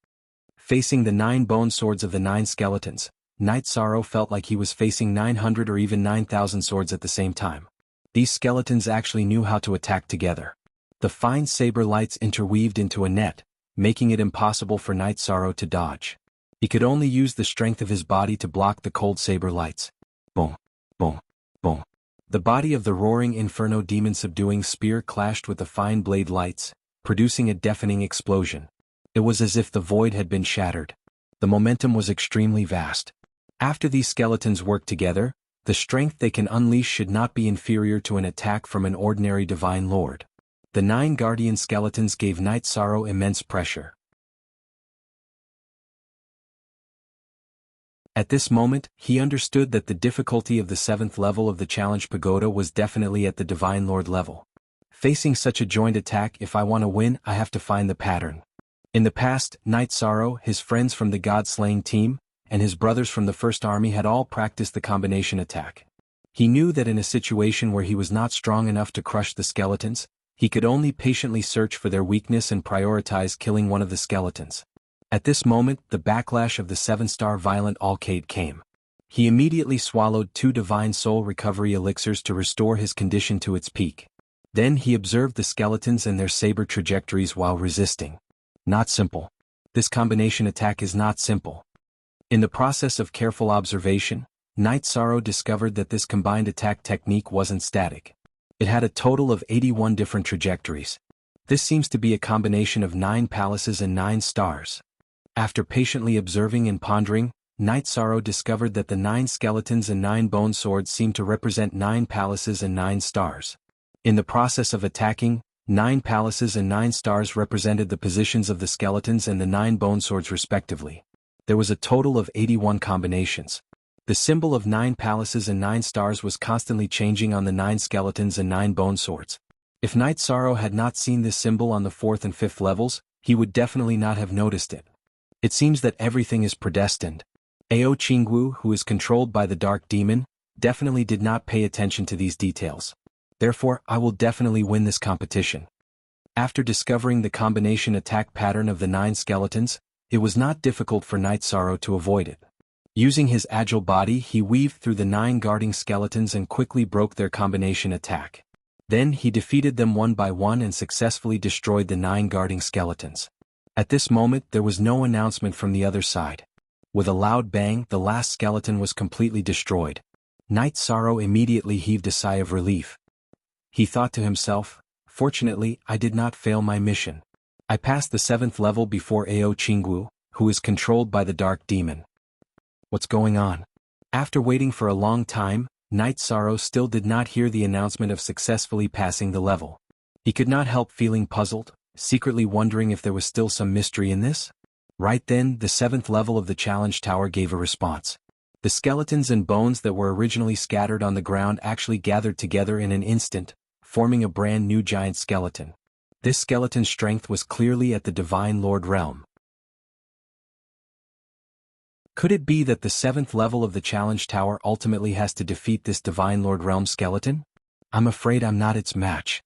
Facing the 9 bone swords of the 9 skeletons, Night Sorrow felt like he was facing 900 or even 9,000 swords at the same time. These skeletons actually knew how to attack together. The fine saber lights interweaved into a net, making it impossible for Night Sorrow to dodge. He could only use the strength of his body to block the cold saber lights. Boom, boom, boom. The body of the roaring Inferno Demon Subduing spear clashed with the fine blade lights, producing a deafening explosion. It was as if the void had been shattered. The momentum was extremely vast. After these skeletons work together, the strength they can unleash should not be inferior to an attack from an ordinary Divine Lord. The 9 guardian skeletons gave Night Sorrow immense pressure. At this moment, he understood that the difficulty of the 7th level of the Challenge Pagoda was definitely at the Divine Lord level. Facing such a joint attack, if I want to win, I have to find the pattern. In the past, Night Sorrow, his friends from the God-slaying team, and his brothers from the First Army had all practiced the combination attack. He knew that in a situation where he was not strong enough to crush the skeletons, he could only patiently search for their weakness and prioritize killing one of the skeletons. At this moment, the backlash of the 7-star Violent Alcade came. He immediately swallowed 2 Divine Soul Recovery Elixirs to restore his condition to its peak. Then he observed the skeletons and their saber trajectories while resisting. Not simple. This combination attack is not simple. In the process of careful observation, Night Sorrow discovered that this combined attack technique wasn't static. It had a total of 81 different trajectories. This seems to be a combination of 9 palaces and 9 stars. After patiently observing and pondering, Night Sorrow discovered that the 9 skeletons and 9 bone swords seemed to represent 9 palaces and 9 stars. In the process of attacking, 9 palaces and 9 stars represented the positions of the skeletons and the 9 bone swords respectively. There was a total of 81 combinations. The symbol of 9 palaces and 9 stars was constantly changing on the 9 skeletons and 9 bone swords. If Night Sorrow had not seen this symbol on the 4th and 5th levels, he would definitely not have noticed it. It seems that everything is predestined. Ao Qingwu, who is controlled by the Dark Demon, definitely did not pay attention to these details. Therefore, I will definitely win this competition. After discovering the combination attack pattern of the 9 skeletons, it was not difficult for Night Sorrow to avoid it. Using his agile body, he weaved through the 9 guarding skeletons and quickly broke their combination attack. Then he defeated them one by one and successfully destroyed the 9 guarding skeletons. At this moment, there was no announcement from the other side. With a loud bang, the last skeleton was completely destroyed. Night Sorrow immediately heaved a sigh of relief. He thought to himself, "Fortunately, I did not fail my mission. I passed the 7th level before Ao Qingwu, who is controlled by the Dark Demon." What's going on? After waiting for a long time, Night Sorrow still did not hear the announcement of successfully passing the level. He could not help feeling puzzled, secretly wondering if there was still some mystery in this. Right then, the 7th level of the challenge tower gave a response. The skeletons and bones that were originally scattered on the ground actually gathered together in an instant, forming a brand new giant skeleton. This skeleton's strength was clearly at the Divine Lord realm. Could it be that the 7th level of the Challenge Tower ultimately has to defeat this Divine Lord realm skeleton? I'm afraid I'm not its match.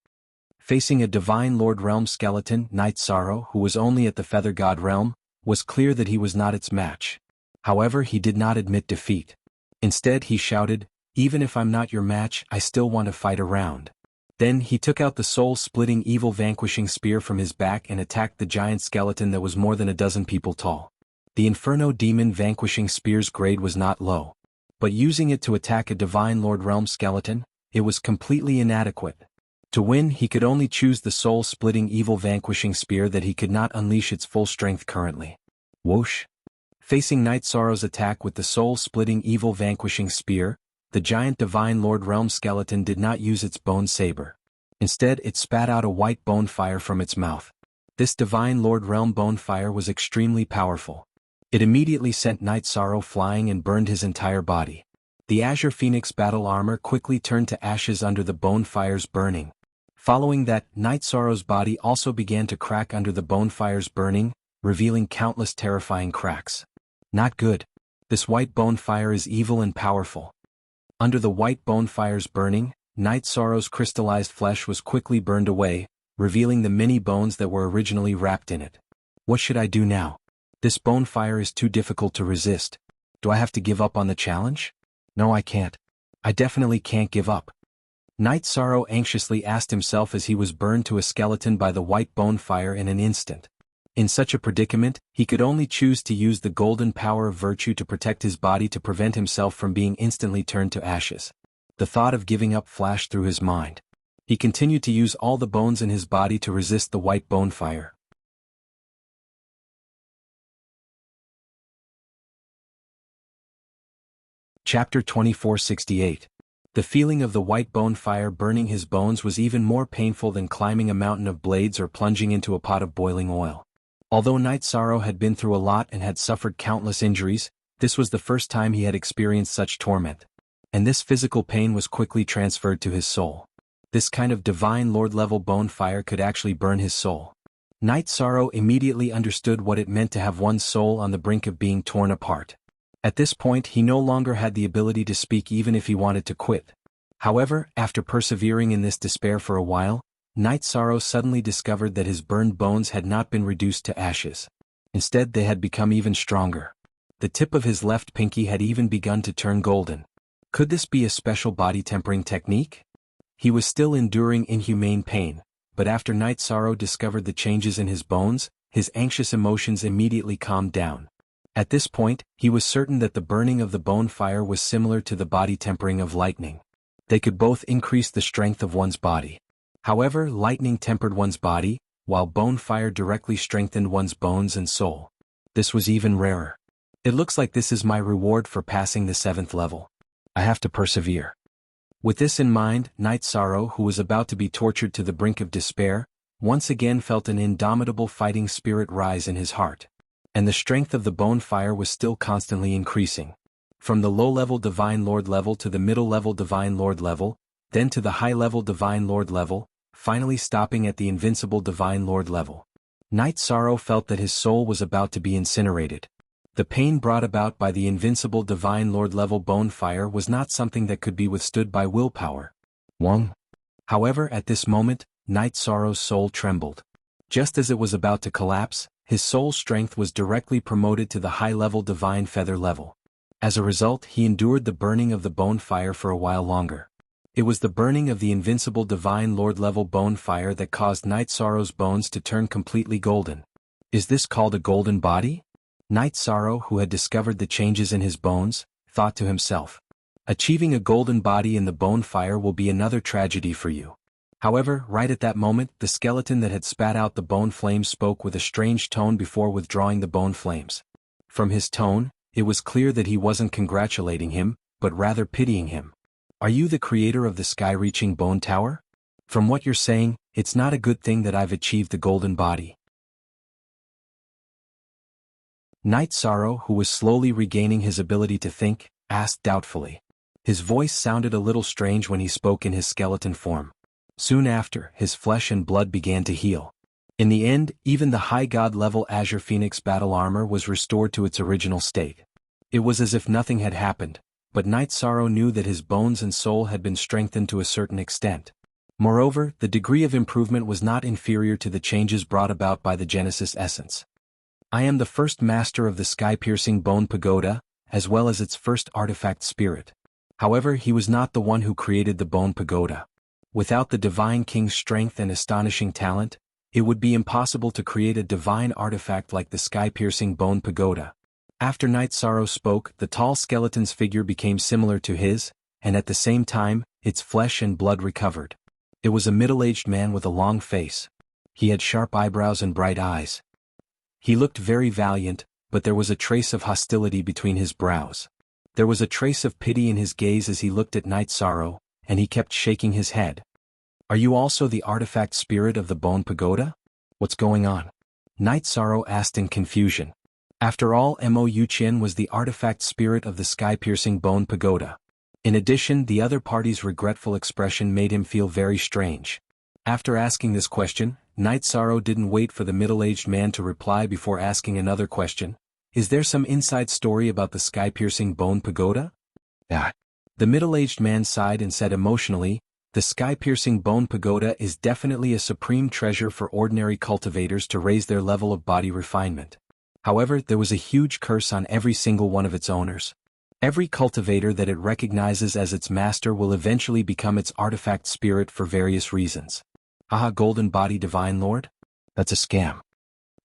Facing a Divine Lord realm skeleton, Knight Sorrow, who was only at the Feather God realm, was clear that he was not its match. However, he did not admit defeat. Instead, he shouted, "Even if I'm not your match, I still want to fight around." Then he took out the soul-splitting evil vanquishing spear from his back and attacked the giant skeleton that was more than a dozen people tall. The Inferno Demon vanquishing spear's grade was not low. But using it to attack a Divine Lord realm skeleton, it was completely inadequate. To win, he could only choose the soul-splitting evil vanquishing spear that he could not unleash its full strength currently. Whoosh! Facing Knight Sorrow's attack with the soul-splitting evil vanquishing spear, the giant Divine Lord realm skeleton did not use its bone saber. Instead, it spat out a white bone fire from its mouth. This Divine Lord realm bone fire was extremely powerful. It immediately sent Knight Sorrow flying and burned his entire body. The Azure Phoenix battle armor quickly turned to ashes under the bone fire's burning. Following that, Knight Sorrow's body also began to crack under the bone fire's burning, revealing countless terrifying cracks. Not good. This white bone fire is evil and powerful. Under the white bone fire's burning, Knight Sorrow's crystallized flesh was quickly burned away, revealing the many bones that were originally wrapped in it. What should I do now? This bone fire is too difficult to resist. Do I have to give up on the challenge? No, I can't. I definitely can't give up. Knight Sorrow anxiously asked himself as he was burned to a skeleton by the white bone fire in an instant. In such a predicament, he could only choose to use the golden power of virtue to protect his body to prevent himself from being instantly turned to ashes. The thought of giving up flashed through his mind. He continued to use all the bones in his body to resist the white bone fire. Chapter 2468. The feeling of the white bone fire burning his bones was even more painful than climbing a mountain of blades or plunging into a pot of boiling oil. Although Knight Sorrow had been through a lot and had suffered countless injuries, this was the first time he had experienced such torment. And this physical pain was quickly transferred to his soul. This kind of Divine Lord level bone fire could actually burn his soul. Knight Sorrow immediately understood what it meant to have one's soul on the brink of being torn apart. At this point, he no longer had the ability to speak even if he wanted to quit. However, after persevering in this despair for a while, Knight Sorrow suddenly discovered that his burned bones had not been reduced to ashes. Instead, they had become even stronger. The tip of his left pinky had even begun to turn golden. Could this be a special body tempering technique? He was still enduring inhumane pain, but after Knight Sorrow discovered the changes in his bones, his anxious emotions immediately calmed down. At this point, he was certain that the burning of the bone fire was similar to the body tempering of lightning. They could both increase the strength of one's body. However, lightning tempered one's body, while bone fire directly strengthened one's bones and soul. This was even rarer. It looks like this is my reward for passing the 7th level. I have to persevere. With this in mind, Knight Sorrow, who was about to be tortured to the brink of despair, once again felt an indomitable fighting spirit rise in his heart. And the strength of the bone fire was still constantly increasing. From the low-level Divine Lord level to the middle-level Divine Lord level, then to the high-level Divine Lord level, finally stopping at the invincible Divine Lord level. Knight Sorrow felt that his soul was about to be incinerated. The pain brought about by the invincible Divine Lord level bone fire was not something that could be withstood by willpower. Wong. However, at this moment, Knight Sorrow's soul trembled. Just as it was about to collapse, his soul strength was directly promoted to the high-level Divine Feather level. As a result, he endured the burning of the bone fire for a while longer. It was the burning of the invincible Divine Lord level bone fire that caused Knight Sorrow's bones to turn completely golden. Is this called a golden body? Knight Sorrow, who had discovered the changes in his bones, thought to himself. Achieving a golden body in the bone fire will be another tragedy for you. However, right at that moment, the skeleton that had spat out the bone flames spoke with a strange tone before withdrawing the bone flames. From his tone, it was clear that he wasn't congratulating him, but rather pitying him. Are you the creator of the sky-reaching bone tower? From what you're saying, it's not a good thing that I've achieved the golden body. Knight Sorrow, who was slowly regaining his ability to think, asked doubtfully. His voice sounded a little strange when he spoke in his skeleton form. Soon after, his flesh and blood began to heal. In the end, even the high god-level Azure Phoenix battle armor was restored to its original state. It was as if nothing had happened, but Night Sorrow knew that his bones and soul had been strengthened to a certain extent. Moreover, the degree of improvement was not inferior to the changes brought about by the Genesis essence. I am the first master of the sky-piercing bone pagoda, as well as its first artifact spirit. However, he was not the one who created the bone pagoda. Without the Divine King's strength and astonishing talent, it would be impossible to create a divine artifact like the sky-piercing bone pagoda. After Night Sorrow spoke, the tall skeleton's figure became similar to his, and at the same time, its flesh and blood recovered. It was a middle-aged man with a long face. He had sharp eyebrows and bright eyes. He looked very valiant, but there was a trace of hostility between his brows. There was a trace of pity in his gaze as he looked at Night Sorrow, and he kept shaking his head. Are you also the artifact spirit of the bone pagoda? What's going on? Night Sorrow asked in confusion. After all, Mo Yuqian was the artifact spirit of the sky-piercing bone pagoda. In addition, the other party's regretful expression made him feel very strange. After asking this question, Night Sorrow didn't wait for the middle-aged man to reply before asking another question. Is there some inside story about the sky-piercing bone pagoda? Ah. The middle-aged man sighed and said emotionally, the sky-piercing bone pagoda is definitely a supreme treasure for ordinary cultivators to raise their level of body refinement. However, there was a huge curse on every single one of its owners. Every cultivator that it recognizes as its master will eventually become its artifact spirit for various reasons. Aha, Golden Body Divine Lord? That's a scam.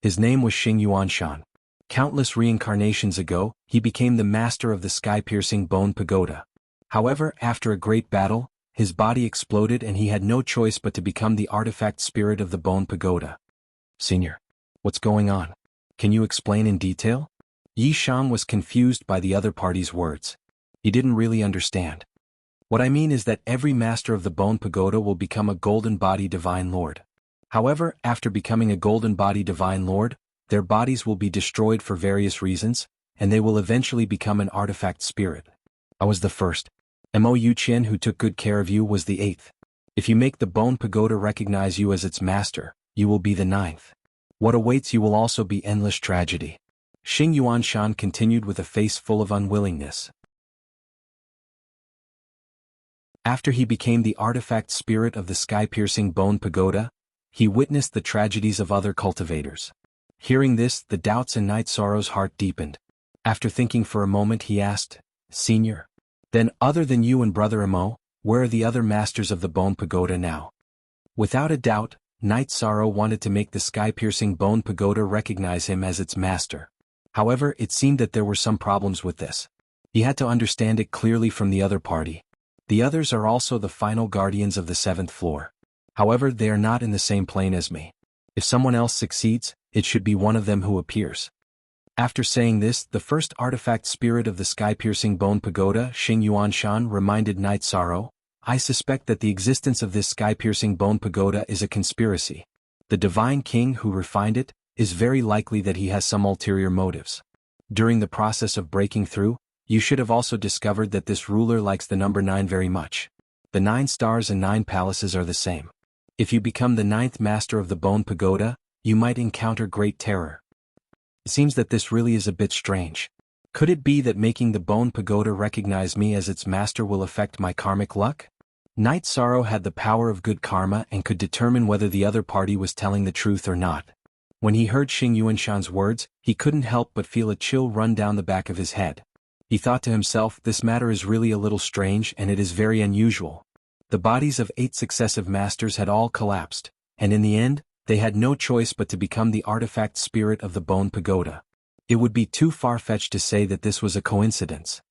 His name was Xing Yuanshan. Countless reincarnations ago, he became the master of the sky-piercing bone pagoda. However, after a great battle, his body exploded and he had no choice but to become the artifact spirit of the bone pagoda. Senior, what's going on? Can you explain in detail? Yi Shang was confused by the other party's words. He didn't really understand. What I mean is that every master of the bone pagoda will become a golden body divine lord. However, after becoming a golden body divine lord, their bodies will be destroyed for various reasons, and they will eventually become an artifact spirit. I was the first. Mo Yuqian who took good care of you was the 8th. If you make the bone pagoda recognize you as its master, you will be the 9th. What awaits you will also be endless tragedy. Xing Yuanshan continued with a face full of unwillingness. After he became the artifact spirit of the sky-piercing bone pagoda, he witnessed the tragedies of other cultivators. Hearing this, the doubts in Night Sorrow's heart deepened. After thinking for a moment he asked, Senior, then other than you and Brother Mo, where are the other masters of the bone pagoda now? Without a doubt, Night Sorrow wanted to make the sky-piercing bone pagoda recognize him as its master. However, it seemed that there were some problems with this. He had to understand it clearly from the other party. The others are also the final guardians of the 7th floor. However, they are not in the same plane as me. If someone else succeeds, it should be one of them who appears. After saying this, the first artifact spirit of the sky-piercing bone pagoda, Xing Yuanshan, reminded Night Sorrow, I suspect that the existence of this sky-piercing bone pagoda is a conspiracy. The Divine King who refined it, is very likely that he has some ulterior motives. During the process of breaking through, you should have also discovered that this ruler likes the number 9 very much. The 9 stars and 9 palaces are the same. If you become the 9th master of the bone pagoda, you might encounter great terror. It seems that this really is a bit strange. Could it be that making the bone pagoda recognize me as its master will affect my karmic luck? Night Sorrow had the power of good karma and could determine whether the other party was telling the truth or not. When he heard Xing Yuanshan's words, he couldn't help but feel a chill run down the back of his head. He thought to himself, this matter is really a little strange and it is very unusual. The bodies of 8 successive masters had all collapsed, and in the end, they had no choice but to become the artifact spirit of the bone pagoda. It would be too far-fetched to say that this was a coincidence.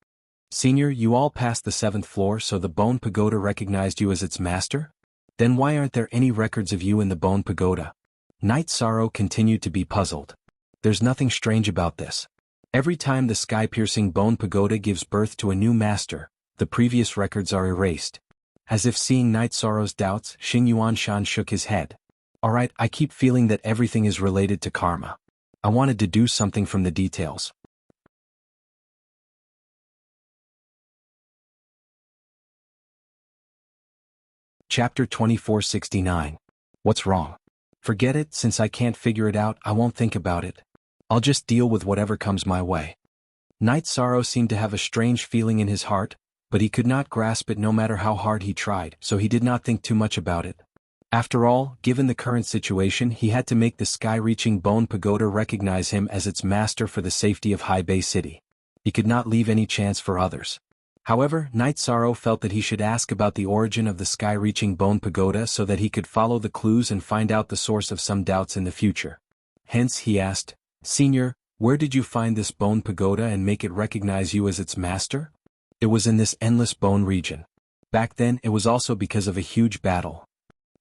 Senior, you all passed the 7th floor, so the bone pagoda recognized you as its master? Then why aren't there any records of you in the bone pagoda? Night Sorrow continued to be puzzled. There's nothing strange about this. Every time the sky-piercing bone pagoda gives birth to a new master, the previous records are erased. As if seeing Night Sorrow's doubts, Xing Yuanshan shook his head. Alright, I keep feeling that everything is related to karma. I wanted to do something from the details. Chapter 2469. What's wrong? Forget it, since I can't figure it out, I won't think about it. I'll just deal with whatever comes my way. Night Sorrow seemed to have a strange feeling in his heart, but he could not grasp it no matter how hard he tried, so he did not think too much about it. After all, given the current situation, he had to make the sky-reaching bone pagoda recognize him as its master for the safety of High Bay City. He could not leave any chance for others. However, Night Sorrow felt that he should ask about the origin of the sky-reaching bone pagoda so that he could follow the clues and find out the source of some doubts in the future. Hence he asked, "Senior, where did you find this bone pagoda and make it recognize you as its master?" "It was in this endless bone region. Back then it was also because of a huge battle."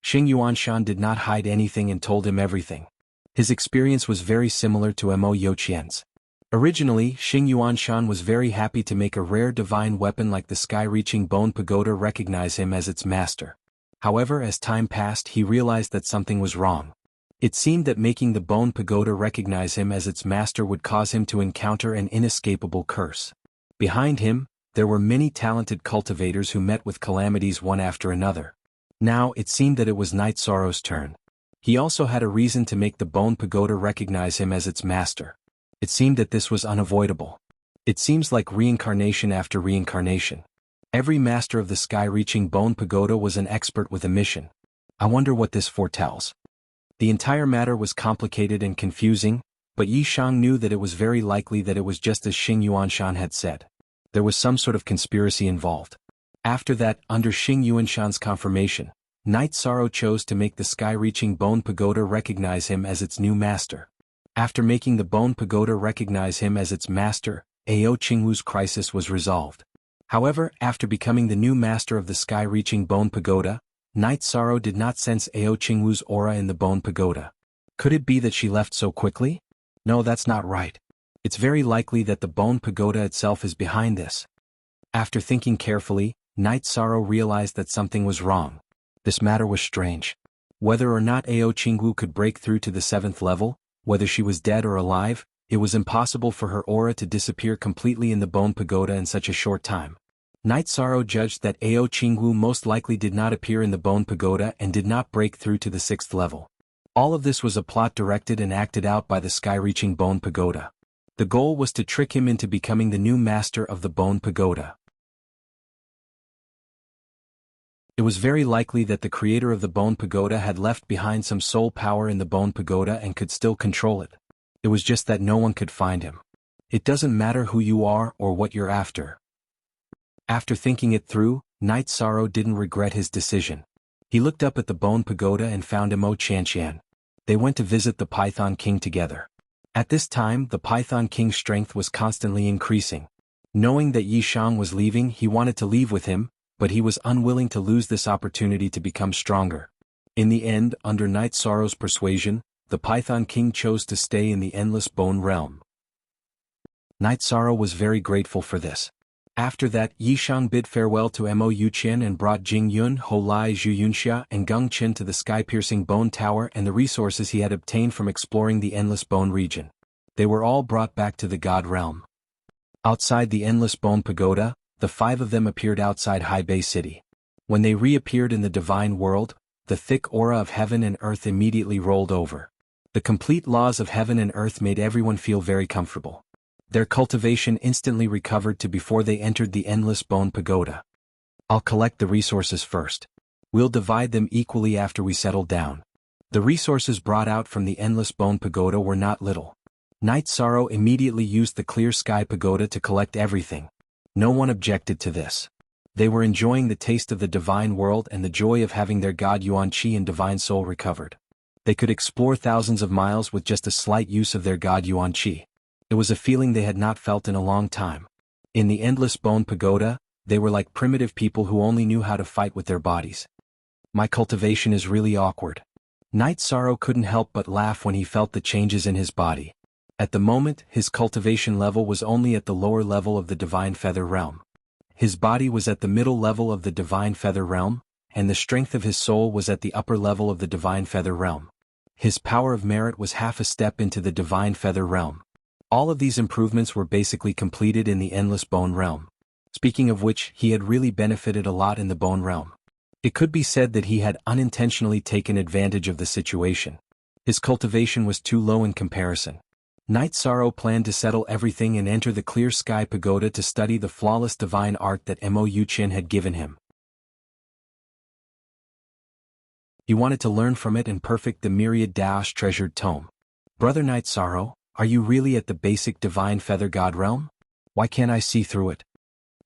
Xing Yuanshan did not hide anything and told him everything. His experience was very similar to Mo Youqian's. Originally, Xing Yuanshan was very happy to make a rare divine weapon like the sky-reaching bone pagoda recognize him as its master. However, as time passed, he realized that something was wrong. It seemed that making the bone pagoda recognize him as its master would cause him to encounter an inescapable curse. Behind him, there were many talented cultivators who met with calamities one after another. Now it seemed that it was Night Sorrow's turn. He also had a reason to make the bone pagoda recognize him as its master. It seemed that this was unavoidable. It seems like reincarnation after reincarnation. Every master of the sky-reaching bone pagoda was an expert with a mission. I wonder what this foretells. The entire matter was complicated and confusing, but Yi Shang knew that it was very likely that it was just as Xing Yuanshan had said. There was some sort of conspiracy involved. After that, under Xing Yuanshan's confirmation, Night Sorrow chose to make the sky-reaching bone pagoda recognize him as its new master. After making the bone pagoda recognize him as its master, Ao Qingwu's crisis was resolved. However, after becoming the new master of the sky-reaching bone pagoda, Night Sorrow did not sense Ao Qingwu's aura in the bone pagoda. Could it be that she left so quickly? No, that's not right. It's very likely that the bone pagoda itself is behind this. After thinking carefully, Night Sorrow realized that something was wrong. This matter was strange. Whether or not Ao Qingwu could break through to the 7th level, whether she was dead or alive, it was impossible for her aura to disappear completely in the bone pagoda in such a short time. Night Sorrow judged that Ao Qingwu most likely did not appear in the bone pagoda and did not break through to the 6th level. All of this was a plot directed and acted out by the sky-reaching bone pagoda. The goal was to trick him into becoming the new master of the bone pagoda. It was very likely that the creator of the bone pagoda had left behind some soul power in the bone pagoda and could still control it. It was just that no one could find him. It doesn't matter who you are or what you're after. After thinking it through, Night Sorrow didn't regret his decision. He looked up at the bone pagoda and found Mo Qianqian. They went to visit the Python King together. At this time, the Python King's strength was constantly increasing. Knowing that Yi Shang was leaving, he wanted to leave with him, but he was unwilling to lose this opportunity to become stronger. In the end, under Night Sorrow's persuasion, the Python King chose to stay in the Endless Bone Realm. Night Sorrow was very grateful for this. After that, Yi Shang bid farewell to Mo Yuqian and brought Jing Yun, Ho Lai Zhu Yunxia and Geng Qin to the sky-piercing bone tower and the resources he had obtained from exploring the Endless Bone region. They were all brought back to the God Realm. Outside the Endless Bone Pagoda, the 5 of them appeared outside High Bay City. When they reappeared in the divine world, the thick aura of heaven and earth immediately rolled over. The complete laws of heaven and earth made everyone feel very comfortable. Their cultivation instantly recovered to before they entered the Endless Bone Pagoda. I'll collect the resources first. We'll divide them equally after we settle down. The resources brought out from the Endless Bone Pagoda were not little. Night Sorrow immediately used the Clear Sky Pagoda to collect everything. No one objected to this. They were enjoying the taste of the divine world and the joy of having their god Yuan Qi and divine soul recovered. They could explore thousands of miles with just a slight use of their god Yuan Qi. It was a feeling they had not felt in a long time. In the Endless Bone Pagoda, they were like primitive people who only knew how to fight with their bodies. My cultivation is really awkward. Night Sorrow couldn't help but laugh when he felt the changes in his body. At the moment, his cultivation level was only at the lower level of the Divine Feather Realm. His body was at the middle level of the Divine Feather Realm, and the strength of his soul was at the upper level of the Divine Feather Realm. His power of merit was half a step into the Divine Feather Realm. All of these improvements were basically completed in the Endless Bone Realm. Speaking of which, he had really benefited a lot in the Bone Realm. It could be said that he had unintentionally taken advantage of the situation. His cultivation was too low in comparison. Night Sorrow planned to settle everything and enter the Clear Sky Pagoda to study the flawless divine art that Mo Yuqin had given him. He wanted to learn from it and perfect the myriad Dao's treasured tome. Brother Night Sorrow, are you really at the basic divine feather god realm? Why can't I see through it?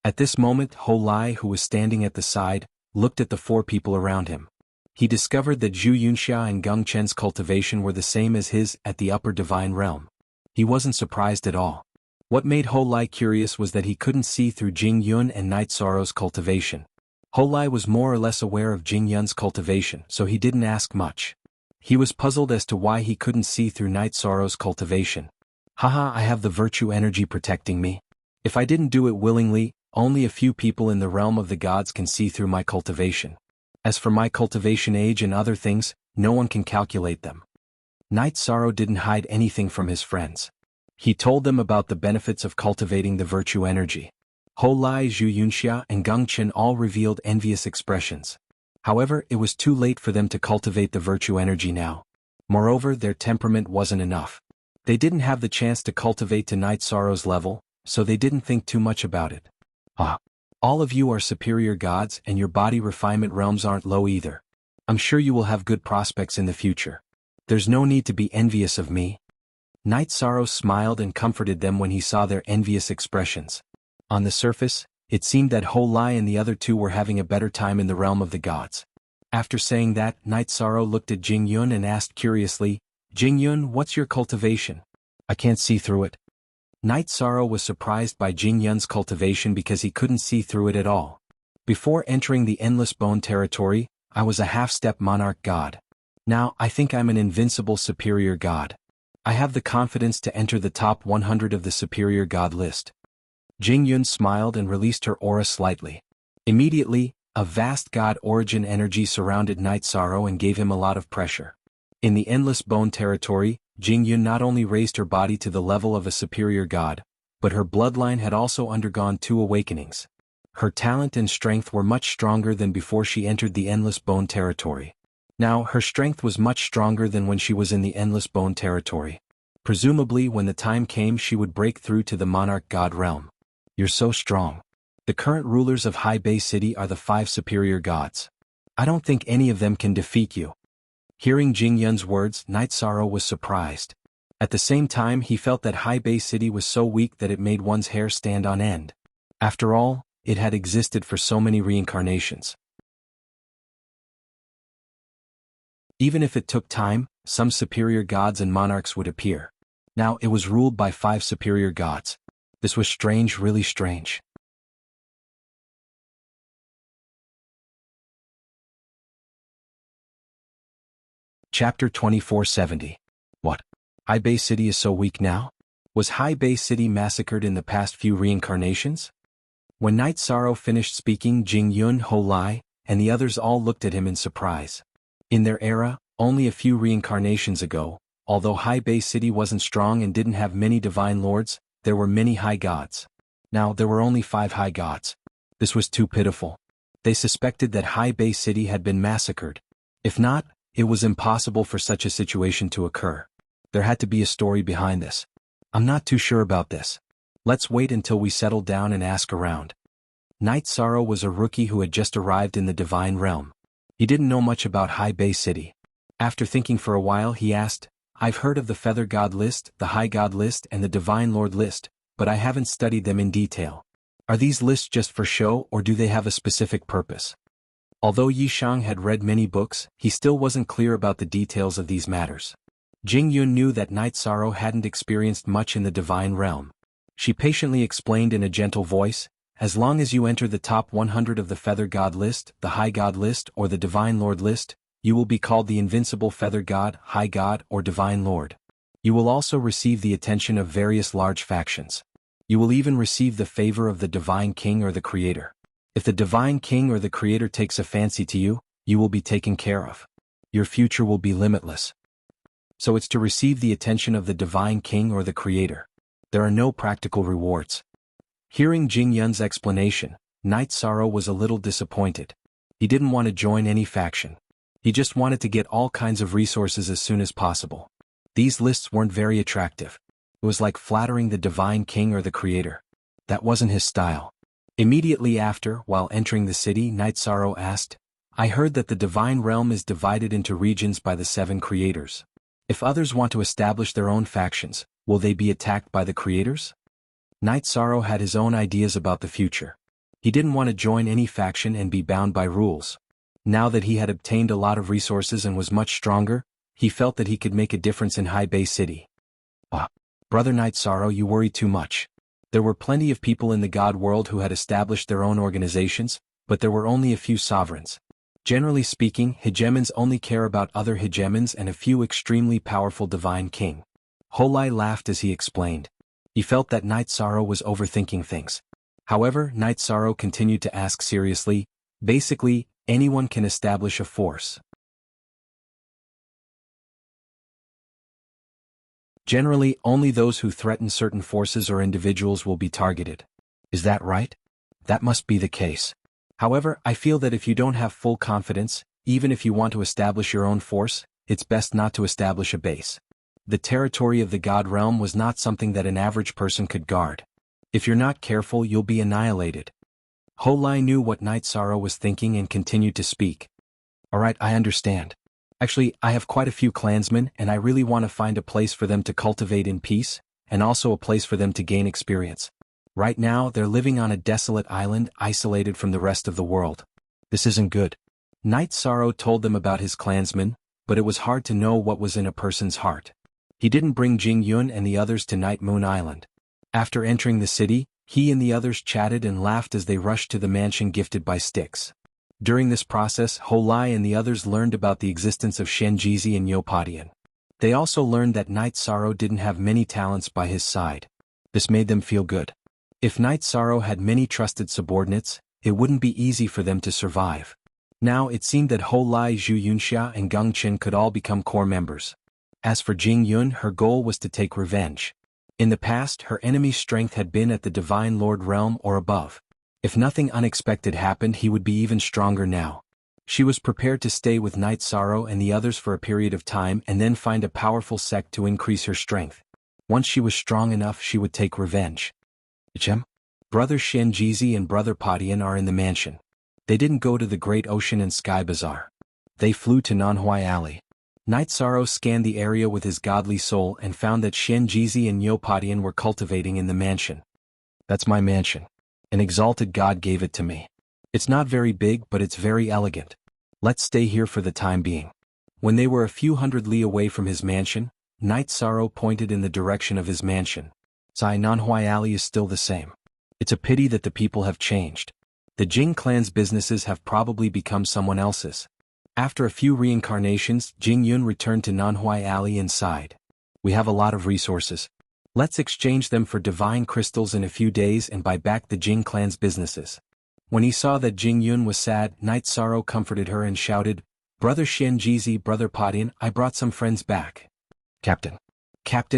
At this moment, Ho Lai, who was standing at the side, looked at the four people around him. He discovered that Zhu Yunxia and Geng Chen's cultivation were the same as his at the upper divine realm. He wasn't surprised at all. What made Ho Lai curious was that he couldn't see through Jing Yun and Night Sorrow's cultivation. Ho Lai was more or less aware of Jing Yun's cultivation, so he didn't ask much. He was puzzled as to why he couldn't see through Night Sorrow's cultivation. Haha, I have the virtue energy protecting me. If I didn't do it willingly, only a few people in the realm of the gods can see through my cultivation. As for my cultivation age and other things, no one can calculate them. Night Sorrow didn't hide anything from his friends. He told them about the benefits of cultivating the virtue energy. Ho Lai, Zhu Yunxia, and Geng Chen all revealed envious expressions. However, it was too late for them to cultivate the virtue energy now. Moreover, their temperament wasn't enough. They didn't have the chance to cultivate to Night Sorrow's level, so they didn't think too much about it. All of you are superior gods and your body refinement realms aren't low either. I'm sure you will have good prospects in the future. There's no need to be envious of me. Night Sorrow smiled and comforted them when he saw their envious expressions. On the surface, it seemed that Ho Lai and the other two were having a better time in the realm of the gods. After saying that, Night Sorrow looked at Jing Yun and asked curiously, Jing Yun, what's your cultivation? I can't see through it. Night Sorrow was surprised by Jing Yun's cultivation because he couldn't see through it at all. Before entering the Endless Bone territory, I was a half-step monarch god. Now, I think I'm an invincible superior god. I have the confidence to enter the top 100 of the superior god list. Jing Yun smiled and released her aura slightly. Immediately, a vast god origin energy surrounded Night Sorrow and gave him a lot of pressure. In the Endless Bone territory, Jing Yun not only raised her body to the level of a superior god, but her bloodline had also undergone 2 awakenings. Her talent and strength were much stronger than before she entered the Endless Bone territory. Now, her strength was much stronger than when she was in the Endless Bone territory. Presumably, when the time came, she would break through to the monarch god realm. You're so strong. The current rulers of Hai Bei City are the 5 superior gods. I don't think any of them can defeat you. Hearing Jing Yun's words, Night Sorrow was surprised. At the same time, he felt that Hai Bei City was so weak that it made one's hair stand on end. After all, it had existed for so many reincarnations. Even if it took time, some superior gods and monarchs would appear. Now, it was ruled by 5 superior gods. This was strange, really strange. Chapter 2470. What? Hai Bei City is so weak now? Was Hai Bei City massacred in the past few reincarnations? When Night Sorrow finished speaking, Jing Yun, Ho Lai, and the others all looked at him in surprise. In their era, only a few reincarnations ago, although Hai Bei City wasn't strong and didn't have many divine lords, there were many high gods. Now, there were only 5 high gods. This was too pitiful. They suspected that Hai Bei City had been massacred. If not, it was impossible for such a situation to occur. There had to be a story behind this. I'm not too sure about this. Let's wait until we settle down and ask around. Night Sorrow was a rookie who had just arrived in the divine realm. He didn't know much about Hai Bei City. After thinking for a while, he asked, I've heard of the Feather God list, the High God list, and the Divine Lord list, but I haven't studied them in detail. Are these lists just for show or do they have a specific purpose? Although Yishang had read many books, he still wasn't clear about the details of these matters. Jing Yun knew that Night Sorrow hadn't experienced much in the divine realm. She patiently explained in a gentle voice, as long as you enter the top 100 of the Feather God list, the High God list, or the Divine Lord list, you will be called the Invincible Feather God, High God, or Divine Lord. You will also receive the attention of various large factions. You will even receive the favor of the Divine King or the Creator. If the Divine King or the Creator takes a fancy to you, you will be taken care of. Your future will be limitless. So it's to receive the attention of the Divine King or the Creator. There are no practical rewards. Hearing Jing Yun's explanation, Night Sorrow was a little disappointed. He didn't want to join any faction. He just wanted to get all kinds of resources as soon as possible. These lists weren't very attractive. It was like flattering the divine king or the creator. That wasn't his style. Immediately after, while entering the city, Night Sorrow asked, "I heard that the divine realm is divided into regions by the 7 creators. If others want to establish their own factions, will they be attacked by the creators?" Night Sorrow had his own ideas about the future. He didn't want to join any faction and be bound by rules. Now that he had obtained a lot of resources and was much stronger, he felt that he could make a difference in High Bay City. Brother Night Sorrow, you worry too much. There were plenty of people in the God world who had established their own organizations, but there were only a few sovereigns. Generally speaking, hegemons only care about other hegemons and a few extremely powerful divine king. Holai laughed as he explained. He felt that Night Sorrow was overthinking things. However, Night Sorrow continued to ask seriously, basically, anyone can establish a force. Generally, only those who threaten certain forces or individuals will be targeted. Is that right? That must be the case. However, I feel that if you don't have full confidence, even if you want to establish your own force, it's best not to establish a base. The territory of the God realm was not something that an average person could guard. If you're not careful, you'll be annihilated. Holai knew what Night Sorrow was thinking and continued to speak. Alright, I understand. Actually, I have quite a few clansmen and I really want to find a place for them to cultivate in peace, and also a place for them to gain experience. Right now, they're living on a desolate island, isolated from the rest of the world. This isn't good. Night Sorrow told them about his clansmen, but it was hard to know what was in a person's heart. He didn't bring Jing Yun and the others to Night Moon Island. After entering the city, he and the others chatted and laughed as they rushed to the mansion gifted by Styx. During this process, Holai and the others learned about the existence of Shenjizi and Yopadian. They also learned that Night Sorrow didn't have many talents by his side. This made them feel good. If Night Sorrow had many trusted subordinates, it wouldn't be easy for them to survive. Now it seemed that Holai, Zhu Yunxia and Geng Chen could all become core members. As for Jing Yun, her goal was to take revenge. In the past, her enemy's strength had been at the Divine Lord realm or above. If nothing unexpected happened, he would be even stronger now. She was prepared to stay with Night Sorrow and the others for a period of time and then find a powerful sect to increase her strength. Once she was strong enough, she would take revenge. Brother Shenjizi and Brother Padian are in the mansion. They didn't go to the Great Ocean and Sky Bazaar. They flew to Nanhuai Alley. Night Sorrow scanned the area with his godly soul and found that Shenjizi and Yopadian were cultivating in the mansion. That's my mansion. An exalted god gave it to me. It's not very big, but it's very elegant. Let's stay here for the time being. When they were a few hundred li away from his mansion, Night Sorrow pointed in the direction of his mansion. Nanhuai Alley is still the same. It's a pity that the people have changed. The Jing clan's businesses have probably become someone else's. After a few reincarnations, Jing Yun returned to Nanhuai Alley and sighed. We have a lot of resources. Let's exchange them for divine crystals in a few days and buy back the Jing clan's businesses. When he saw that Jing Yun was sad, Night Sorrow comforted her and shouted, Brother Shenjizi, Brother Padian, I brought some friends back. Captain,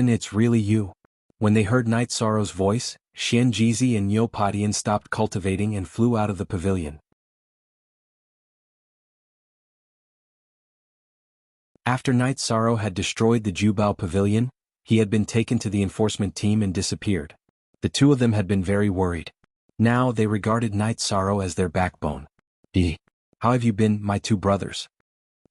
it's really you. When they heard Night Sorrow's voice, Shenjizi and Yopadian stopped cultivating and flew out of the pavilion. After Night Sorrow had destroyed the Jubao pavilion, he had been taken to the enforcement team and disappeared. The two of them had been very worried. Now they regarded Night Sorrow as their backbone. How have you been, my two brothers?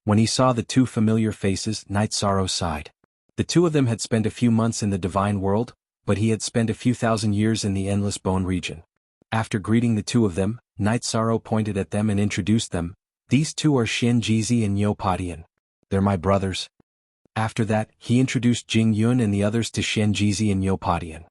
When he saw the two familiar faces, Night Sorrow sighed. The two of them had spent a few months in the divine world, but he had spent a few thousand years in the Endless Bone region. After greeting the two of them, Night Sorrow pointed at them and introduced them. These two are Shenjizi and Yopadian. They're my brothers. After that, he introduced Jing Yun and the others to Shenjizi and Yopadian.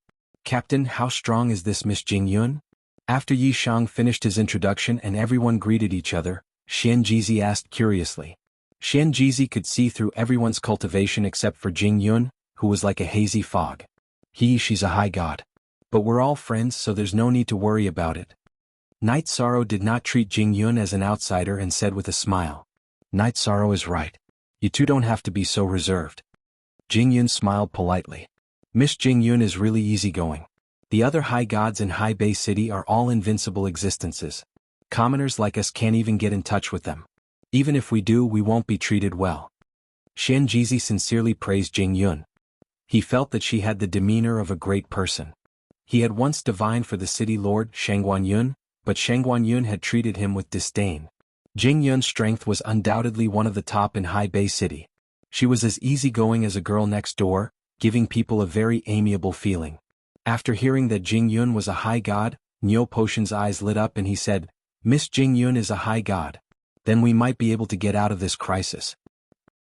Captain, how strong is this Miss Jing Yun? After Yi Shang finished his introduction and everyone greeted each other, Shenjizi asked curiously. Shenjizi could see through everyone's cultivation except for Jing Yun, who was like a hazy fog. She's a high god. But we're all friends, so there's no need to worry about it. Night Sorrow did not treat Jing Yun as an outsider and said with a smile. Night Sorrow is right. You two don't have to be so reserved. Jing Yun smiled politely. Miss Jing Yun is really easygoing. The other high gods in High Bay City are all invincible existences. Commoners like us can't even get in touch with them. Even if we do, we won't be treated well. Xian Jizi sincerely praised Jing Yun. He felt that she had the demeanor of a great person. He had once divined for the city lord Shangguan Yun, but Shangguan Yun had treated him with disdain. Jing Yun's strength was undoubtedly one of the top in Hai Bei City. She was as easygoing as a girl next door, giving people a very amiable feeling. After hearing that Jing Yun was a high god, Niu Potion's eyes lit up and he said, "Miss Jing Yun is a high god. Then we might be able to get out of this crisis."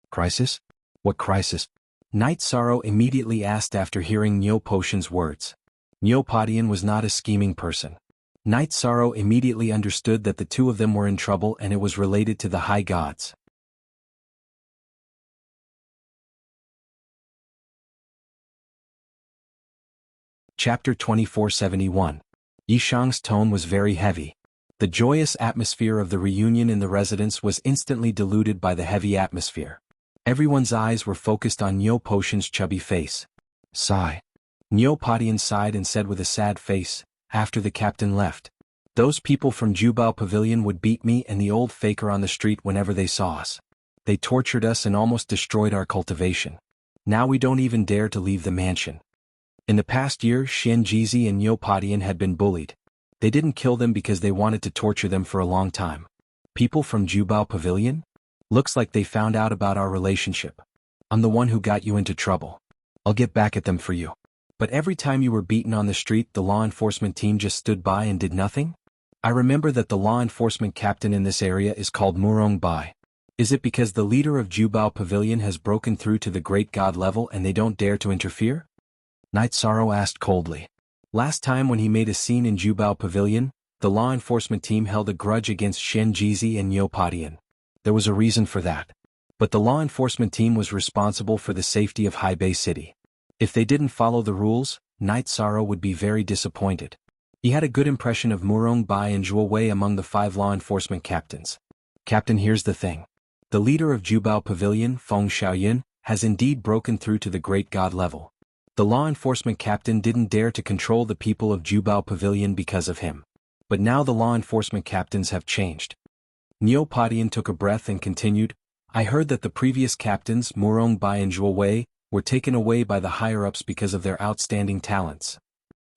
Crisis? What crisis? Night Sorrow immediately asked after hearing Niu Potion's words. Niu Potion was not a scheming person. Night Sorrow immediately understood that the two of them were in trouble and it was related to the high gods. Chapter 2471. Yishang's tone was very heavy. The joyous atmosphere of the reunion in the residence was instantly diluted by the heavy atmosphere. Everyone's eyes were focused on Niu Potion's chubby face. Sigh. Niu Potion sighed and said with a sad face, after the captain left, "Those people from Jubao Pavilion would beat me and the old faker on the street whenever they saw us. They tortured us and almost destroyed our cultivation. Now we don't even dare to leave the mansion." In the past year, Xian Jizi and Niu Potion had been bullied. They didn't kill them because they wanted to torture them for a long time. People from Jubao Pavilion? Looks like they found out about our relationship. I'm the one who got you into trouble. I'll get back at them for you. But every time you were beaten on the street, the law enforcement team just stood by and did nothing? I remember that the law enforcement captain in this area is called Murong Bai. Is it because the leader of Jubao Pavilion has broken through to the great god level and they don't dare to interfere? Night Sorrow asked coldly. Last time when he made a scene in Jubao Pavilion, the law enforcement team held a grudge against Xian Jizi and Niu Potion. There was a reason for that. But the law enforcement team was responsible for the safety of Hai Bei City. If they didn't follow the rules, Night Sorrow would be very disappointed. He had a good impression of Murong Bai and Zhuo Wei among the 5 law enforcement captains. Captain, here's the thing. The leader of Jubao Pavilion, Feng Xiaoyan, has indeed broken through to the great god level. The law enforcement captain didn't dare to control the people of Jubao Pavilion because of him. But now the law enforcement captains have changed. Niu Potion took a breath and continued, I heard that the previous captains, Murong Bai and Zhuo Wei, were taken away by the higher-ups because of their outstanding talents.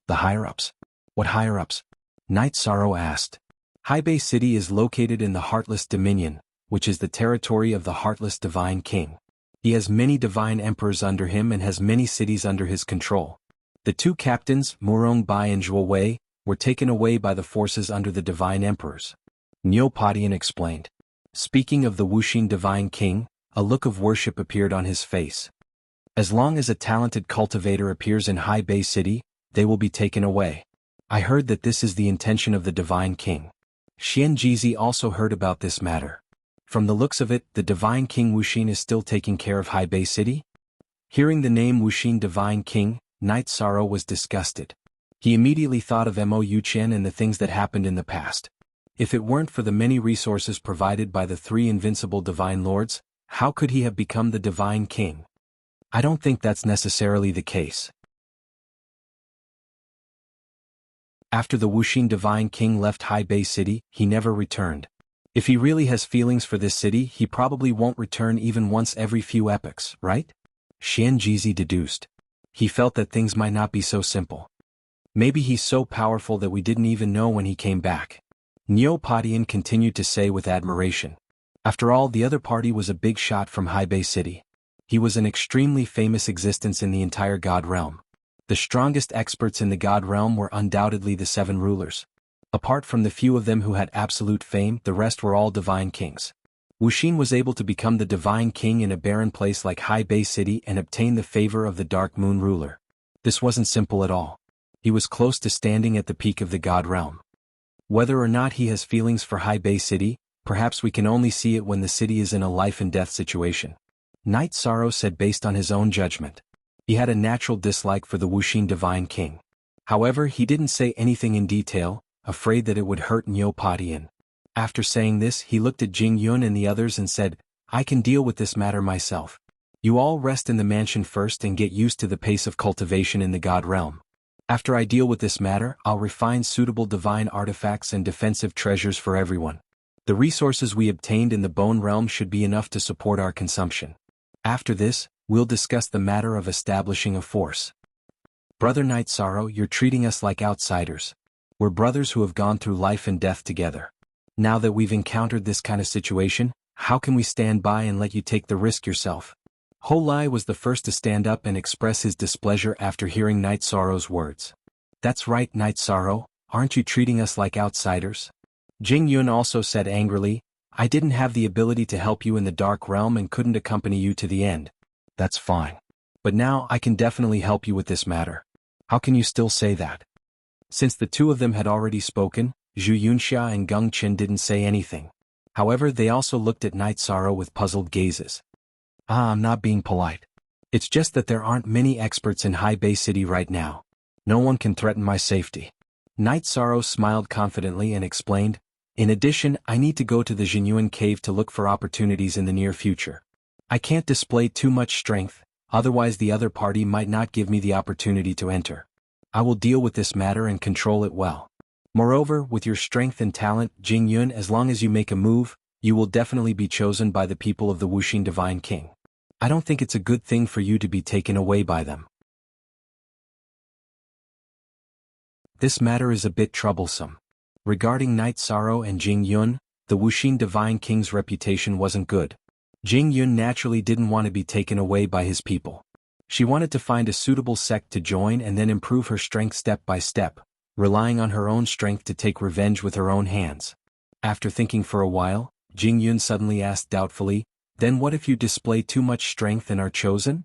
The higher-ups? What higher-ups? Night Sorrow asked. Hai Bei City is located in the Heartless Dominion, which is the territory of the Heartless Divine King. He has many divine emperors under him and has many cities under his control. The 2 captains, Murong Bai and Zhuo Wei, were taken away by the forces under the divine emperors. Niu Potion explained. Speaking of the Wuxia Divine King, a look of worship appeared on his face. As long as a talented cultivator appears in Hai Bei City, they will be taken away. I heard that this is the intention of the Divine King. Xian Jizi also heard about this matter. From the looks of it, the Divine King Wuxia is still taking care of Hai Bei City? Hearing the name Wuxia Divine King, Night Sorrow was disgusted. He immediately thought of Mo Yuchen and the things that happened in the past. If it weren't for the many resources provided by the 3 invincible Divine Lords, how could he have become the Divine King? I don't think that's necessarily the case. After the Wuxia Divine King left Hai Bei City, he never returned. If he really has feelings for this city, he probably won't return even once every few epochs, right? Xian Jizi deduced. He felt that things might not be so simple. Maybe he's so powerful that we didn't even know when he came back. Niu Potion continued to say with admiration. After all, the other party was a big shot from Hai Bei City. He was an extremely famous existence in the entire God Realm. The strongest experts in the God Realm were undoubtedly the 7 rulers. Apart from the few of them who had absolute fame, the rest were all divine kings. Wuxia was able to become the divine king in a barren place like Hai Bei City and obtain the favor of the Dark Moon ruler. This wasn't simple at all. He was close to standing at the peak of the God Realm. Whether or not he has feelings for Hai Bei City, perhaps we can only see it when the city is in a life-and-death situation. Night Sorrow said based on his own judgment. He had a natural dislike for the Wuxia Divine King. However, he didn't say anything in detail, afraid that it would hurt Niu Potion. After saying this, he looked at Jing Yun and the others and said, I can deal with this matter myself. You all rest in the mansion first and get used to the pace of cultivation in the God Realm. After I deal with this matter, I'll refine suitable divine artifacts and defensive treasures for everyone. The resources we obtained in the bone realm should be enough to support our consumption. After this, we'll discuss the matter of establishing a force. Brother Night Sorrow, you're treating us like outsiders. We're brothers who have gone through life and death together. Now that we've encountered this kind of situation, how can we stand by and let you take the risk yourself? Holai was the first to stand up and express his displeasure after hearing Night Sorrow's words. That's right, Night Sorrow, aren't you treating us like outsiders? Jing Yun also said angrily, I didn't have the ability to help you in the dark realm and couldn't accompany you to the end. That's fine. But now I can definitely help you with this matter. How can you still say that? Since the two of them had already spoken, Zhu Yunxia and Geng Qin didn't say anything. However, they also looked at Night Sorrow with puzzled gazes. I'm not being polite. It's just that there aren't many experts in High Bay City right now. No one can threaten my safety. Night Sorrow smiled confidently and explained, in addition, I need to go to the Jinyuan cave to look for opportunities in the near future. I can't display too much strength, otherwise the other party might not give me the opportunity to enter. I will deal with this matter and control it well. Moreover, with your strength and talent, Jing Yun, as long as you make a move, you will definitely be chosen by the people of the Wuxia Divine King. I don't think it's a good thing for you to be taken away by them. This matter is a bit troublesome. Regarding Night Sorrow and Jing Yun, the Wuxia Divine King's reputation wasn't good. Jing Yun naturally didn't want to be taken away by his people. She wanted to find a suitable sect to join and then improve her strength step by step, relying on her own strength to take revenge with her own hands. After thinking for a while, Jing Yun suddenly asked doubtfully, then what if you display too much strength and are chosen?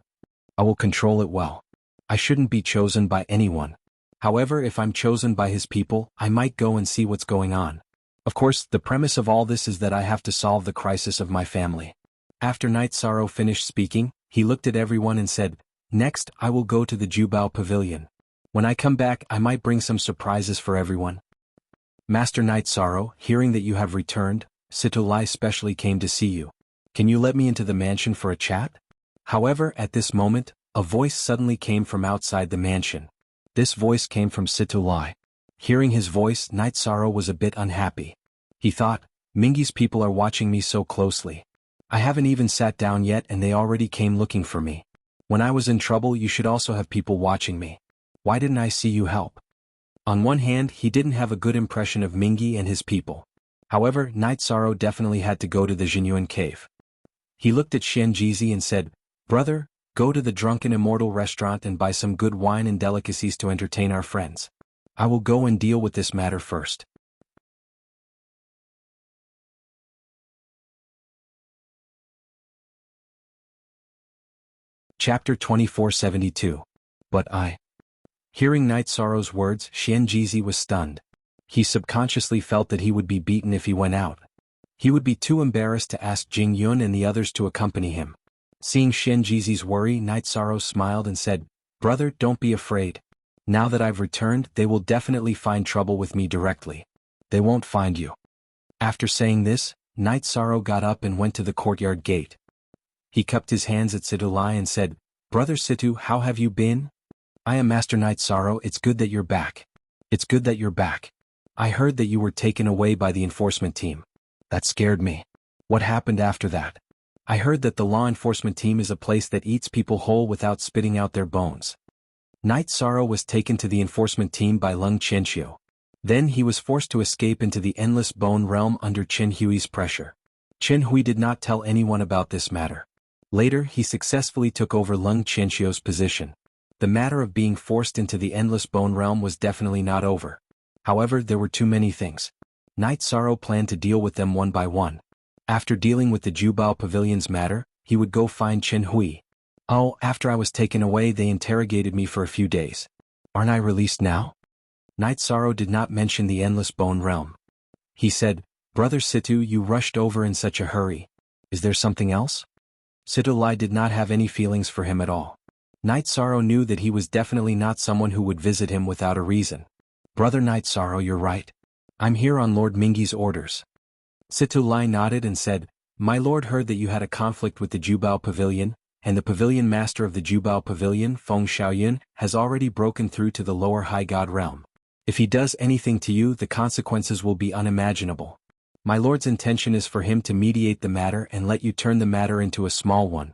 I will control it well. I shouldn't be chosen by anyone. However, if I'm chosen by his people, I might go and see what's going on. Of course, the premise of all this is that I have to solve the crisis of my family. After Night Sorrow finished speaking, he looked at everyone and said, next, I will go to the Jubao Pavilion. When I come back, I might bring some surprises for everyone. Master Night Sorrow, hearing that you have returned, Situlai specially came to see you. Can you let me into the mansion for a chat? However, at this moment, a voice suddenly came from outside the mansion. This voice came from Situlai. Hearing his voice, Night Sorrow was a bit unhappy. He thought, Mingi's people are watching me so closely. I haven't even sat down yet and they already came looking for me. When I was in trouble, you should also have people watching me. Why didn't I see you help? On one hand, he didn't have a good impression of Mingi and his people. However, Night Sorrow definitely had to go to the Jinyuan cave. He looked at Xianjizi and said, Brother, go to the Drunken Immortal restaurant and buy some good wine and delicacies to entertain our friends. I will go and deal with this matter first. Chapter 2472. But I. Hearing Night Sorrow's words, Xianjizi was stunned. He subconsciously felt that he would be beaten if he went out. He would be too embarrassed to ask Jing Yun and the others to accompany him. Seeing Xianjizi's worry, Night Sorrow smiled and said, Brother, don't be afraid. Now that I've returned, they will definitely find trouble with me directly. They won't find you. After saying this, Night Sorrow got up and went to the courtyard gate. He cupped his hands at Situlai and said, Brother Situ, how have you been? I am Master Night Sorrow, it's good that you're back. It's good that you're back. I heard that you were taken away by the enforcement team. That scared me. What happened after that? I heard that the law enforcement team is a place that eats people whole without spitting out their bones. Night Sorrow was taken to the enforcement team by Lung Qianxiu. Then he was forced to escape into the endless bone realm under Chen Hui's pressure. Chen Hui did not tell anyone about this matter. Later, he successfully took over Lung Qianxiu's position. The matter of being forced into the endless bone realm was definitely not over. However, there were too many things. Night Sorrow planned to deal with them one by one. After dealing with the Jubao Pavilion's matter, he would go find Chen Hui. Oh, after I was taken away they interrogated me for a few days. Aren't I released now? Night Sorrow did not mention the endless bone realm. He said, Brother Situ, you rushed over in such a hurry. Is there something else? Situlai did not have any feelings for him at all. Night Sorrow knew that he was definitely not someone who would visit him without a reason. Brother Night Sorrow, you're right. I'm here on Lord Mingi's orders. Situlai nodded and said, My lord heard that you had a conflict with the Jubao Pavilion, and the pavilion master of the Jubao Pavilion, Feng Xiaoyun, has already broken through to the lower high god realm. If he does anything to you, the consequences will be unimaginable. My lord's intention is for him to mediate the matter and let you turn the matter into a small one.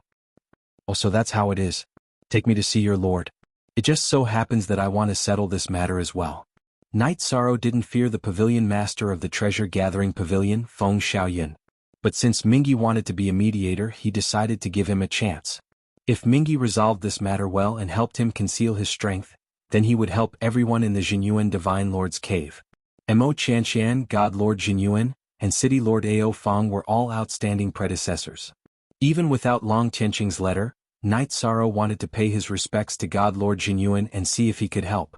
Oh, so that's how it is. Take me to see your lord. It just so happens that I want to settle this matter as well. Knight Sorrow didn't fear the pavilion master of the treasure-gathering pavilion, Feng Xiaoyun. But since Mingyi wanted to be a mediator, he decided to give him a chance. If Mingyi resolved this matter well and helped him conceal his strength, then he would help everyone in the Jinyuan Divine Lord's cave. Mo Qianqian, God Lord Jinyuan, and City Lord Ao Feng were all outstanding predecessors. Even without Long Tianqing's letter, Knight Sorrow wanted to pay his respects to God Lord Jinyuan and see if he could help.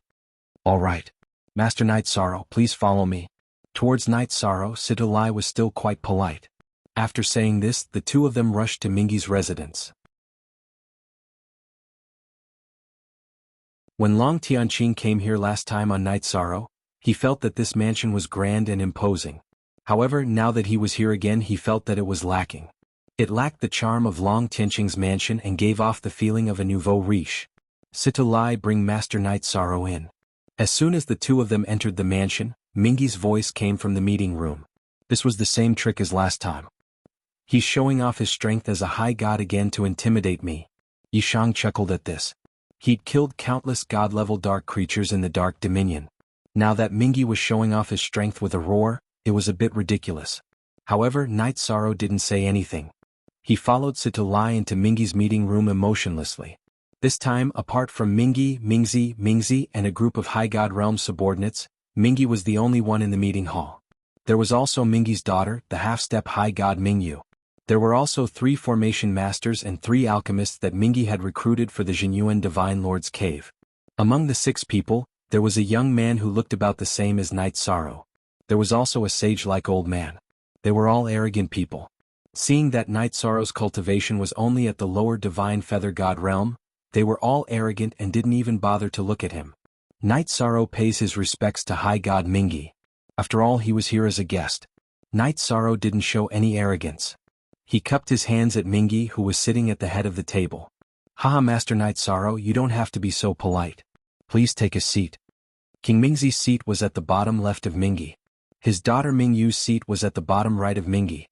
All right. Master Knight Sorrow, please follow me. Towards Knight Sorrow, Sitalai was still quite polite. After saying this, the two of them rushed to Mingyi's residence. When Long Tianqing came here last time on Knight Sorrow, he felt that this mansion was grand and imposing. However, now that he was here again, he felt that it was lacking. It lacked the charm of Long Tianqing's mansion and gave off the feeling of a nouveau riche. Sitalai, bring Master Knight Sorrow in. As soon as the two of them entered the mansion, Mingyi's voice came from the meeting room. This was the same trick as last time. He's showing off his strength as a high god again to intimidate me. Yishang chuckled at this. He'd killed countless god-level dark creatures in the Dark Dominion. Now that Mingyi was showing off his strength with a roar, it was a bit ridiculous. However, Knight Sorrow didn't say anything. He followed Sitalai into Mingyi's meeting room emotionlessly. This time, apart from Mingyi, Mingzi, and a group of High God Realm subordinates, Mingyi was the only one in the meeting hall. There was also Mingyi's daughter, the half-step High God Mingyu. There were also 3 formation masters and 3 alchemists that Mingyi had recruited for the Jinyuan Divine Lord's cave. Among the 6 people, there was a young man who looked about the same as Knight Sorrow. There was also a sage-like old man. They were all arrogant people. Seeing that Knight Sorrow's cultivation was only at the lower Divine Feather God realm, they were all arrogant and didn't even bother to look at him. Knight Sorrow pays his respects to High God Mingyi. After all, he was here as a guest. Knight Sorrow didn't show any arrogance. He cupped his hands at Mingyi, who was sitting at the head of the table. Haha, Master Knight Sorrow, you don't have to be so polite. Please take a seat. King Mingzi's seat was at the bottom left of Mingyi. His daughter Mingyu's seat was at the bottom right of Mingyi.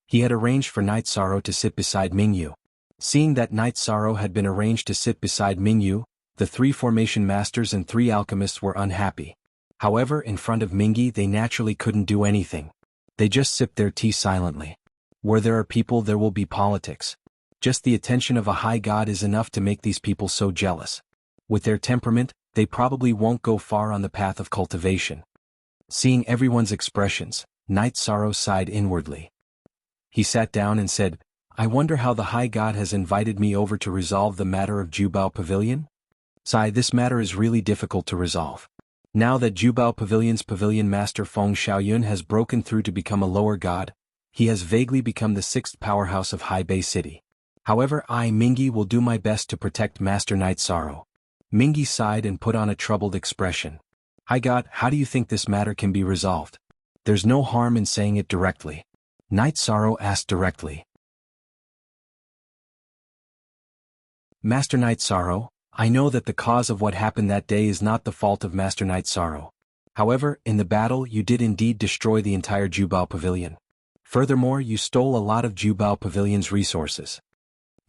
He had arranged for Knight Sorrow to sit beside Mingyu. Seeing that Knight Sorrow had been arranged to sit beside Mingyu, the 3 formation masters and 3 alchemists were unhappy. However, in front of Mingyi they naturally couldn't do anything. They just sipped their tea silently. Where there are people, there will be politics. Just the attention of a high god is enough to make these people so jealous. With their temperament, they probably won't go far on the path of cultivation. Seeing everyone's expressions, Knight Sorrow sighed inwardly. He sat down and said, I wonder how the High God has invited me over to resolve the matter of Jubao Pavilion? Sigh, this matter is really difficult to resolve. Now that Jubao Pavilion's pavilion master Feng Xiaoyun has broken through to become a lower god, he has vaguely become the 6th powerhouse of Hai Bei City. However, I, Mingyi, will do my best to protect Master Knight Sorrow. Mingyi sighed and put on a troubled expression. High God, how do you think this matter can be resolved? There's no harm in saying it directly. Knight Sorrow asked directly. Master Knight Sorrow, I know that the cause of what happened that day is not the fault of Master Knight Sorrow. However, in the battle you did indeed destroy the entire Jubao Pavilion. Furthermore, you stole a lot of Jubao Pavilion's resources.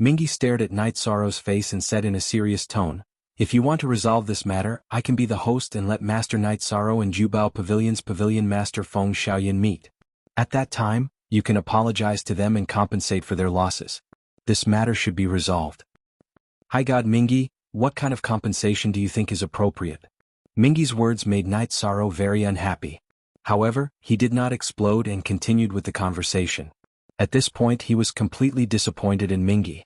Mingyi stared at Knight Sorrow's face and said in a serious tone, if you want to resolve this matter, I can be the host and let Master Knight Sorrow and Jubao Pavilion's pavilion master Feng Xiaoyun meet. At that time, you can apologize to them and compensate for their losses. This matter should be resolved. High God Mingyi, what kind of compensation do you think is appropriate? Mingyi's words made Knight Sorrow very unhappy. However, he did not explode and continued with the conversation. At this point he was completely disappointed in Mingyi.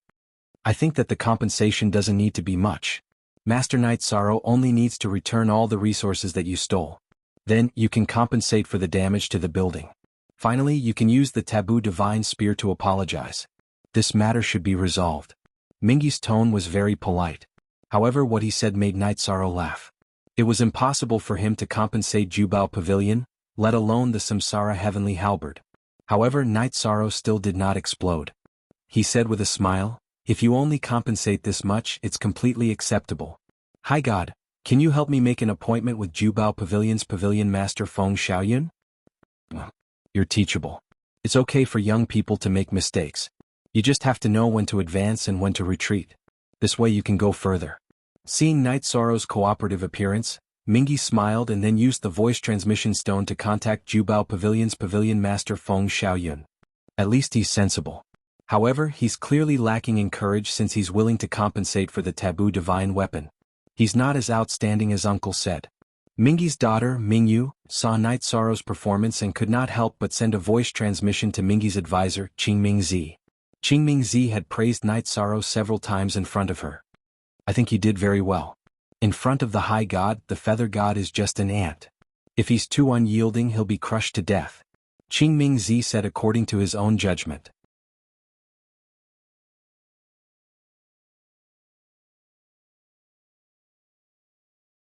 I think that the compensation doesn't need to be much. Master Knight Sorrow only needs to return all the resources that you stole. Then, you can compensate for the damage to the building. Finally, you can use the taboo divine spear to apologize. This matter should be resolved. Mingyi's tone was very polite. However, what he said made Knight Sorrow laugh. It was impossible for him to compensate Jubao Pavilion, let alone the Samsara Heavenly Halberd. However, Knight Sorrow still did not explode. He said with a smile, If you only compensate this much, it's completely acceptable. Hi God, can you help me make an appointment with Jubao Pavilion's Pavilion Master Feng Xiaoyun? You're teachable. It's okay for young people to make mistakes. You just have to know when to advance and when to retreat. This way you can go further. Seeing Night Sorrow's cooperative appearance, Mingi smiled and then used the voice transmission stone to contact Jubao Pavilion's Pavilion Master Feng Xiaoyun. At least he's sensible. However, he's clearly lacking in courage since he's willing to compensate for the taboo divine weapon. He's not as outstanding as Uncle said. Mingi's daughter, Mingyu, saw Night Sorrow's performance and could not help but send a voice transmission to Mingi's advisor, Qingmingzi. Qingmingzi had praised Night Sorrow several times in front of her. I think he did very well. In front of the High God, the Feather God is just an ant. If he's too unyielding, he'll be crushed to death. Qingmingzi said according to his own judgment.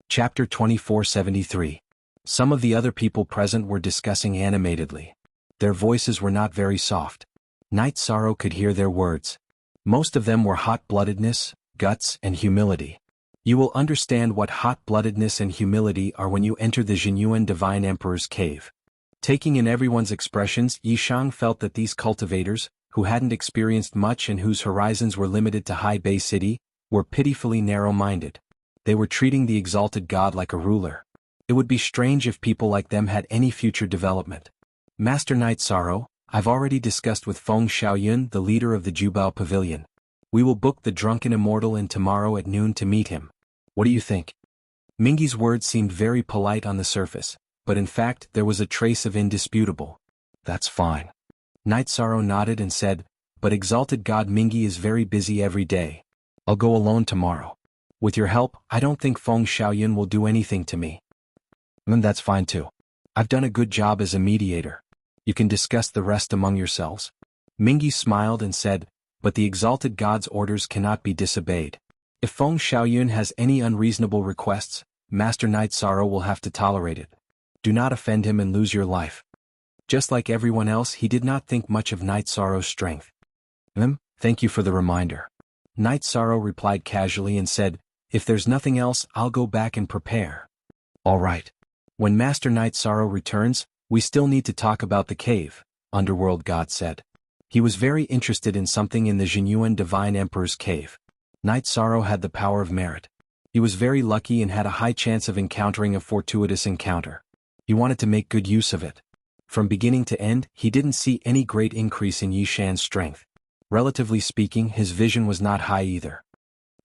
Chapter 2473. Some of the other people present were discussing animatedly. Their voices were not very soft. Night Sorrow could hear their words. Most of them were hot-bloodedness, guts, and humility. You will understand what hot-bloodedness and humility are when you enter the Jinyuan Divine Emperor's cave. Taking in everyone's expressions, Yishang felt that these cultivators, who hadn't experienced much and whose horizons were limited to High Bay City, were pitifully narrow-minded. They were treating the exalted god like a ruler. It would be strange if people like them had any future development. Master Night Sorrow, I've already discussed with Feng Xiaoyun, the leader of the Jubao Pavilion. We will book the Drunken Immortal in tomorrow at noon to meet him. What do you think? Mingi's words seemed very polite on the surface, but in fact there was a trace of indisputable. That's fine. Night Sorrow nodded and said, but exalted god Mingi is very busy every day. I'll go alone tomorrow. With your help, I don't think Feng Xiaoyun will do anything to me. And that's fine too. I've done a good job as a mediator. You can discuss the rest among yourselves. Mingi smiled and said, but the exalted god's orders cannot be disobeyed. If Feng Xiaoyun has any unreasonable requests, Master Night Sorrow will have to tolerate it. Do not offend him and lose your life. Just like everyone else, he did not think much of Night Sorrow's strength. Thank you for the reminder. Night Sorrow replied casually and said, if there's nothing else, I'll go back and prepare. All right. When Master Night Sorrow returns, we still need to talk about the cave, Underworld God said. He was very interested in something in the Jinyuan Divine Emperor's cave. Night Sorrow had the power of merit. He was very lucky and had a high chance of encountering a fortuitous encounter. He wanted to make good use of it. From beginning to end, he didn't see any great increase in Yishan's strength. Relatively speaking, his vision was not high either.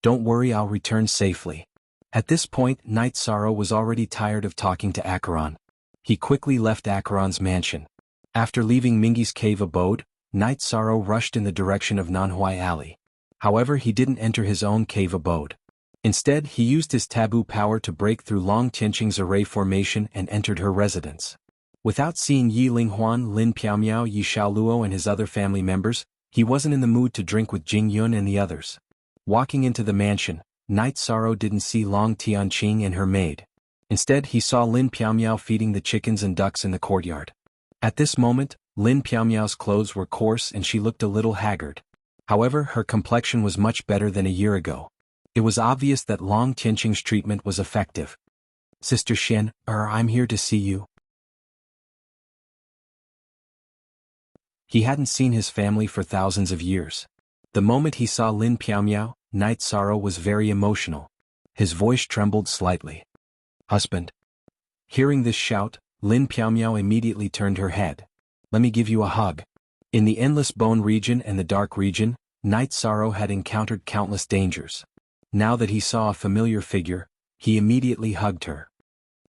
Don't worry, I'll return safely. At this point, Night Sorrow was already tired of talking to Acheron. He quickly left Acheron's mansion. After leaving Mingi's cave abode, Night Sorrow rushed in the direction of Nanhuai Alley. However, he didn't enter his own cave abode. Instead, he used his taboo power to break through Long Tianqing's array formation and entered her residence. Without seeing Yi Linghuan, Lin Piaomiao, Yi Xiaoluo and his other family members, he wasn't in the mood to drink with Jing Yun and the others. Walking into the mansion, Night Sorrow didn't see Long Tianqing and her maid. Instead, he saw Lin Piaomiao feeding the chickens and ducks in the courtyard. At this moment, Lin Piaomiao's clothes were coarse and she looked a little haggard. However, her complexion was much better than a year ago. It was obvious that Long Tianqing's treatment was effective. Sister Xian, I'm here to see you. He hadn't seen his family for thousands of years. The moment he saw Lin Piaomiao, Night Sorrow was very emotional. His voice trembled slightly. Husband. Hearing this shout, Lin Piaomiao immediately turned her head. Let me give you a hug. In the Endless Bone region and the Dark region, Night Sorrow had encountered countless dangers. Now that he saw a familiar figure, he immediately hugged her.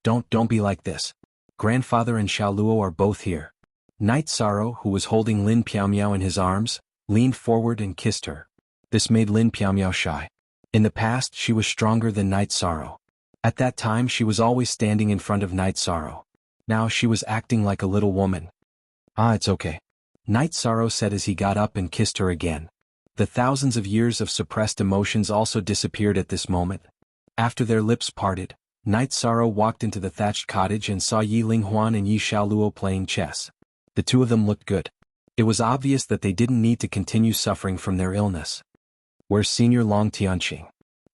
Don't be like this. Grandfather and Xiaoluo are both here. Night Sorrow, who was holding Lin Piaomiao in his arms, leaned forward and kissed her. This made Lin Piaomiao shy. In the past, she was stronger than Night Sorrow. At that time, she was always standing in front of Night Sorrow. Now she was acting like a little woman. It's okay. Night Sorrow said as he got up and kissed her again. The thousands of years of suppressed emotions also disappeared at this moment. After their lips parted, Night Sorrow walked into the thatched cottage and saw Yi Linghuan and Yi Xiaoluo playing chess. The two of them looked good. It was obvious that they didn't need to continue suffering from their illness. Where's Senior Long Tianqing?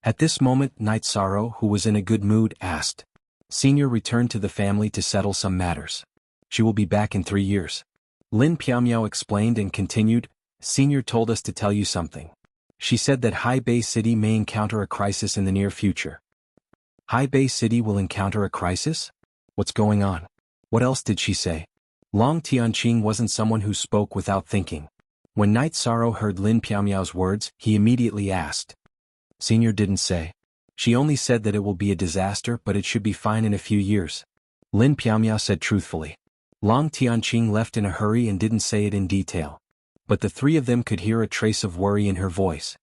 At this moment Night Sorrow, who was in a good mood, asked. Senior returned to the family to settle some matters. She will be back in 3 years. Lin Piaomiao explained and continued, Senior told us to tell you something. She said that Hai Bei City may encounter a crisis in the near future. Hai Bei City will encounter a crisis? What's going on? What else did she say? Long Tianqing wasn't someone who spoke without thinking. When Night Sorrow heard Lin Piaomiao's words, he immediately asked. Senior didn't say. She only said that it will be a disaster, but it should be fine in a few years. Lin Piaomiao said truthfully. Long Tianqing left in a hurry and didn't say it in detail. But the three of them could hear a trace of worry in her voice.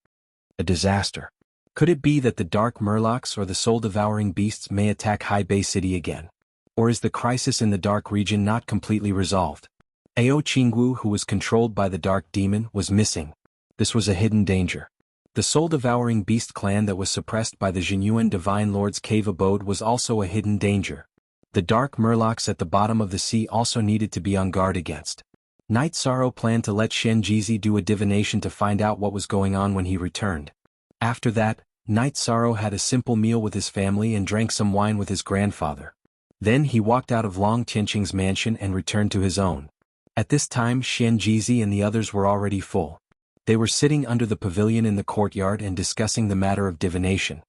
A disaster. Could it be that the dark murlocs or the soul-devouring beasts may attack Hai Bei City again? Or is the crisis in the dark region not completely resolved? Ao Qingwu, who was controlled by the dark demon, was missing. This was a hidden danger. The soul-devouring beast clan that was suppressed by the Jinyuan Divine Lord's cave abode was also a hidden danger. The dark murlocs at the bottom of the sea also needed to be on guard against. Night Sorrow planned to let Shen Jizi do a divination to find out what was going on when he returned. After that, Night Sorrow had a simple meal with his family and drank some wine with his grandfather. Then he walked out of Long Tianqing's mansion and returned to his own. At this time Shen Jizi and the others were already full. They were sitting under the pavilion in the courtyard and discussing the matter of divination.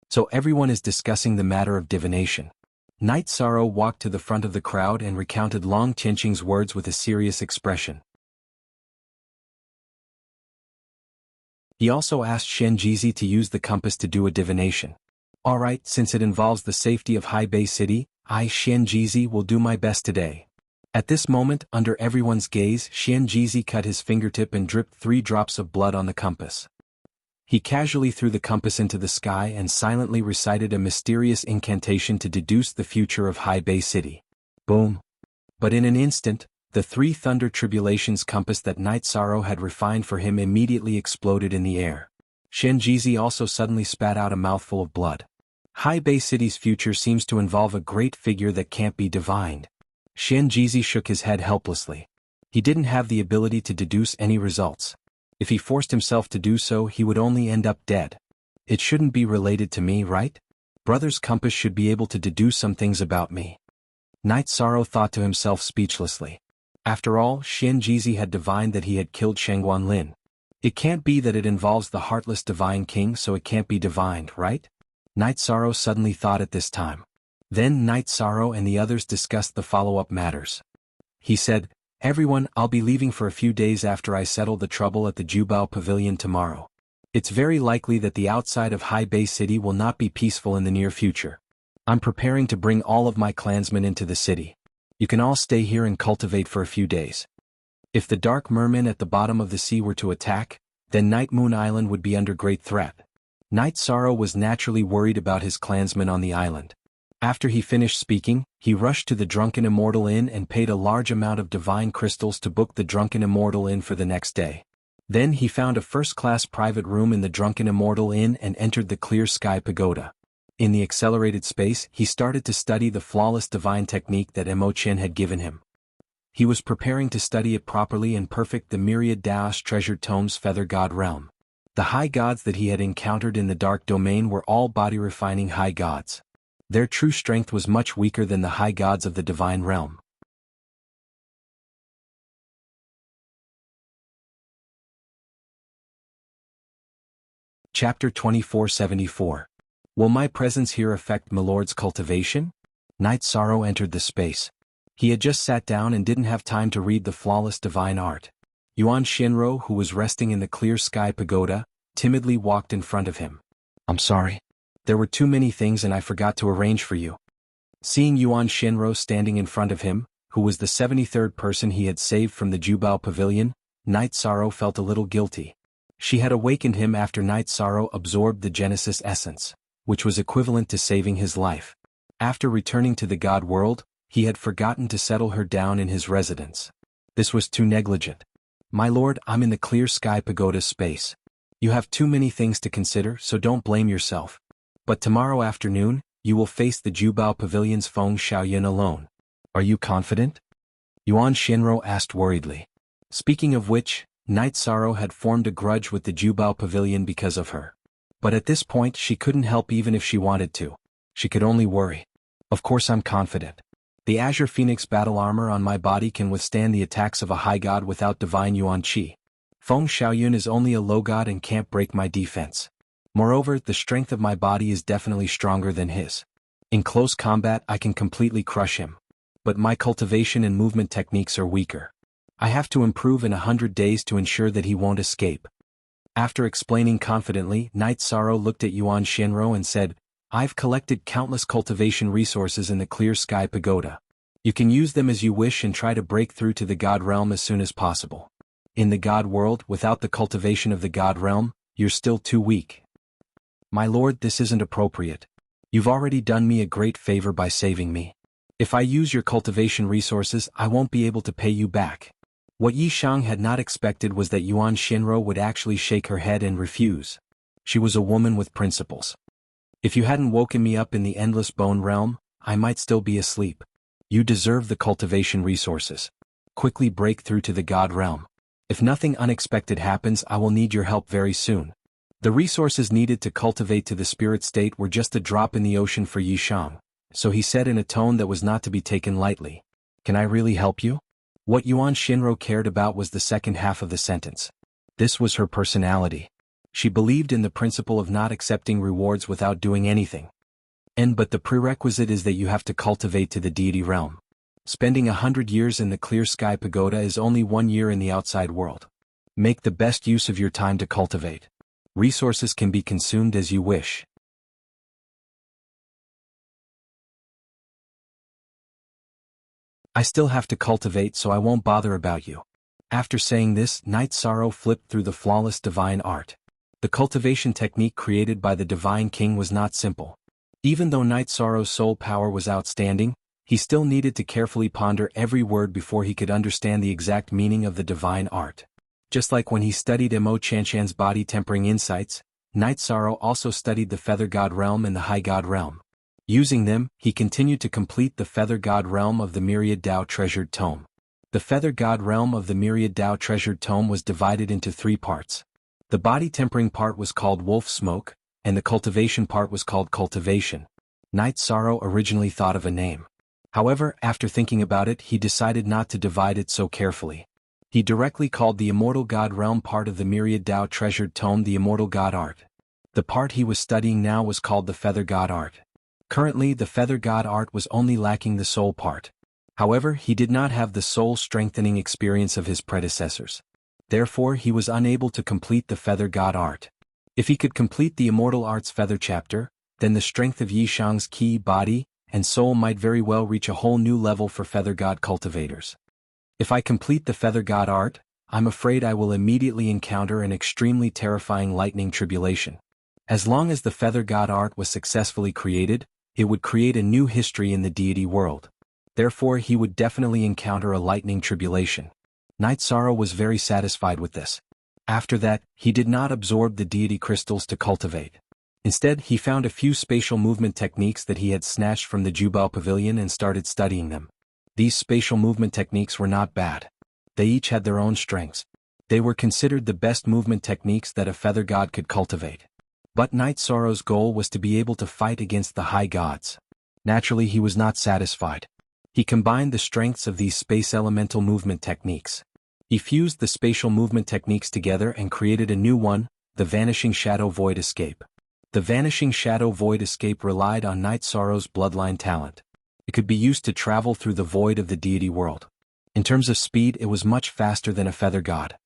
So everyone is discussing the matter of divination. Night Sorrow walked to the front of the crowd and recounted Long Tianqing's words with a serious expression. He also asked Shen Jizi to use the compass to do a divination. Alright, since it involves the safety of Hai Bei City, I, Shen Jizi, will do my best today. At this moment, under everyone's gaze, Shen Jizi cut his fingertip and dripped 3 drops of blood on the compass. He casually threw the compass into the sky and silently recited a mysterious incantation to deduce the future of Hai Bei City. Boom! But in an instant, the 3 thunder tribulations compass that Night Sorrow had refined for him immediately exploded in the air. Shen Jizi also suddenly spat out a mouthful of blood. Hai Bei City's future seems to involve a great figure that can't be divined. Shen Jizi shook his head helplessly. He didn't have the ability to deduce any results. If he forced himself to do so, he would only end up dead. It shouldn't be related to me, right? Brother's compass should be able to deduce some things about me. Night Sorrow thought to himself speechlessly. After all, Shen Jizi had divined that he had killed Shengguan Lin. It can't be that it involves the heartless divine king, so it can't be divined, right? Night Sorrow suddenly thought at this time. Then Night Sorrow and the others discussed the follow-up matters. He said, Everyone, I'll be leaving for a few days after I settle the trouble at the Jubao Pavilion tomorrow. It's very likely that the outside of Hai Bei City will not be peaceful in the near future. I'm preparing to bring all of my clansmen into the city. You can all stay here and cultivate for a few days. If the dark mermen at the bottom of the sea were to attack, then Night Moon Island would be under great threat. Night Sorrow was naturally worried about his clansmen on the island. After he finished speaking, he rushed to the Drunken Immortal Inn and paid a large amount of divine crystals to book the Drunken Immortal Inn for the next day. Then he found a first-class private room in the Drunken Immortal Inn and entered the Clear Sky Pagoda. In the accelerated space, he started to study the flawless divine technique that Mo Chen had given him. He was preparing to study it properly and perfect the myriad Daoist treasured tomes Feather God realm. The high gods that he had encountered in the dark domain were all body-refining high gods. Their true strength was much weaker than the high gods of the divine realm. Chapter 2474. Will my presence here affect Milord's cultivation? Night Sorrow entered the space. He had just sat down and didn't have time to read the flawless divine art. Yuan Shinro, who was resting in the Clear Sky Pagoda, timidly walked in front of him. I'm sorry. There were too many things and I forgot to arrange for you. Seeing Yuan Shinro standing in front of him, who was the 73rd person he had saved from the Jubao Pavilion, Night Sorrow felt a little guilty. She had awakened him after Night Sorrow absorbed the Genesis essence, which was equivalent to saving his life. After returning to the God world, he had forgotten to settle her down in his residence. This was too negligent. My lord, I'm in the Clear Sky Pagoda space. You have too many things to consider, so don't blame yourself. But tomorrow afternoon, you will face the Jubao Pavilion's Feng Xiaoyan alone. Are you confident? Yuan Shinro asked worriedly. Speaking of which, Night Sorrow had formed a grudge with the Jubao Pavilion because of her. But at this point she couldn't help even if she wanted to. She could only worry. Of course I'm confident. The Azure Phoenix battle armor on my body can withstand the attacks of a high god without divine Yuan Qi. Feng Xiaoyun is only a low god and can't break my defense. Moreover, the strength of my body is definitely stronger than his. In close combat I can completely crush him. But my cultivation and movement techniques are weaker. I have to improve in 100 days to ensure that he won't escape. After explaining confidently, Night Sorrow looked at Yuan Shenro and said, I've collected countless cultivation resources in the Clear Sky Pagoda. You can use them as you wish and try to break through to the God Realm as soon as possible. In the God World, without the cultivation of the God Realm, you're still too weak. My lord, this isn't appropriate. You've already done me a great favor by saving me. If I use your cultivation resources, I won't be able to pay you back. What Yi Shang had not expected was that Yuan Shenro would actually shake her head and refuse. She was a woman with principles. If you hadn't woken me up in the Endless Bone Realm, I might still be asleep. You deserve the cultivation resources. Quickly break through to the God Realm. If nothing unexpected happens, I will need your help very soon. The resources needed to cultivate to the spirit state were just a drop in the ocean for Yi Shang, so he said in a tone that was not to be taken lightly. Can I really help you? What Yuan Shenro cared about was the second half of the sentence. This was her personality. She believed in the principle of not accepting rewards without doing anything. But the prerequisite is that you have to cultivate to the deity realm. Spending 100 years in the Clear Sky Pagoda is only 1 year in the outside world. Make the best use of your time to cultivate. Resources can be consumed as you wish. I still have to cultivate, so I won't bother about you. After saying this, Night Sorrow flipped through the flawless divine art. The cultivation technique created by the Divine King was not simple. Even though Night Sorrow's soul power was outstanding, he still needed to carefully ponder every word before he could understand the exact meaning of the divine art. Just like when he studied Mo Chanshan's body tempering insights, Night Sorrow also studied the Feather God Realm and the High God Realm. Using them, he continued to complete the Feather God Realm of the Myriad Tao Treasured Tome. The Feather God Realm of the Myriad Tao Treasured Tome was divided into 3 parts. The body tempering part was called Wolf Smoke, and the cultivation part was called Cultivation. Night Sorrow originally thought of a name. However, after thinking about it, he decided not to divide it so carefully. He directly called the Immortal God Realm part of the Myriad Tao Treasured Tome the Immortal God Art. The part he was studying now was called the Feather God Art. Currently, the Feather God Art was only lacking the soul part. However, he did not have the soul-strengthening experience of his predecessors. Therefore, he was unable to complete the Feather God Art. If he could complete the Immortal Art's Feather chapter, then the strength of Yi Shang's ki, body, and soul might very well reach a whole new level for Feather God cultivators. If I complete the Feather God Art, I'm afraid I will immediately encounter an extremely terrifying lightning tribulation. As long as the Feather God Art was successfully created, it would create a new history in the deity world. Therefore, he would definitely encounter a lightning tribulation. Night Sorrow was very satisfied with this. After that, he did not absorb the deity crystals to cultivate. Instead, he found a few spatial movement techniques that he had snatched from the Jubao Pavilion and started studying them. These spatial movement techniques were not bad. They each had their own strengths. They were considered the best movement techniques that a feather god could cultivate. But Night Sorrow's goal was to be able to fight against the high gods. Naturally, he was not satisfied. He combined the strengths of these space elemental movement techniques. He fused the spatial movement techniques together and created a new one, the Vanishing Shadow Void Escape. The Vanishing Shadow Void Escape relied on Night Sorrow's bloodline talent. It could be used to travel through the void of the deity world. In terms of speed, it was much faster than a feather god.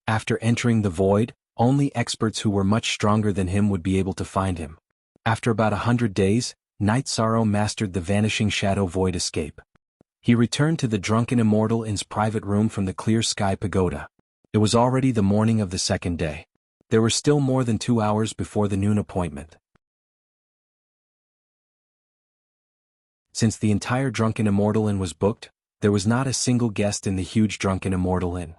After entering the void, only experts who were much stronger than him would be able to find him. After about 100 days, Night Sorrow mastered the Vanishing Shadow Void Escape. He returned to the drunken immortal in's private room from the Clear Sky Pagoda. It was already the morning of the second day. There were still more than 2 hours before the noon appointment. Since the entire Drunken Immortal Inn was booked, there was not a single guest in the huge Drunken Immortal Inn.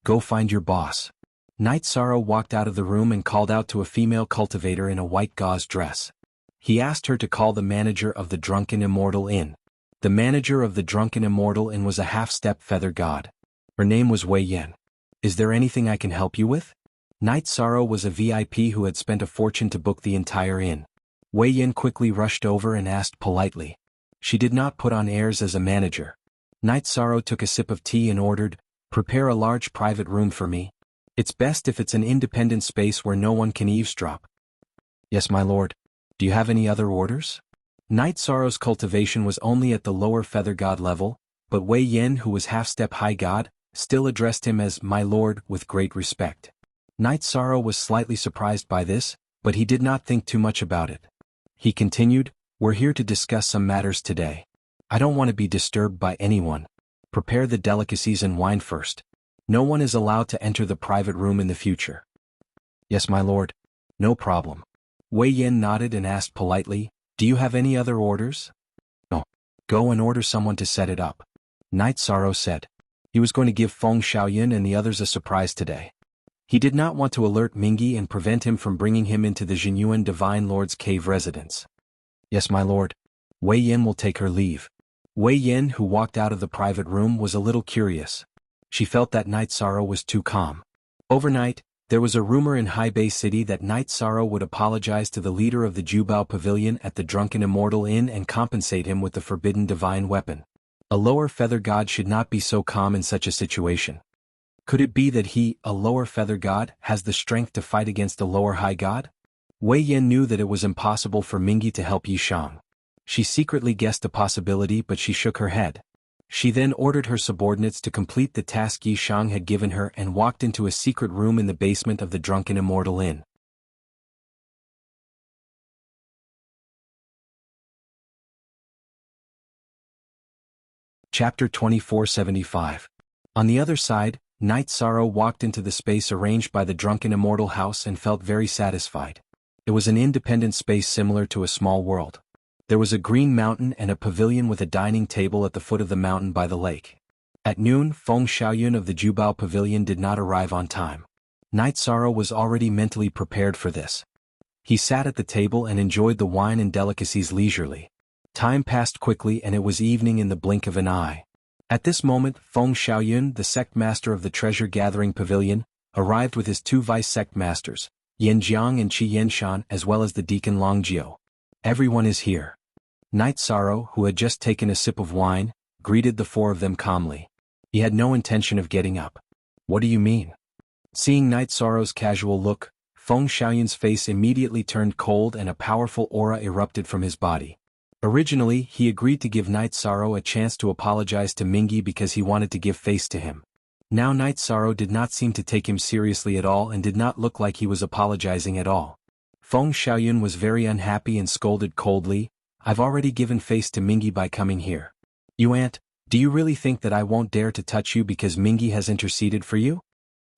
Go find your boss. Night Sorrow walked out of the room and called out to a female cultivator in a white gauze dress. He asked her to call the manager of the Drunken Immortal Inn. The manager of the Drunken Immortal Inn was a half-step feather god. Her name was Wei Yan. Is there anything I can help you with? Night Sorrow was a VIP who had spent a fortune to book the entire inn. Wei Yin quickly rushed over and asked politely. She did not put on airs as a manager. Night Sorrow took a sip of tea and ordered, "Prepare a large private room for me. It's best if it's an independent space where no one can eavesdrop." "Yes, my lord. Do you have any other orders?" Night Sorrow's cultivation was only at the lower feather god level, but Wei Yin, who was half-step high god, still addressed him as "my lord" with great respect. Night Sorrow was slightly surprised by this, but he did not think too much about it. He continued, "We're here to discuss some matters today. I don't want to be disturbed by anyone. Prepare the delicacies and wine first. No one is allowed to enter the private room in the future." "Yes, my lord. No problem." Wei Yin nodded and asked politely, "Do you have any other orders?" "No. Go and order someone to set it up," Night Sorrow said. He was going to give Feng Xiaoyun and the others a surprise today. He did not want to alert Mingyi and prevent him from bringing him into the Jinyuan Divine Lord's cave residence. "Yes, my lord. Wei Yin will take her leave." Wei Yin, who walked out of the private room, was a little curious. She felt that Night Sorrow was too calm. Overnight, there was a rumor in Haibei City that Night Sorrow would apologize to the leader of the Jubao Pavilion at the Drunken Immortal Inn and compensate him with the forbidden divine weapon. A lower feather god should not be so calm in such a situation. Could it be that he, a lower feather god, has the strength to fight against a lower high god? Wei Yin knew that it was impossible for Mingyi to help Yishang. She secretly guessed a possibility, but she shook her head. She then ordered her subordinates to complete the task Yishang had given her and walked into a secret room in the basement of the Drunken Immortal Inn. Chapter 2475. On the other side, Night Sorrow walked into the space arranged by the Drunken Immortal House and felt very satisfied. It was an independent space similar to a small world. There was a green mountain and a pavilion with a dining table at the foot of the mountain by the lake. At noon, Feng Xiaoyun of the Jubao Pavilion did not arrive on time. Night Sorrow was already mentally prepared for this. He sat at the table and enjoyed the wine and delicacies leisurely. Time passed quickly and it was evening in the blink of an eye. At this moment, Feng Xiaoyun, the sect master of the treasure-gathering pavilion, arrived with his two vice-sect masters, Yin Jiang and Qi Yenshan, as well as the deacon Longjio. "Everyone is here." Night Sorrow, who had just taken a sip of wine, greeted the four of them calmly. He had no intention of getting up. "What do you mean?" Seeing Night Sorrow's casual look, Feng Xiaoyun's face immediately turned cold and a powerful aura erupted from his body. Originally, he agreed to give Night Sorrow a chance to apologize to Mingyi because he wanted to give face to him. Now Night Sorrow did not seem to take him seriously at all and did not look like he was apologizing at all. Feng Xiaoyun was very unhappy and scolded coldly, "I've already given face to Mingyi by coming here. You ant, do you really think that I won't dare to touch you because Mingyi has interceded for you?"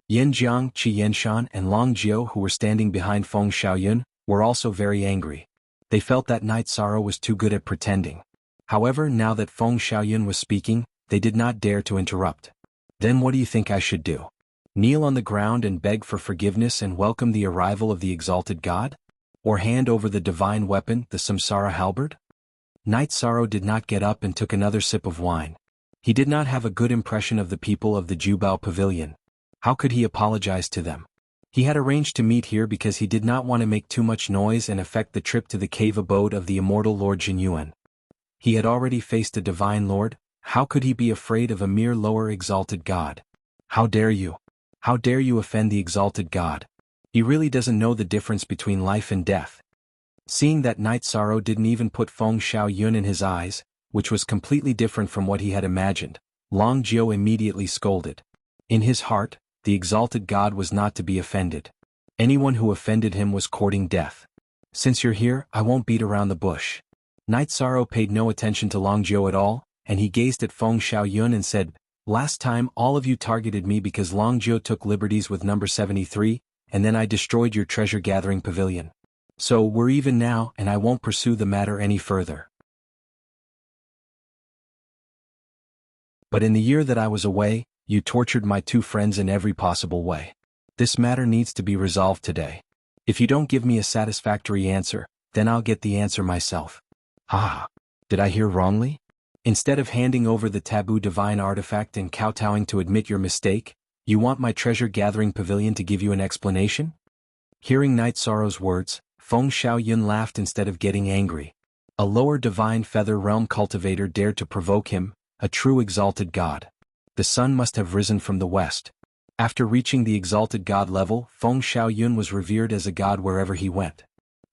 Yin Jiang, Qi Yenshan, and Longjio, who were standing behind Feng Xiaoyun, were also very angry. They felt that Night Sorrow was too good at pretending. However, now that Feng Xiaoyun was speaking, they did not dare to interrupt. "Then what do you think I should do? Kneel on the ground and beg for forgiveness and welcome the arrival of the exalted god? Or hand over the divine weapon, the Samsara halberd?" Night Sorrow did not get up and took another sip of wine. He did not have a good impression of the people of the Jubao Pavilion. How could he apologize to them? He had arranged to meet here because he did not want to make too much noise and affect the trip to the cave abode of the immortal Lord Jinyuan. He had already faced a divine lord. How could he be afraid of a mere lower exalted god? How dare you? How dare you offend the exalted god? He really doesn't know the difference between life and death. Seeing that Night Sorrow didn't even put Feng Xiaoyun in his eyes, which was completely different from what he had imagined, Longjio immediately scolded. In his heart, the exalted god was not to be offended. Anyone who offended him was courting death. "Since you're here, I won't beat around the bush." Night Sorrow paid no attention to Longjio at all, and he gazed at Feng Xiaoyun and said, "Last time all of you targeted me because Longjio took liberties with number 73, and then I destroyed your treasure-gathering pavilion. So we're even now and I won't pursue the matter any further. But in the year that I was away, you tortured my two friends in every possible way. This matter needs to be resolved today. If you don't give me a satisfactory answer, then I'll get the answer myself." "Ah, did I hear wrongly? Instead of handing over the taboo divine artifact and kowtowing to admit your mistake, You want my treasure-gathering pavilion to give you an explanation? Hearing Night Sorrow's words, Feng Xiaoyun laughed instead of getting angry. A lower divine feather realm cultivator dared to provoke him, a true exalted god. The sun must have risen from the west. After reaching the exalted god level, Feng Xiaoyun was revered as a god wherever he went.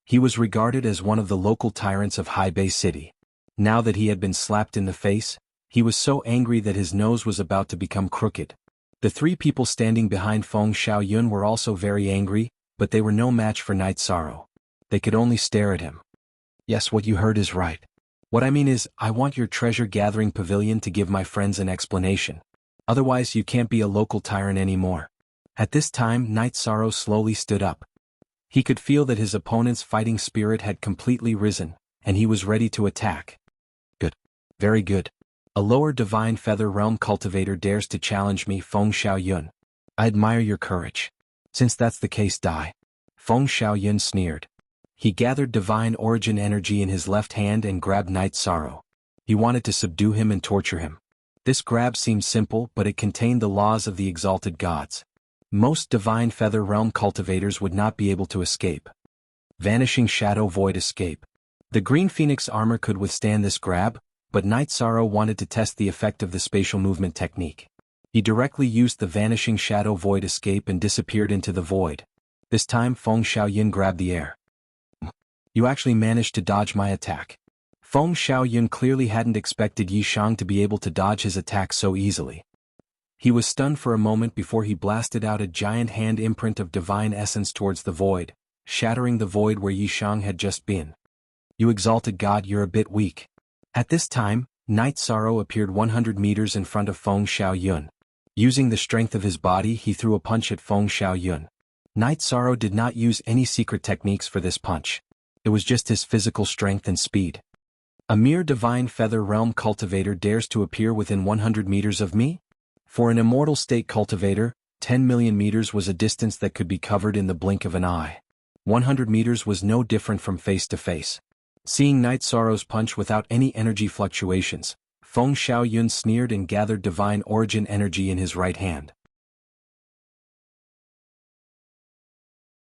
He was regarded as one of the local tyrants of Haibei City. Now that he had been slapped in the face, he was so angry that his nose was about to become crooked. The three people standing behind Feng Xiaoyun were also very angry, but they were no match for Night Sorrow. They could only stare at him. Yes, what you heard is right. What I mean is, I want your treasure-gathering pavilion to give my friends an explanation. Otherwise you can't be a local tyrant anymore. At this time Night Sorrow slowly stood up. He could feel that his opponent's fighting spirit had completely risen, and he was ready to attack. Good. Very good. A lower divine feather realm cultivator dares to challenge me, Feng Xiaoyun. I admire your courage. Since that's the case, die. Feng Xiaoyun sneered. He gathered divine origin energy in his left hand and grabbed Night Sorrow. He wanted to subdue him and torture him. This grab seemed simple, but it contained the laws of the exalted gods. Most divine feather realm cultivators would not be able to escape. Vanishing Shadow Void escape. The Green Phoenix armor could withstand this grab, but Night Sorrow wanted to test the effect of the spatial movement technique. He directly used the Vanishing Shadow Void escape and disappeared into the void. This time Feng Xiaoyun grabbed the air. You actually managed to dodge my attack. Feng Xiaoyun clearly hadn't expected Yi Shang to be able to dodge his attack so easily. He was stunned for a moment before he blasted out a giant hand imprint of divine essence towards the void, shattering the void where Yi Shang had just been. You exalted god, you're a bit weak. At this time, Night Sorrow appeared 100 meters in front of Feng Xiaoyun. Using the strength of his body, he threw a punch at Feng Xiaoyun. Night Sorrow did not use any secret techniques for this punch. It was just his physical strength and speed. A mere divine feather realm cultivator dares to appear within 100 meters of me? For an immortal state cultivator, 10 million meters was a distance that could be covered in the blink of an eye. 100 meters was no different from face to face. Seeing Night Sorrow's punch without any energy fluctuations, Feng Xiaoyun sneered and gathered divine origin energy in his right hand.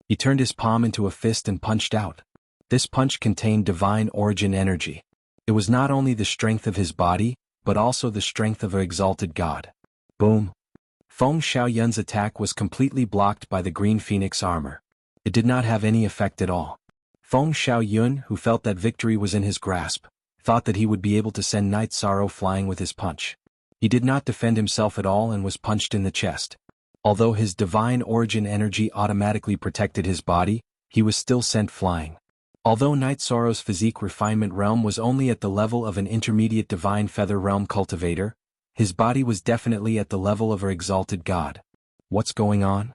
He turned his palm into a fist and punched out. This punch contained divine origin energy. It was not only the strength of his body, but also the strength of an exalted god. Boom! Feng Xiaoyun's attack was completely blocked by the Green Phoenix armor. It did not have any effect at all. Feng Xiaoyun, who felt that victory was in his grasp, thought that he would be able to send Night Sorrow flying with his punch. He did not defend himself at all and was punched in the chest. Although his divine origin energy automatically protected his body, he was still sent flying. Although Night Sorrow's physique refinement realm was only at the level of an intermediate divine feather realm cultivator, his body was definitely at the level of an exalted god. What's going on?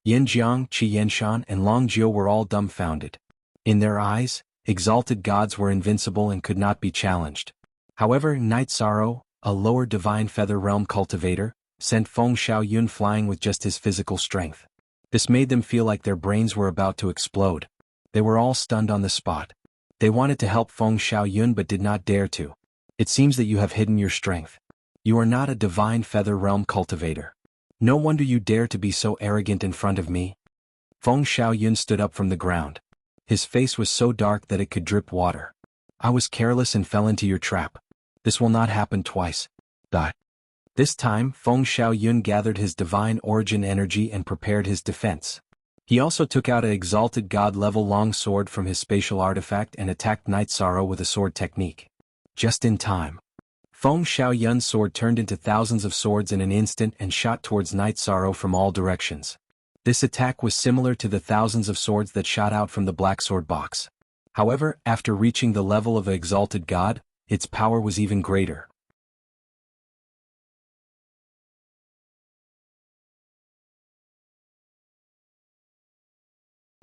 Yin Jiang, Qi Yenshan, and Long Jiu were all dumbfounded. In their eyes, exalted gods were invincible and could not be challenged. However, Night Sorrow, a lower divine feather realm cultivator, sent Feng Xiaoyun flying with just his physical strength. This made them feel like their brains were about to explode. They were all stunned on the spot. They wanted to help Feng Xiaoyun but did not dare to. It seems that you have hidden your strength. You are not a divine feather realm cultivator. No wonder you dare to be so arrogant in front of me. Feng Xiaoyun stood up from the ground. His face was so dark that it could drip water. I was careless and fell into your trap. This will not happen twice. Die. This time, Feng Xiaoyun gathered his divine origin energy and prepared his defense. He also took out an exalted god-level long sword from his spatial artifact and attacked Night Sorrow with a sword technique. Just in time. Feng Xiaoyun's sword turned into thousands of swords in an instant and shot towards Night Sorrow from all directions. This attack was similar to the thousands of swords that shot out from the black sword box. However, after reaching the level of an exalted god, its power was even greater.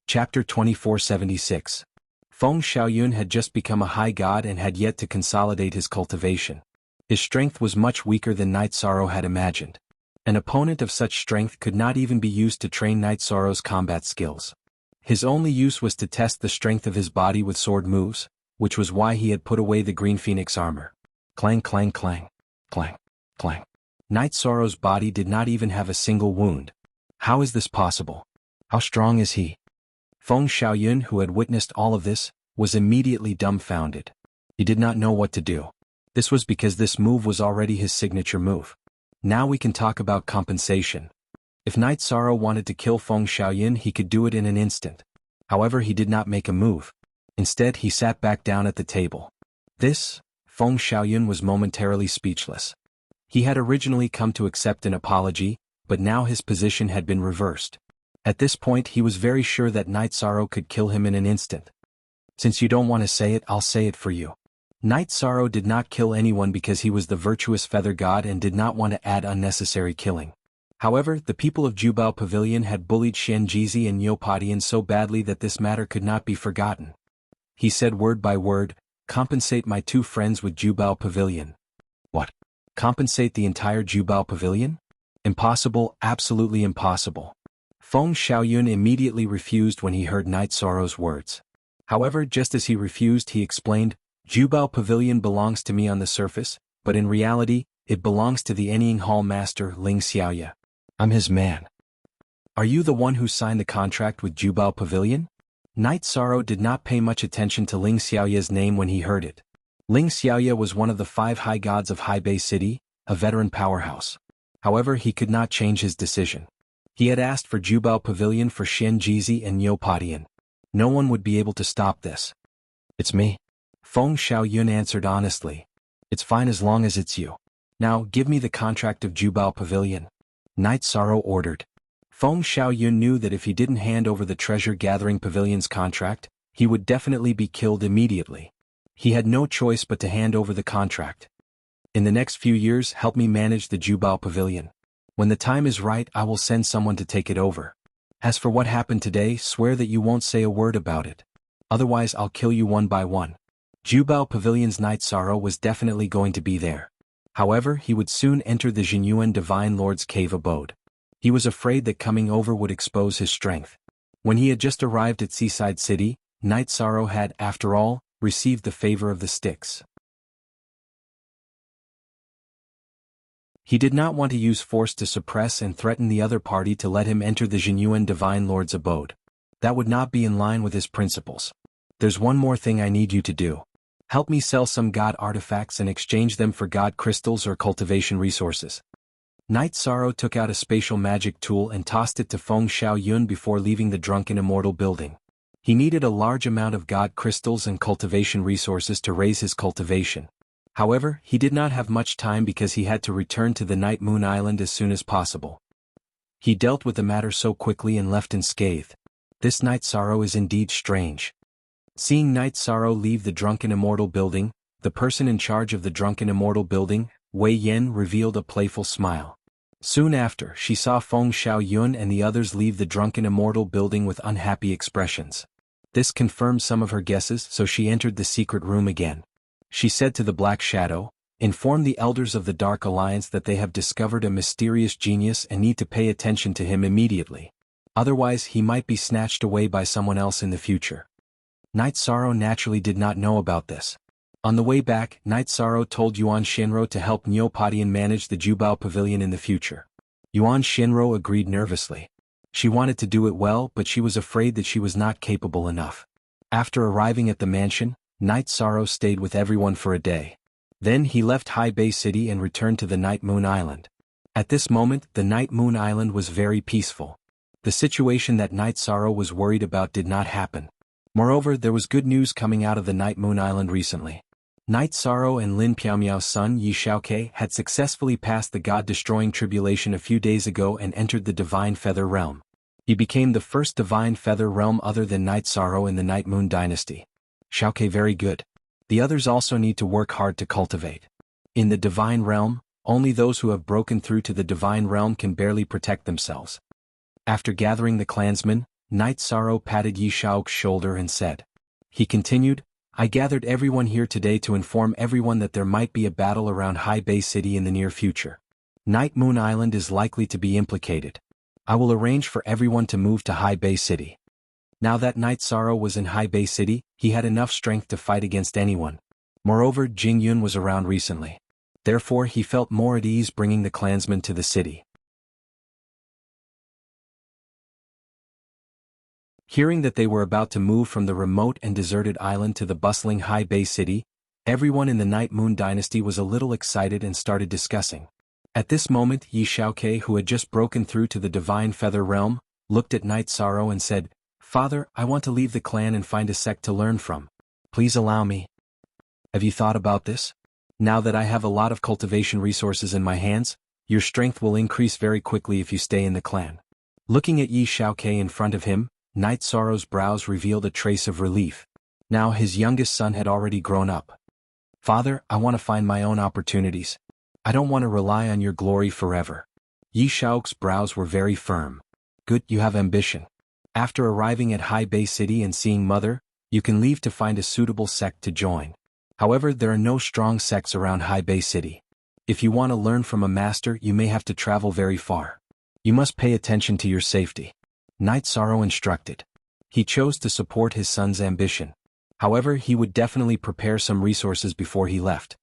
Chapter 2476. Feng Xiaoyun had just become a high god and had yet to consolidate his cultivation. His strength was much weaker than Night Sorrow had imagined. An opponent of such strength could not even be used to train Night Sorrow's combat skills. His only use was to test the strength of his body with sword moves, which was why he had put away the Green Phoenix armor. Clang clang clang. Clang. Clang. Night Sorrow's body did not even have a single wound. How is this possible? How strong is he? Feng Xiaoyun, who had witnessed all of this, was immediately dumbfounded. He did not know what to do. This was because this move was already his signature move. Now we can talk about compensation. If Night Sorrow wanted to kill Feng Xiaoyun, he could do it in an instant. However, he did not make a move. Instead, he sat back down at the table. Feng Xiaoyun was momentarily speechless. He had originally come to accept an apology, but now his position had been reversed. At this point, he was very sure that Night Sorrow could kill him in an instant. Since you don't want to say it, I'll say it for you. Night Sorrow did not kill anyone because he was the virtuous feather god and did not want to add unnecessary killing. However, the people of Jubao Pavilion had bullied Xianjizi and Yopadian so badly that this matter could not be forgotten. He said word by word, "Compensate my two friends with Jubao Pavilion." What? Compensate the entire Jubao Pavilion? Impossible, absolutely impossible. Feng Xiaoyun immediately refused when he heard Night Sorrow's words. However, just as he refused, he explained, "Jubao Pavilion belongs to me on the surface, but in reality, it belongs to the Anying Hall master Ling Xiaoya. I'm his man." "Are you the one who signed the contract with Jubao Pavilion?" Night Sorrow did not pay much attention to Ling Xiaoya's name when he heard it. Ling Xiaoya was one of the 5 high gods of Haibei City, a veteran powerhouse. However, he could not change his decision. He had asked for Jubao Pavilion for Xianjizi and Yopadian. No one would be able to stop this. "It's me." Feng Xiaoyun answered honestly. "It's fine as long as it's you. Now, give me the contract of Jubao Pavilion." Night Sorrow ordered. Feng Xiaoyun knew that if he didn't hand over the treasure-gathering pavilion's contract, he would definitely be killed immediately. He had no choice but to hand over the contract. "In the next few years, help me manage the Jubao Pavilion. When the time is right, I will send someone to take it over. As for what happened today, swear that you won't say a word about it. Otherwise, I'll kill you one by one." Jubao Pavilion's Night Sorrow was definitely going to be there. However, he would soon enter the Jinyuan Divine Lord's cave abode. He was afraid that coming over would expose his strength. When he had just arrived at Seaside City, Night Sorrow had, after all, received the favor of the Styx. He did not want to use force to suppress and threaten the other party to let him enter the Jinyuan Divine Lord's abode. That would not be in line with his principles. "There's one more thing I need you to do. Help me sell some god artifacts and exchange them for god crystals or cultivation resources." Night Sorrow took out a spatial magic tool and tossed it to Feng Xiaoyun before leaving the Drunken Immortal building. He needed a large amount of god crystals and cultivation resources to raise his cultivation. However, he did not have much time because he had to return to the Night Moon Island as soon as possible. He dealt with the matter so quickly and left unscathed. This Night Sorrow is indeed strange. Seeing Night Sorrow leave the Drunken Immortal building, the person in charge of the Drunken Immortal building, Wei Yen, revealed a playful smile. Soon after, she saw Feng Xiaoyun and the others leave the Drunken Immortal building with unhappy expressions. This confirmed some of her guesses, so she entered the secret room again. She said to the Black Shadow, "Inform the elders of the Dark Alliance that they have discovered a mysterious genius and need to pay attention to him immediately. Otherwise, he might be snatched away by someone else in the future." Night Sorrow naturally did not know about this. On the way back, Night Sorrow told Yuan Shinro to help Neopodian manage the Jubao Pavilion in the future. Yuan Shinro agreed nervously. She wanted to do it well, but she was afraid that she was not capable enough. After arriving at the mansion, Night Sorrow stayed with everyone for a day. Then he left Haibei City and returned to the Night Moon Island. At this moment, the Night Moon Island was very peaceful. The situation that Night Sorrow was worried about did not happen. Moreover, there was good news coming out of the Night Moon Island recently. Night Sorrow and Lin Piaomiao's son Yi Xiaoke had successfully passed the god-destroying tribulation a few days ago and entered the Divine Feather Realm. He became the first Divine Feather Realm other than Night Sorrow in the Night Moon Dynasty. Xiaoke very good. The others also need to work hard to cultivate. In the Divine Realm, only those who have broken through to the Divine Realm can barely protect themselves. After gathering the clansmen, Night Sorrow patted Yi Xiaoke's shoulder and said. He continued, "I gathered everyone here today to inform everyone that there might be a battle around Haibei City in the near future. Night Moon Island is likely to be implicated. I will arrange for everyone to move to Haibei City." Now that Night Sorrow was in Haibei City, he had enough strength to fight against anyone. Moreover, Jing Yun was around recently. Therefore he felt more at ease bringing the clansmen to the city. Hearing that they were about to move from the remote and deserted island to the bustling high bay city, everyone in the Night Moon dynasty was a little excited and started discussing. At this moment Yi Xiaoke, who had just broken through to the Divine Feather Realm, looked at Night Sorrow and said, "Father, I want to leave the clan and find a sect to learn from. Please allow me." "Have you thought about this? Now that I have a lot of cultivation resources in my hands, your strength will increase very quickly if you stay in the clan." Looking at Yi Xiaoke in front of him, Night Sorrow's brows revealed a trace of relief. Now his youngest son had already grown up. "Father, I want to find my own opportunities. I don't want to rely on your glory forever." Yi Xiaoke's brows were very firm. "Good, you have ambition. After arriving at High Bay City and seeing Mother, you can leave to find a suitable sect to join. However, there are no strong sects around High Bay City. If you want to learn from a master, you may have to travel very far. You must pay attention to your safety," Night Sorrow instructed. He chose to support his son's ambition. However, he would definitely prepare some resources before he left.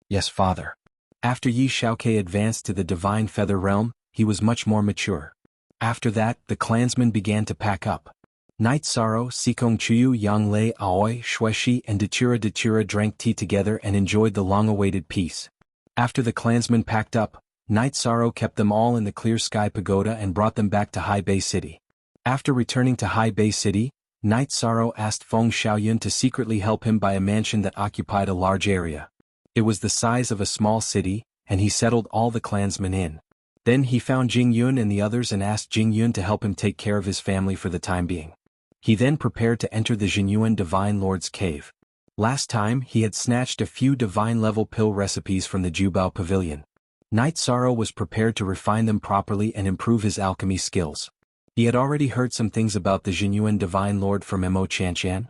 "Yes, father." After Yi Xiaoke advanced to the Divine Feather Realm, he was much more mature. After that, the clansmen began to pack up. Night Sorrow, Sikong Chuyu, Yang Lei, Aoi, Shueshi, and Dachira drank tea together and enjoyed the long-awaited peace. After the clansmen packed up, Night Sorrow kept them all in the Clear Sky Pagoda and brought them back to High Bay City. After returning to High Bay City, Night Sorrow asked Feng Xiaoyun to secretly help him buy a mansion that occupied a large area. It was the size of a small city, and he settled all the clansmen in. Then he found Jing Yun and the others and asked Jing Yun to help him take care of his family for the time being. He then prepared to enter the Jinyuan Divine Lord's cave. Last time he had snatched a few divine-level pill recipes from the Jubao Pavilion. Night Sorrow was prepared to refine them properly and improve his alchemy skills. He had already heard some things about the Jinyuan Divine Lord from Mo Chanchan.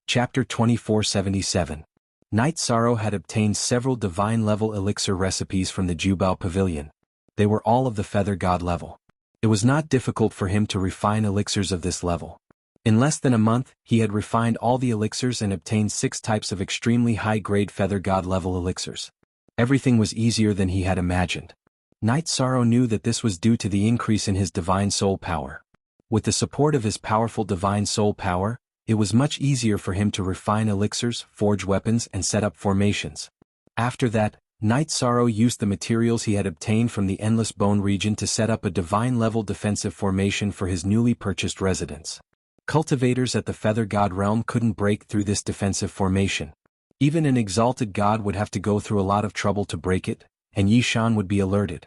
Chapter 2477. Night Sorrow had obtained several divine-level elixir recipes from the Jubao Pavilion. They were all of the Feather God level. It was not difficult for him to refine elixirs of this level. In less than a month, he had refined all the elixirs and obtained 6 types of extremely high-grade Feather God level elixirs. Everything was easier than he had imagined. Night Sorrow knew that this was due to the increase in his divine soul power. With the support of his powerful divine soul power, it was much easier for him to refine elixirs, forge weapons, and set up formations. After that, Night Sorrow used the materials he had obtained from the Endless Bone region to set up a divine-level defensive formation for his newly purchased residence. Cultivators at the Feather God realm couldn't break through this defensive formation. Even an exalted god would have to go through a lot of trouble to break it, and Yi Shan would be alerted.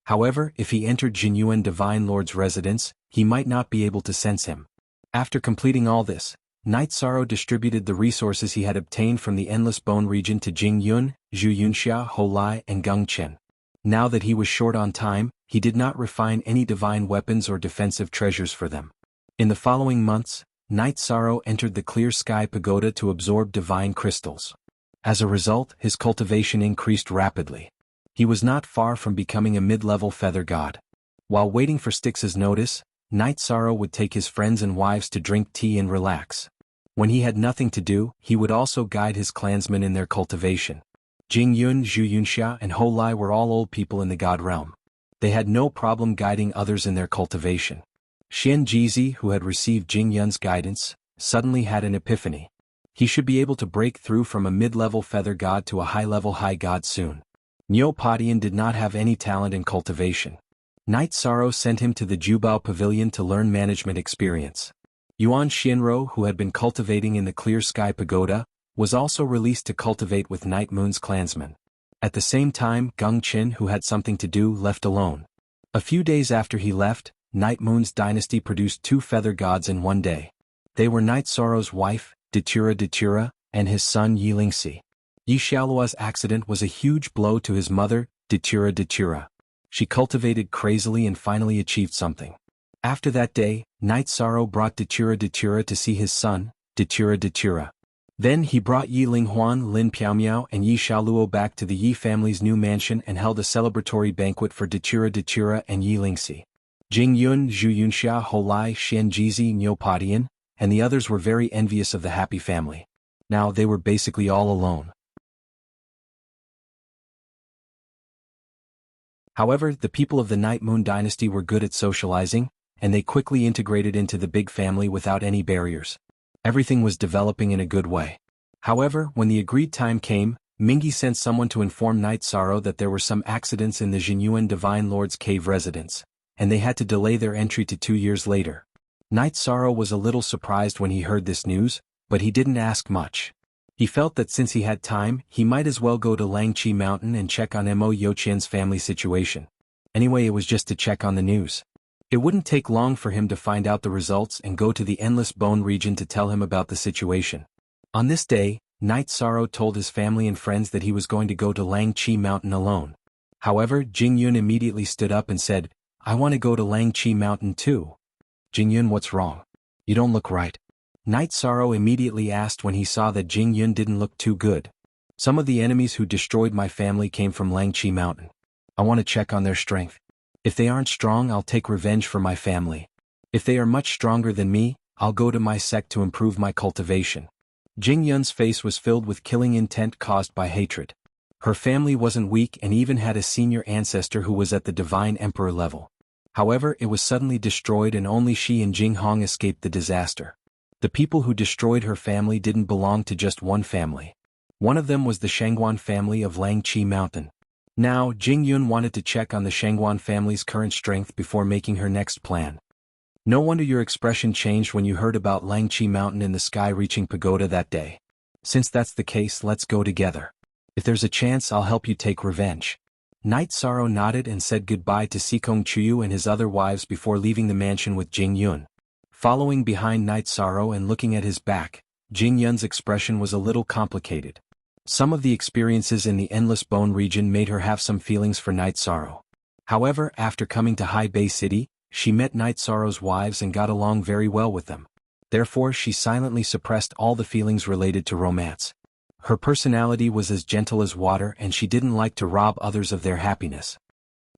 However, if he entered Jinyuan Divine Lord's residence, he might not be able to sense him. After completing all this, Night Sorrow distributed the resources he had obtained from the Endless Bone region to Jing Yun, Zhu Yunxia, Ho Lai, and Gang Chen. Now that he was short on time, he did not refine any divine weapons or defensive treasures for them. In the following months, Night Sorrow entered the Clear Sky Pagoda to absorb divine crystals. As a result, his cultivation increased rapidly. He was not far from becoming a mid-level feather god. While waiting for Styx's notice, Night Sorrow would take his friends and wives to drink tea and relax. When he had nothing to do, he would also guide his clansmen in their cultivation. Jing Yun, Zhu Yunxia, and Ho Lai were all old people in the god realm. They had no problem guiding others in their cultivation. Xian Jizi, who had received Jing Yun's guidance, suddenly had an epiphany. He should be able to break through from a mid-level feather god to a high-level high god soon. Niu Padian did not have any talent in cultivation. Night Sorrow sent him to the Jubao Pavilion to learn management experience. Yuan Xianro, who had been cultivating in the Clear Sky Pagoda, was also released to cultivate with Night Moon's clansmen. At the same time, Gang Chen, who had something to do, left alone. A few days after he left, Night Moon's dynasty produced 2 feather gods in one day. They were Night Sorrow's wife, Dachira, and his son Yi Lingxi. Yi Xiaolua's accident was a huge blow to his mother, Dachira. She cultivated crazily and finally achieved something. After that day, Night Sorrow brought Dachira to see his son, Dachira. Then he brought Yi Linghuan, Lin Piaomiao, and Yi Xiaoluo back to the Yi family's new mansion and held a celebratory banquet for Dachira and Yi Lingxi. Jing Yun, Zhu Yunxia, Holai, Xianjizi, Niopadian, and the others were very envious of the happy family. Now they were basically all alone. However, the people of the Night Moon dynasty were good at socializing, and they quickly integrated into the big family without any barriers. Everything was developing in a good way. However, when the agreed time came, Mingi sent someone to inform Night Sorrow that there were some accidents in the Jinyuan Divine Lord's cave residence, and they had to delay their entry to 2 years later. Night Sorrow was a little surprised when he heard this news, but he didn't ask much. He felt that since he had time, he might as well go to Langqi Mountain and check on Mo Youqian's family situation. Anyway, it was just to check on the news. It wouldn't take long for him to find out the results and go to the Endless Bone region to tell him about the situation. On this day, Night Sorrow told his family and friends that he was going to go to Langqi Mountain alone. However, Jing Yun immediately stood up and said, "I want to go to Langqi Mountain too." "Jing Yun, what's wrong? You don't look right." Night Sorrow immediately asked when he saw that Jing Yun didn't look too good. "Some of the enemies who destroyed my family came from Langqi Mountain. I want to check on their strength. If they aren't strong, I'll take revenge for my family. If they are much stronger than me, I'll go to my sect to improve my cultivation." Jing Yun's face was filled with killing intent caused by hatred. Her family wasn't weak and even had a senior ancestor who was at the Divine Emperor level. However, it was suddenly destroyed and only she and Jing Hong escaped the disaster. The people who destroyed her family didn't belong to just one family. One of them was the Shangguan family of Langqi Mountain. Now, Jing Yun wanted to check on the Shangguan family's current strength before making her next plan. "No wonder your expression changed when you heard about Langqi Mountain in the sky reaching pagoda that day. Since that's the case, let's go together. If there's a chance, I'll help you take revenge." Night Sorrow nodded and said goodbye to Sikong Chuyu and his other wives before leaving the mansion with Jing Yun. Following behind Night Sorrow and looking at his back, Jing Yun's expression was a little complicated. Some of the experiences in the Endless Bone region made her have some feelings for Night Sorrow. However, after coming to High Bay City, she met Night Sorrow's wives and got along very well with them. Therefore, she silently suppressed all the feelings related to romance. Her personality was as gentle as water and she didn't like to rob others of their happiness.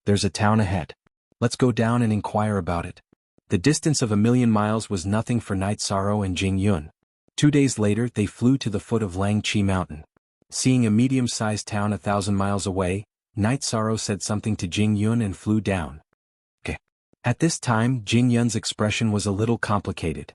"There's a town ahead. Let's go down and inquire about it." The distance of 1,000,000 miles was nothing for Night Sorrow and Jing Yun. 2 days later, they flew to the foot of Langqi Mountain. Seeing a medium-sized town 1,000 miles away, Night Sorrow said something to Jing Yun and flew down. "Okay." At this time, Jing Yun's expression was a little complicated.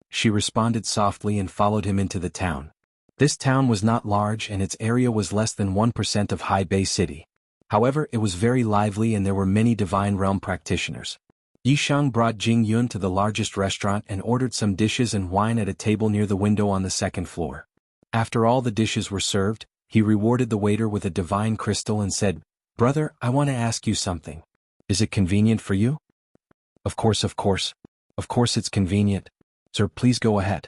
She responded softly and followed him into the town. This town was not large and its area was less than 1% of High Bay City. However, it was very lively and there were many Divine Realm practitioners. Yishang brought Jing Yun to the largest restaurant and ordered some dishes and wine at a table near the window on the second floor. After all the dishes were served, he rewarded the waiter with a divine crystal and said, "Brother, I want to ask you something. Is it convenient for you?" Of course. Of course it's convenient. Sir, please go ahead."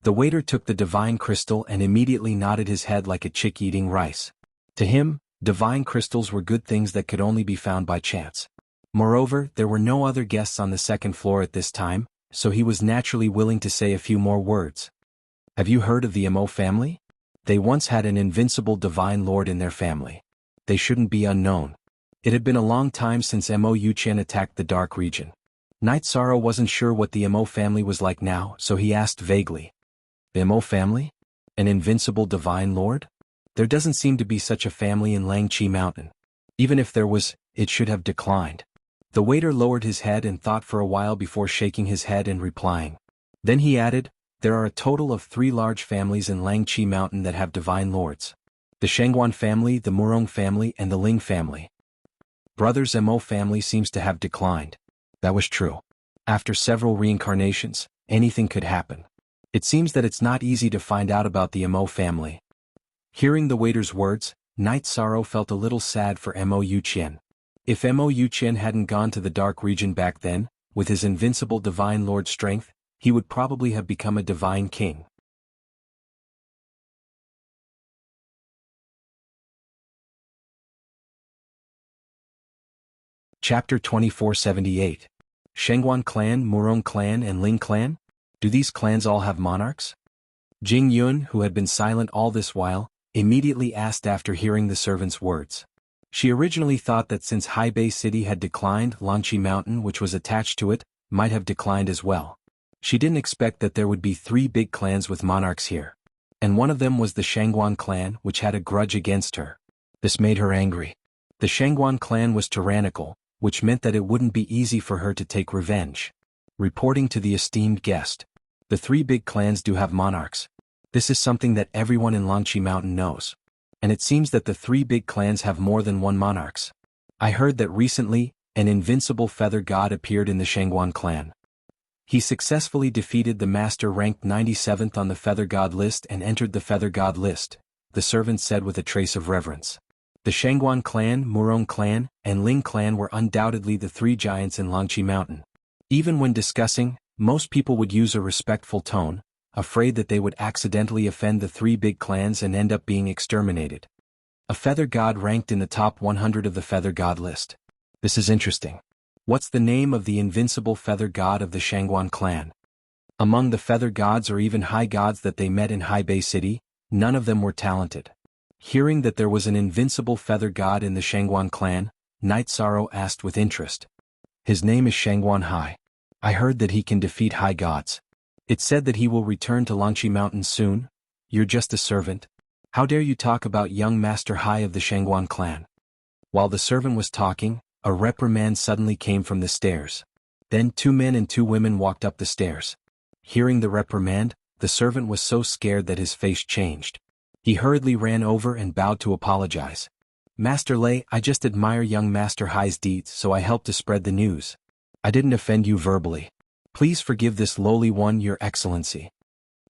The waiter took the divine crystal and immediately nodded his head like a chick eating rice. To him, divine crystals were good things that could only be found by chance. Moreover, there were no other guests on the second floor at this time, so he was naturally willing to say a few more words. "Have you heard of the Mo family? They once had an invincible divine lord in their family. They shouldn't be unknown. It had been a long time since Mo Youqian attacked the Dark Region." Night Sorrow wasn't sure what the Mo family was like now, so he asked vaguely. "The Mo family? An invincible divine lord? There doesn't seem to be such a family in Langqi Mountain. Even if there was, it should have declined." The waiter lowered his head and thought for a while before shaking his head and replying. Then he added, "There are a total of 3 large families in Langqi Mountain that have divine lords. The Shangguan family, the Murong family, and the Ling family. Brothers Mo family seems to have declined." That was true. After several reincarnations, anything could happen. It seems that it's not easy to find out about the Mo family. Hearing the waiter's words, Night Sorrow felt a little sad for Mo Youqian. If Mo Youqian hadn't gone to the Dark Region back then, with his invincible divine lord strength, he would probably have become a divine king. Chapter 2478. Shangguan clan, Murong clan and Ling clan? Do these clans all have monarchs? Jing Yun, who had been silent all this while, immediately asked after hearing the servant's words. She originally thought that since Haibei City had declined, Lanqi Mountain, which was attached to it, might have declined as well. She didn't expect that there would be 3 big clans with monarchs here. And one of them was the Shangguan clan, which had a grudge against her. This made her angry. The Shangguan clan was tyrannical, which meant that it wouldn't be easy for her to take revenge. Reporting to the esteemed guest. The 3 big clans do have monarchs. This is something that everyone in Lanqi Mountain knows. And it seems that the 3 big clans have more than one monarchs. I heard that recently, an invincible feather god appeared in the Shangguan clan. He successfully defeated the master ranked 97th on the feather god list and entered the feather god list, the servant said with a trace of reverence. The Shangguan clan, Murong clan, and Ling clan were undoubtedly the 3 giants in Lanqi Mountain. Even when discussing, most people would use a respectful tone, afraid that they would accidentally offend the 3 big clans and end up being exterminated. A feather god ranked in the top 100 of the feather god list. This is interesting. What's the name of the invincible feather god of the Shangguan clan? Among the feather gods or even high gods that they met in Haibei City, none of them were talented. Hearing that there was an invincible feather god in the Shangguan clan, Night Sorrow asked with interest. His name is Shangguan Hai. I heard that he can defeat high gods. It's said that he will return to Lanqi Mountain soon. You're just a servant. How dare you talk about young Master Hai of the Shangguan clan? While the servant was talking, a reprimand suddenly came from the stairs. Then 2 men and 2 women walked up the stairs. Hearing the reprimand, the servant was so scared that his face changed. He hurriedly ran over and bowed to apologize. Master Lei, I just admire young Master Hai's deeds, so I helped to spread the news. I didn't offend you verbally. Please forgive this lowly one, Your Excellency.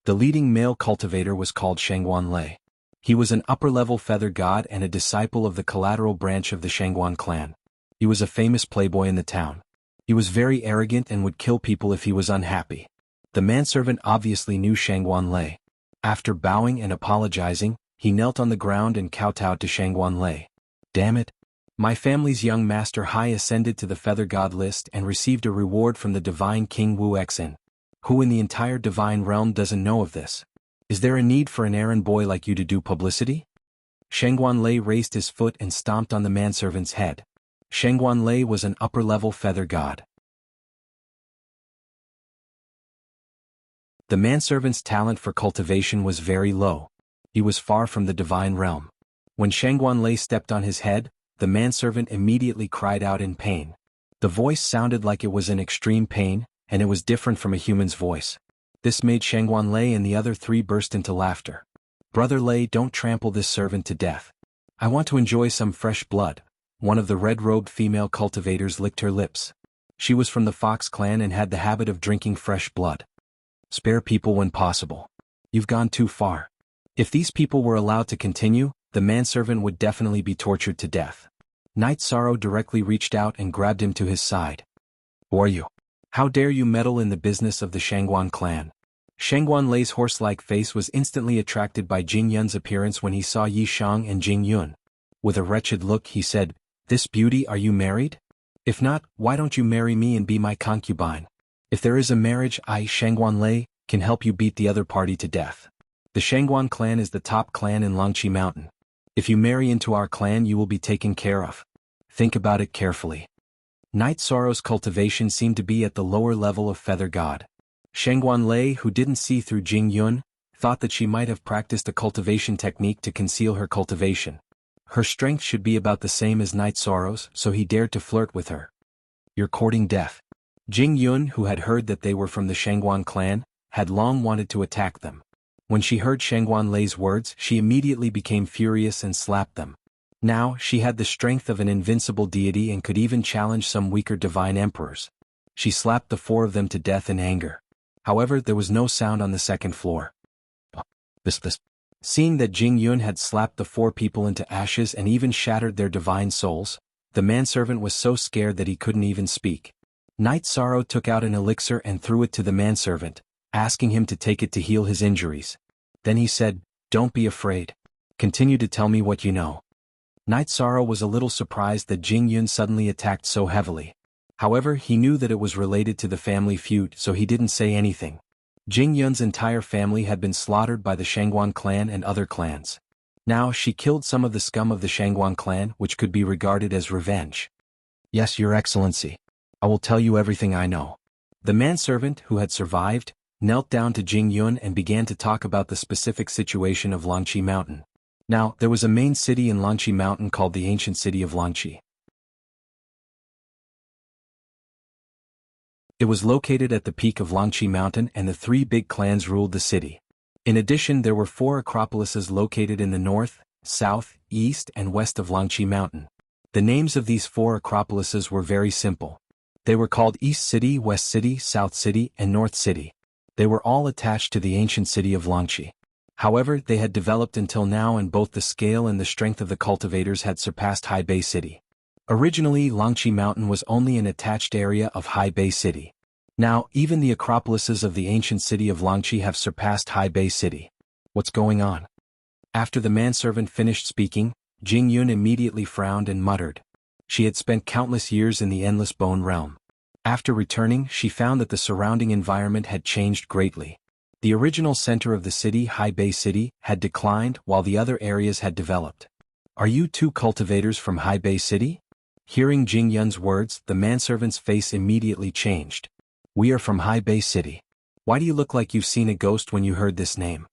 The leading male cultivator was called Shangguan Lei. He was an upper-level feather god and a disciple of the collateral branch of the Shangguan clan. He was a famous playboy in the town. He was very arrogant and would kill people if he was unhappy. The manservant obviously knew Shangguan Lei. After bowing and apologizing, he knelt on the ground and kowtowed to Shangguan Lei. Damn it. My family's young master Hai ascended to the feather god list and received a reward from the divine King Wu Xen. Who in the entire divine realm doesn't know of this? Is there a need for an errand boy like you to do publicity? Shangguan Lei raised his foot and stomped on the manservant's head. Shangguan Lei was an upper-level feather god. The manservant's talent for cultivation was very low. He was far from the divine realm. When Shangguan Lei stepped on his head, the manservant immediately cried out in pain. The voice sounded like it was in extreme pain, and it was different from a human's voice. This made Shangguan Lei and the other 3 burst into laughter. Brother Lei, don't trample this servant to death. I want to enjoy some fresh blood. One of the red-robed female cultivators licked her lips. She was from the Fox clan and had the habit of drinking fresh blood. Spare people when possible. You've gone too far. If these people were allowed to continue, the manservant would definitely be tortured to death. Night Sorrow directly reached out and grabbed him to his side. Who are you? How dare you meddle in the business of the Shangguan clan? Shangguan Lei's horse-like face was instantly attracted by Jing Yun's appearance when he saw Yi Shang and Jing Yun. With a wretched look he said, "This beauty, are you married? If not, why don't you marry me and be my concubine? If there is a marriage, I, Shangguan Lei, can help you beat the other party to death. The Shangguan clan is the top clan in Lanqi Mountain. If you marry into our clan you will be taken care of. Think about it carefully." Night Sorrow's cultivation seemed to be at the lower level of Feather God. Shangguan Lei, who didn't see through Jing Yun, thought that she might have practiced a cultivation technique to conceal her cultivation. Her strength should be about the same as Night Sorrow's, so he dared to flirt with her. "You're courting death." Jing Yun, who had heard that they were from the Shangguan clan, had long wanted to attack them. When she heard Shangguan Lei's words, she immediately became furious and slapped them. Now, she had the strength of an invincible deity and could even challenge some weaker divine emperors. She slapped the 4 of them to death in anger. However, there was no sound on the second floor. Seeing that Jing Yun had slapped the 4 people into ashes and even shattered their divine souls, the manservant was so scared that he couldn't even speak. Night Sorrow took out an elixir and threw it to the manservant, asking him to take it to heal his injuries. Then he said, "Don't be afraid. Continue to tell me what you know." Night Sorrow was a little surprised that Jing Yun suddenly attacked so heavily. However, he knew that it was related to the family feud, so he didn't say anything. Jing Yun's entire family had been slaughtered by the Shangguan clan and other clans. Now she killed some of the scum of the Shangguan clan, which could be regarded as revenge. Yes, Your Excellency. I will tell you everything I know. The manservant, who had survived, knelt down to Jing Yun and began to talk about the specific situation of Langqi Mountain. Now, there was a main city in Langqi Mountain called the ancient city of Langqi. It was located at the peak of Langqi Mountain, and the three big clans ruled the city. In addition, there were 4 acropolises located in the north, south, east, and west of Langqi Mountain. The names of these 4 acropolises were very simple. They were called East City, West City, South City, and North City. They were all attached to the ancient city of Langqi. However, they had developed until now, and both the scale and the strength of the cultivators had surpassed Hai Bei City. Originally, Langqi Mountain was only an attached area of Hai Bei City. Now, even the acropolises of the ancient city of Langqi have surpassed Hai Bei City. What's going on? After the manservant finished speaking, Jing Yun immediately frowned and muttered. She had spent countless years in the Endless Bone Realm. After returning, she found that the surrounding environment had changed greatly. The original center of the city, Hai Bei City, had declined while the other areas had developed. Are you 2 cultivators from Hai Bei City? Hearing Jing Yun's words, the manservant's face immediately changed. We are from Hai Bei City. Why do you look like you've seen a ghost when you heard this name?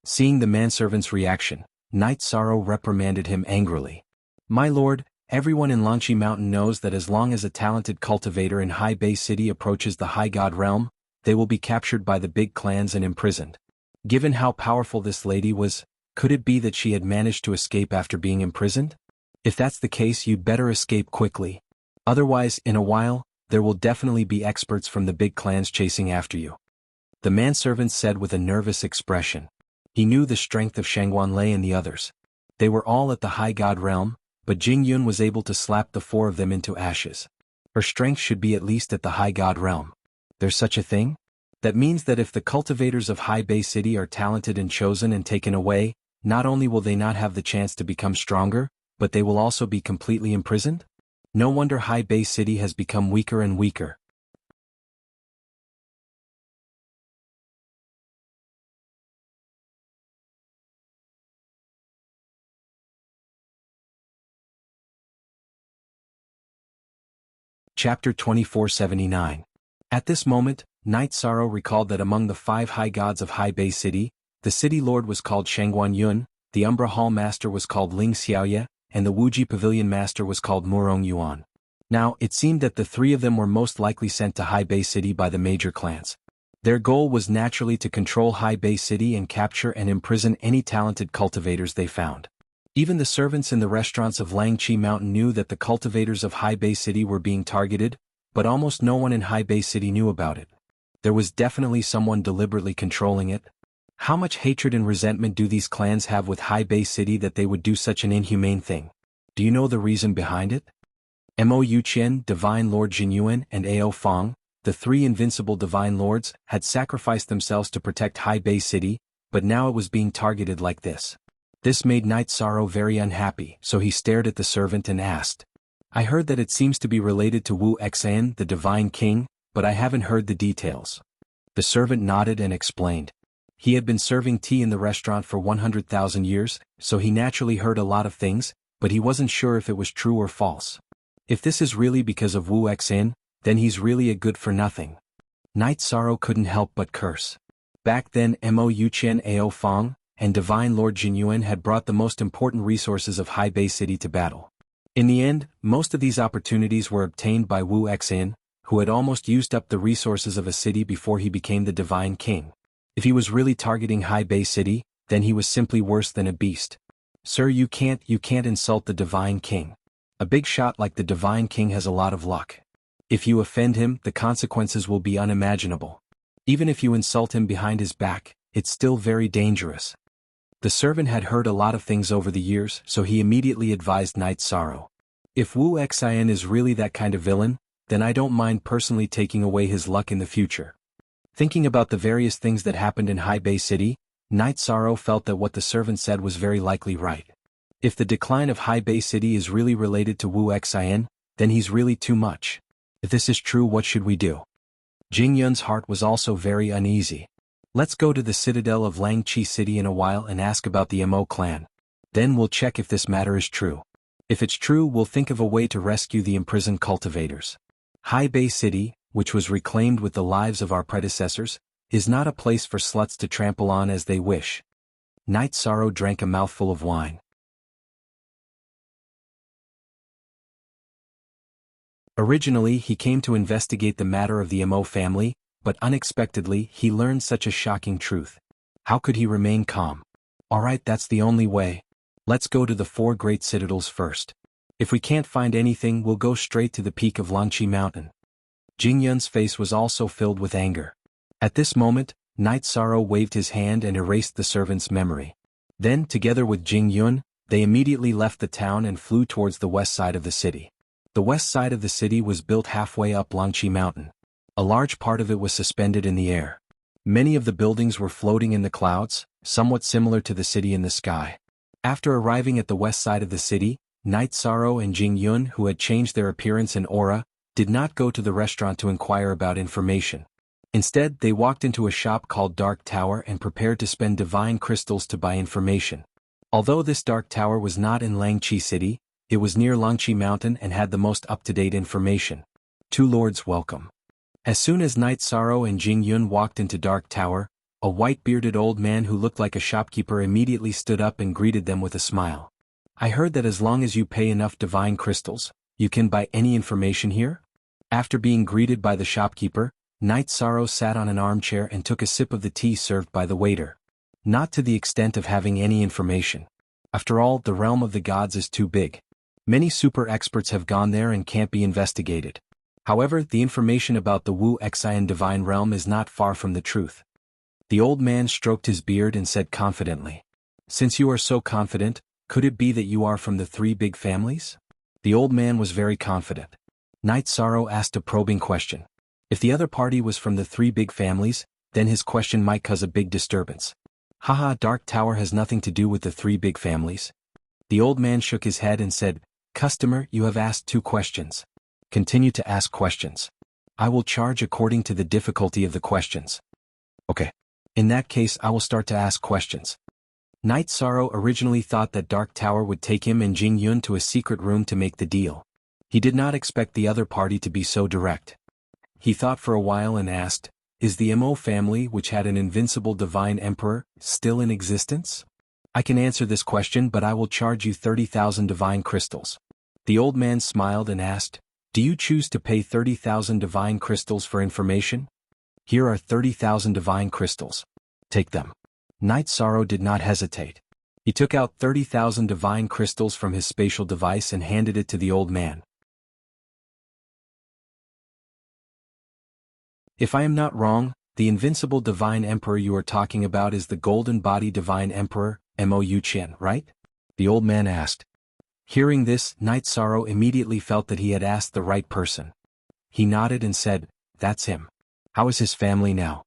Seeing the manservant's reaction, Knight Sorrow reprimanded him angrily. My lord, everyone in Langqi Mountain knows that as long as a talented cultivator in Hai Bei City approaches the High God realm, they will be captured by the big clans and imprisoned. Given how powerful this lady was, could it be that she had managed to escape after being imprisoned? If that's the case, you'd better escape quickly. Otherwise, in a while, there will definitely be experts from the big clans chasing after you. The manservant said with a nervous expression. He knew the strength of Shangguan Lei and the others. They were all at the High God realm, but Jing Yun was able to slap the 4 of them into ashes. Her strength should be at least at the High God realm. There's such a thing? That means that if the cultivators of Hai Bei City are talented and chosen and taken away, not only will they not have the chance to become stronger, but they will also be completely imprisoned? No wonder Hai Bei City has become weaker and weaker. Chapter 2479. At this moment, Knight Sorrow recalled that among the 5 high gods of Hai Bei City, the city lord was called Shangguan Yun, the Umbra Hall master was called Ling Xiaoye, and the Wuji Pavilion master was called Murong Yuan. Now, it seemed that the 3 of them were most likely sent to Hai Bei City by the major clans. Their goal was naturally to control Hai Bei City and capture and imprison any talented cultivators they found. Even the servants in the restaurants of Langqi Mountain knew that the cultivators of Hai Bei City were being targeted, but almost no one in Hai Bei City knew about it. There was definitely someone deliberately controlling it. How much hatred and resentment do these clans have with Hai Bei City that they would do such an inhumane thing? Do you know the reason behind it? Mo Yuqian, Divine Lord Jinyuan, and Ao Fong, the 3 invincible Divine Lords, had sacrificed themselves to protect Hai Bei City, but now it was being targeted like this. This made Knight Sorrow very unhappy, so he stared at the servant and asked. I heard that it seems to be related to Wu Xian, the Divine King, but I haven't heard the details. The servant nodded and explained. He had been serving tea in the restaurant for 100,000 years, so he naturally heard a lot of things, but he wasn't sure if it was true or false. If this is really because of Wu Xian, then he's really a good-for-nothing. Knight Sorrow couldn't help but curse. Back then Mo Yuqian, Ao Fong, and Divine Lord Jinyuan had brought the most important resources of Hai Bei City to battle. In the end, most of these opportunities were obtained by Wu Xian, who had almost used up the resources of a city before he became the Divine King. If he was really targeting Hai Bei City, then he was simply worse than a beast. Sir, you can't insult the Divine King. A big shot like the Divine King has a lot of luck. If you offend him, the consequences will be unimaginable. Even if you insult him behind his back, it's still very dangerous. The servant had heard a lot of things over the years, so he immediately advised Knight Sorrow. If Wu Xian is really that kind of villain, then I don't mind personally taking away his luck in the future. Thinking about the various things that happened in Hai Bei City, Knight Sorrow felt that what the servant said was very likely right. If the decline of Hai Bei City is really related to Wu Xian, then he's really too much. If this is true, what should we do? Jing Yun's heart was also very uneasy. Let's go to the citadel of Langqi City in a while and ask about the Mo clan. Then we'll check if this matter is true. If it's true, we'll think of a way to rescue the imprisoned cultivators. High Bay City, which was reclaimed with the lives of our predecessors, is not a place for sluts to trample on as they wish. Night Sorrow drank a mouthful of wine. Originally, he came to investigate the matter of the Mo family, but unexpectedly, he learned such a shocking truth. How could he remain calm? Alright, that's the only way. Let's go to the 4 great citadels first. If we can't find anything, we'll go straight to the peak of Langqi Mountain. Jing Yun's face was also filled with anger. At this moment, Night Sorrow waved his hand and erased the servant's memory. Then, together with Jing Yun, they immediately left the town and flew towards the west side of the city. The west side of the city was built halfway up Langqi Mountain. A large part of it was suspended in the air. Many of the buildings were floating in the clouds, somewhat similar to the city in the sky. After arriving at the west side of the city, Night Sorrow and Jing Yun, who had changed their appearance and aura, did not go to the restaurant to inquire about information. Instead, they walked into a shop called Dark Tower and prepared to spend divine crystals to buy information. Although this Dark Tower was not in Langqi City, it was near Langqi Mountain and had the most up-to-date information. 2 lords welcome. As soon as Night Sorrow and Jing Yun walked into Dark Tower, a white-bearded old man who looked like a shopkeeper immediately stood up and greeted them with a smile. I heard that as long as you pay enough divine crystals, you can buy any information here? After being greeted by the shopkeeper, Night Sorrow sat on an armchair and took a sip of the tea served by the waiter. Not to the extent of having any information. After all, the realm of the gods is too big. Many super experts have gone there and can't be investigated. However, the information about the Wu Xian divine realm is not far from the truth. The old man stroked his beard and said confidently, "Since you are so confident, could it be that you are from the 3 big families?" The old man was very confident. Night Sorrow asked a probing question. If the other party was from the 3 big families, then his question might cause a big disturbance. Haha, Dark Tower has nothing to do with the 3 big families. The old man shook his head and said, "Customer, you have asked 2 questions. Continue to ask questions. I will charge according to the difficulty of the questions." Okay. In that case, I will start to ask questions. Night Sorrow originally thought that Dark Tower would take him and Jing Yun to a secret room to make the deal. He did not expect the other party to be so direct. He thought for a while and asked, "Is the Mo family, which had an invincible divine emperor, still in existence?" "I can answer this question, but I will charge you 30,000 divine crystals." The old man smiled and asked, "Do you choose to pay 30,000 divine crystals for information?" "Here are 30,000 divine crystals. Take them." Night Sorrow did not hesitate. He took out 30,000 divine crystals from his spatial device and handed it to the old man. "If I am not wrong, the invincible divine emperor you are talking about is the golden body divine emperor, Mo Yuqian, right?" the old man asked. Hearing this, Night Sorrow immediately felt that he had asked the right person. He nodded and said, "That's him." "How is his family now?"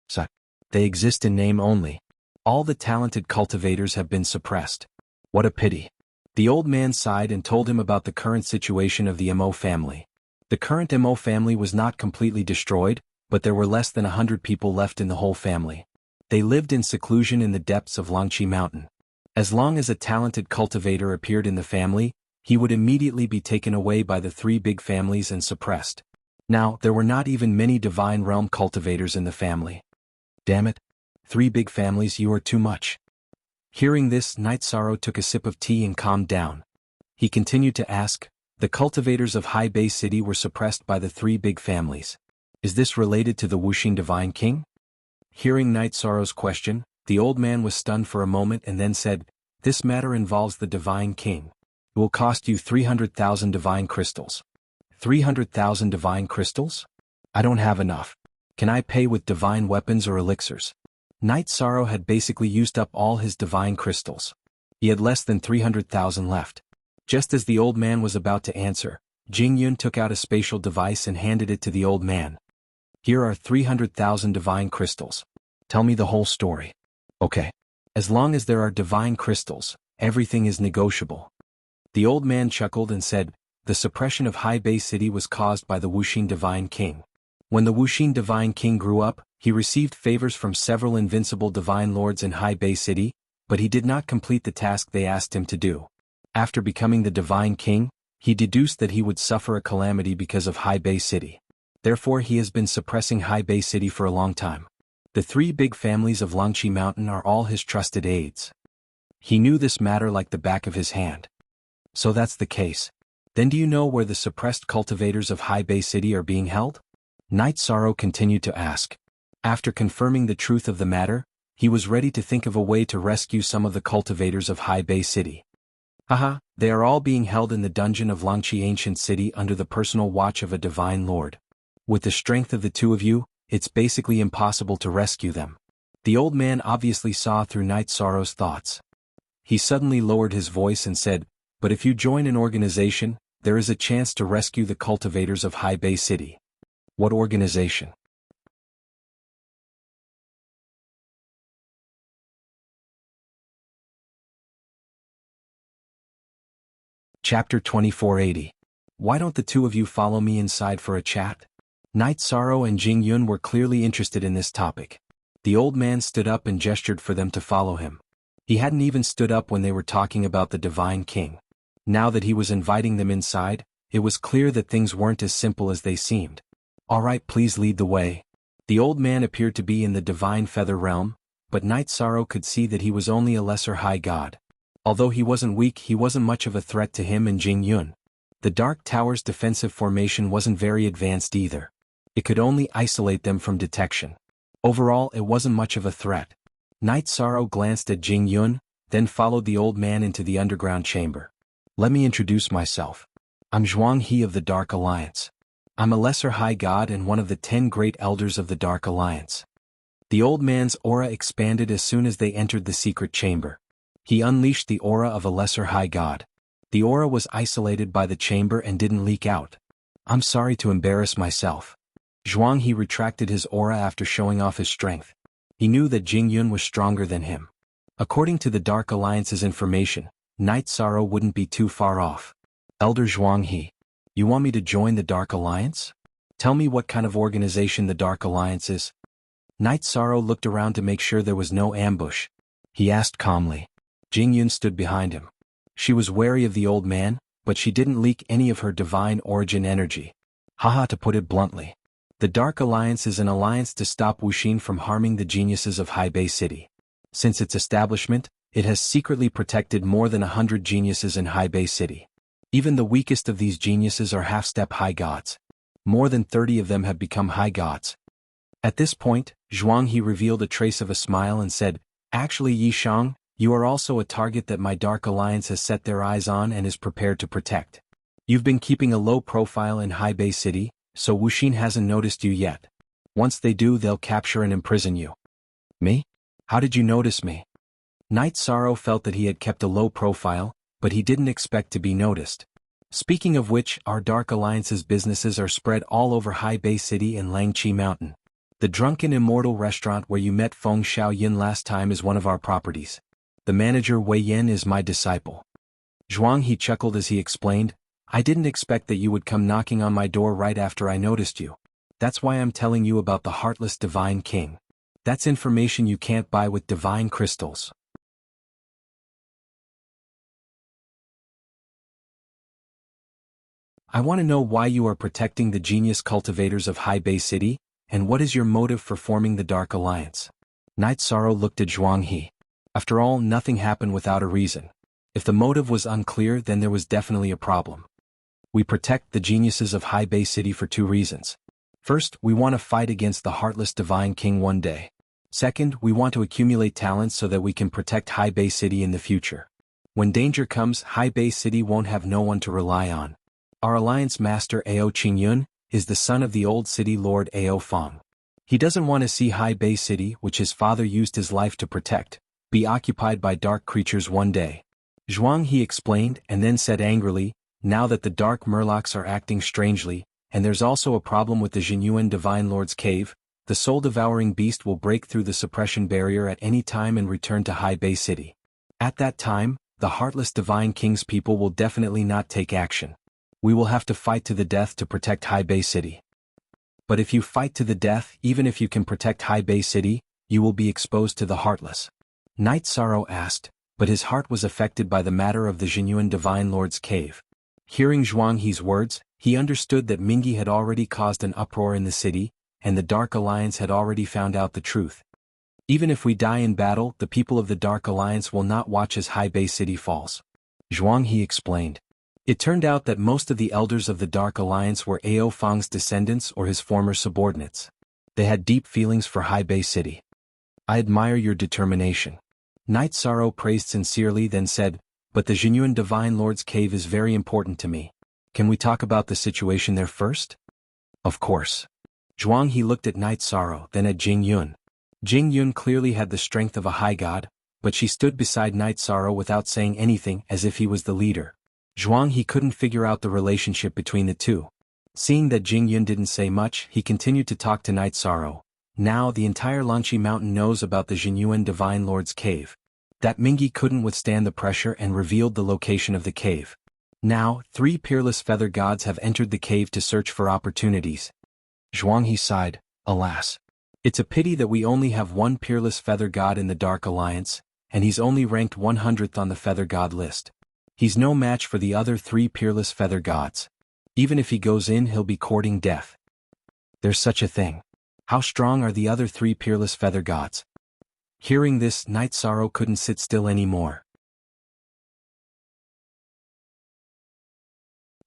"So, they exist in name only. All the talented cultivators have been suppressed." "What a pity." The old man sighed and told him about the current situation of the Mo family. The current Mo family was not completely destroyed, but there were less than 100 people left in the whole family. They lived in seclusion in the depths of Langqi Mountain. As long as a talented cultivator appeared in the family, he would immediately be taken away by the 3 big families and suppressed. Now, there were not even many divine realm cultivators in the family. "Damn it. 3 big families, you are too much." Hearing this, Night Sorrow took a sip of tea and calmed down. He continued to ask, "The cultivators of High Bay City were suppressed by the 3 big families. Is this related to the Wuxia Divine King?" Hearing Night Sorrow's question, the old man was stunned for a moment and then said, "This matter involves the Divine King. It will cost you 300,000 divine crystals." 300,000 divine crystals? I don't have enough. Can I pay with divine weapons or elixirs? Night Sorrow had basically used up all his divine crystals. He had less than 300,000 left. Just as the old man was about to answer, Jing Yun took out a spatial device and handed it to the old man. "Here are 300,000 divine crystals. Tell me the whole story." "Okay. As long as there are divine crystals, everything is negotiable." The old man chuckled and said, "The suppression of High Bay City was caused by the Wuxia Divine King. When the Wuxia Divine King grew up, he received favors from several invincible divine lords in High Bay City, but he did not complete the task they asked him to do. After becoming the Divine King, he deduced that he would suffer a calamity because of High Bay City. Therefore he has been suppressing High Bay City for a long time. The three big families of Langqi Mountain are all his trusted aides. He knew this matter like the back of his hand. So that's the case. Then do you know where the suppressed cultivators of High Bay City are being held? Night Sorrow continued to ask. After confirming the truth of the matter, he was ready to think of a way to rescue some of the cultivators of High Bay City. Haha, they are all being held in the dungeon of Langqi Ancient City under the personal watch of a divine lord. With the strength of the two of you, it's basically impossible to rescue them. The old man obviously saw through Night Sorrow's thoughts. He suddenly lowered his voice and said, "But if you join an organization, there is a chance to rescue the cultivators of High Bay City." What organization? Chapter 2480. Why don't the two of you follow me inside for a chat? Night Sorrow and Jing Yun were clearly interested in this topic. The old man stood up and gestured for them to follow him. He hadn't even stood up when they were talking about the Divine King. Now that he was inviting them inside, it was clear that things weren't as simple as they seemed. "All right, please lead the way." The old man appeared to be in the Divine Feather Realm, but Night Sorrow could see that he was only a lesser high god. Although he wasn't weak, he wasn't much of a threat to him and Jing Yun. The Dark Tower's defensive formation wasn't very advanced either. It could only isolate them from detection. Overall, it wasn't much of a threat. Night Sorrow glanced at Jing Yun, then followed the old man into the underground chamber. "Let me introduce myself. I'm Zhuang He of the Dark Alliance. I'm a lesser high god and one of the 10 great elders of the Dark Alliance." The old man's aura expanded as soon as they entered the secret chamber. He unleashed the aura of a lesser high god. The aura was isolated by the chamber and didn't leak out. "I'm sorry to embarrass myself." Zhuang He retracted his aura after showing off his strength. He knew that Jing Yun was stronger than him. According to the Dark Alliance's information, Night Sorrow wouldn't be too far off. "Elder Zhuang He, you want me to join the Dark Alliance? Tell me what kind of organization the Dark Alliance is." Night Sorrow looked around to make sure there was no ambush. He asked calmly. Jing Yun stood behind him. She was wary of the old man, but she didn't leak any of her divine origin energy. "Haha, to put it bluntly. The Dark Alliance is an alliance to stop Wuxia from harming the geniuses of High Bay City. Since its establishment, it has secretly protected more than 100 geniuses in High Bay City. Even the weakest of these geniuses are half-step high gods. More than 30 of them have become high gods." At this point, Zhuang He revealed a trace of a smile and said, "Actually, Yi Shang, you are also a target that my Dark Alliance has set their eyes on and is prepared to protect. You've been keeping a low profile in High Bay City, so Wuxia hasn't noticed you yet. Once they do, they'll capture and imprison you." "Me? How did you notice me?" Night Sorrow felt that he had kept a low profile, but he didn't expect to be noticed. Speaking of which, our Dark Alliance's businesses are spread all over High Bay City and Langqi Mountain. The Drunken Immortal restaurant where you met Feng Xiaoyin last time is one of our properties. The manager Wei Yan is my disciple. Zhuang He chuckled as he explained, "I didn't expect that you would come knocking on my door right after I noticed you. That's why I'm telling you about the Heartless Divine King. That's information you can't buy with divine crystals." "I want to know why you are protecting the genius cultivators of High Bay City, and what is your motive for forming the Dark Alliance?" Night Sorrow looked at Zhuang He. After all, nothing happened without a reason. If the motive was unclear, then there was definitely a problem. "We protect the geniuses of High Bay City for 2 reasons. First, we want to fight against the Heartless Divine King one day. Second, we want to accumulate talent so that we can protect High Bay City in the future. When danger comes, High Bay City won't have no one to rely on. Our Alliance Master Ao Qingyun is the son of the old city lord Ao Feng. He doesn't want to see High Bay City, which his father used his life to protect, be occupied by dark creatures one day." Zhuang He explained and then said angrily, "Now that the dark murlocs are acting strangely, and there's also a problem with the Jinyuan Divine Lord's cave, the soul-devouring beast will break through the suppression barrier at any time and return to High Bay City. At that time, the Heartless Divine King's people will definitely not take action. We will have to fight to the death to protect High Bay City. But if you fight to the death, even if you can protect High Bay City, you will be exposed to the Heartless. Night Sorrow asked, but his heart was affected by the matter of the genuine Divine Lord's cave. Hearing Zhuang He's words, he understood that Mingyi had already caused an uproar in the city, and the Dark Alliance had already found out the truth. Even if we die in battle, the people of the Dark Alliance will not watch as Haibei City falls. Zhuang He explained. It turned out that most of the elders of the Dark Alliance were Ao Fang's descendants or his former subordinates. They had deep feelings for Haibei City. I admire your determination. Night Sorrow praised sincerely, then said, but the genuine Divine Lord's cave is very important to me. Can we talk about the situation there first? Of course. Zhuang He looked at Night Sorrow, then at Jing Yun. Jing Yun clearly had the strength of a high god, but she stood beside Night Sorrow without saying anything, as if he was the leader. Zhuang He couldn't figure out the relationship between the two. Seeing that Jing Yun didn't say much, he continued to talk to Night Sorrow. Now the entire Lanqi Mountain knows about the genuine Divine Lord's cave. That Mingyi couldn't withstand the pressure and revealed the location of the cave. Now, 3 peerless feather gods have entered the cave to search for opportunities. Zhuang He sighed, alas. It's a pity that we only have 1 peerless feather god in the Dark Alliance, and he's only ranked 100th on the feather god list. He's no match for the other 3 peerless feather gods. Even if he goes in, he'll be courting death. There's such a thing. How strong are the other 3 peerless feather gods? Hearing this, Night Sorrow couldn't sit still anymore.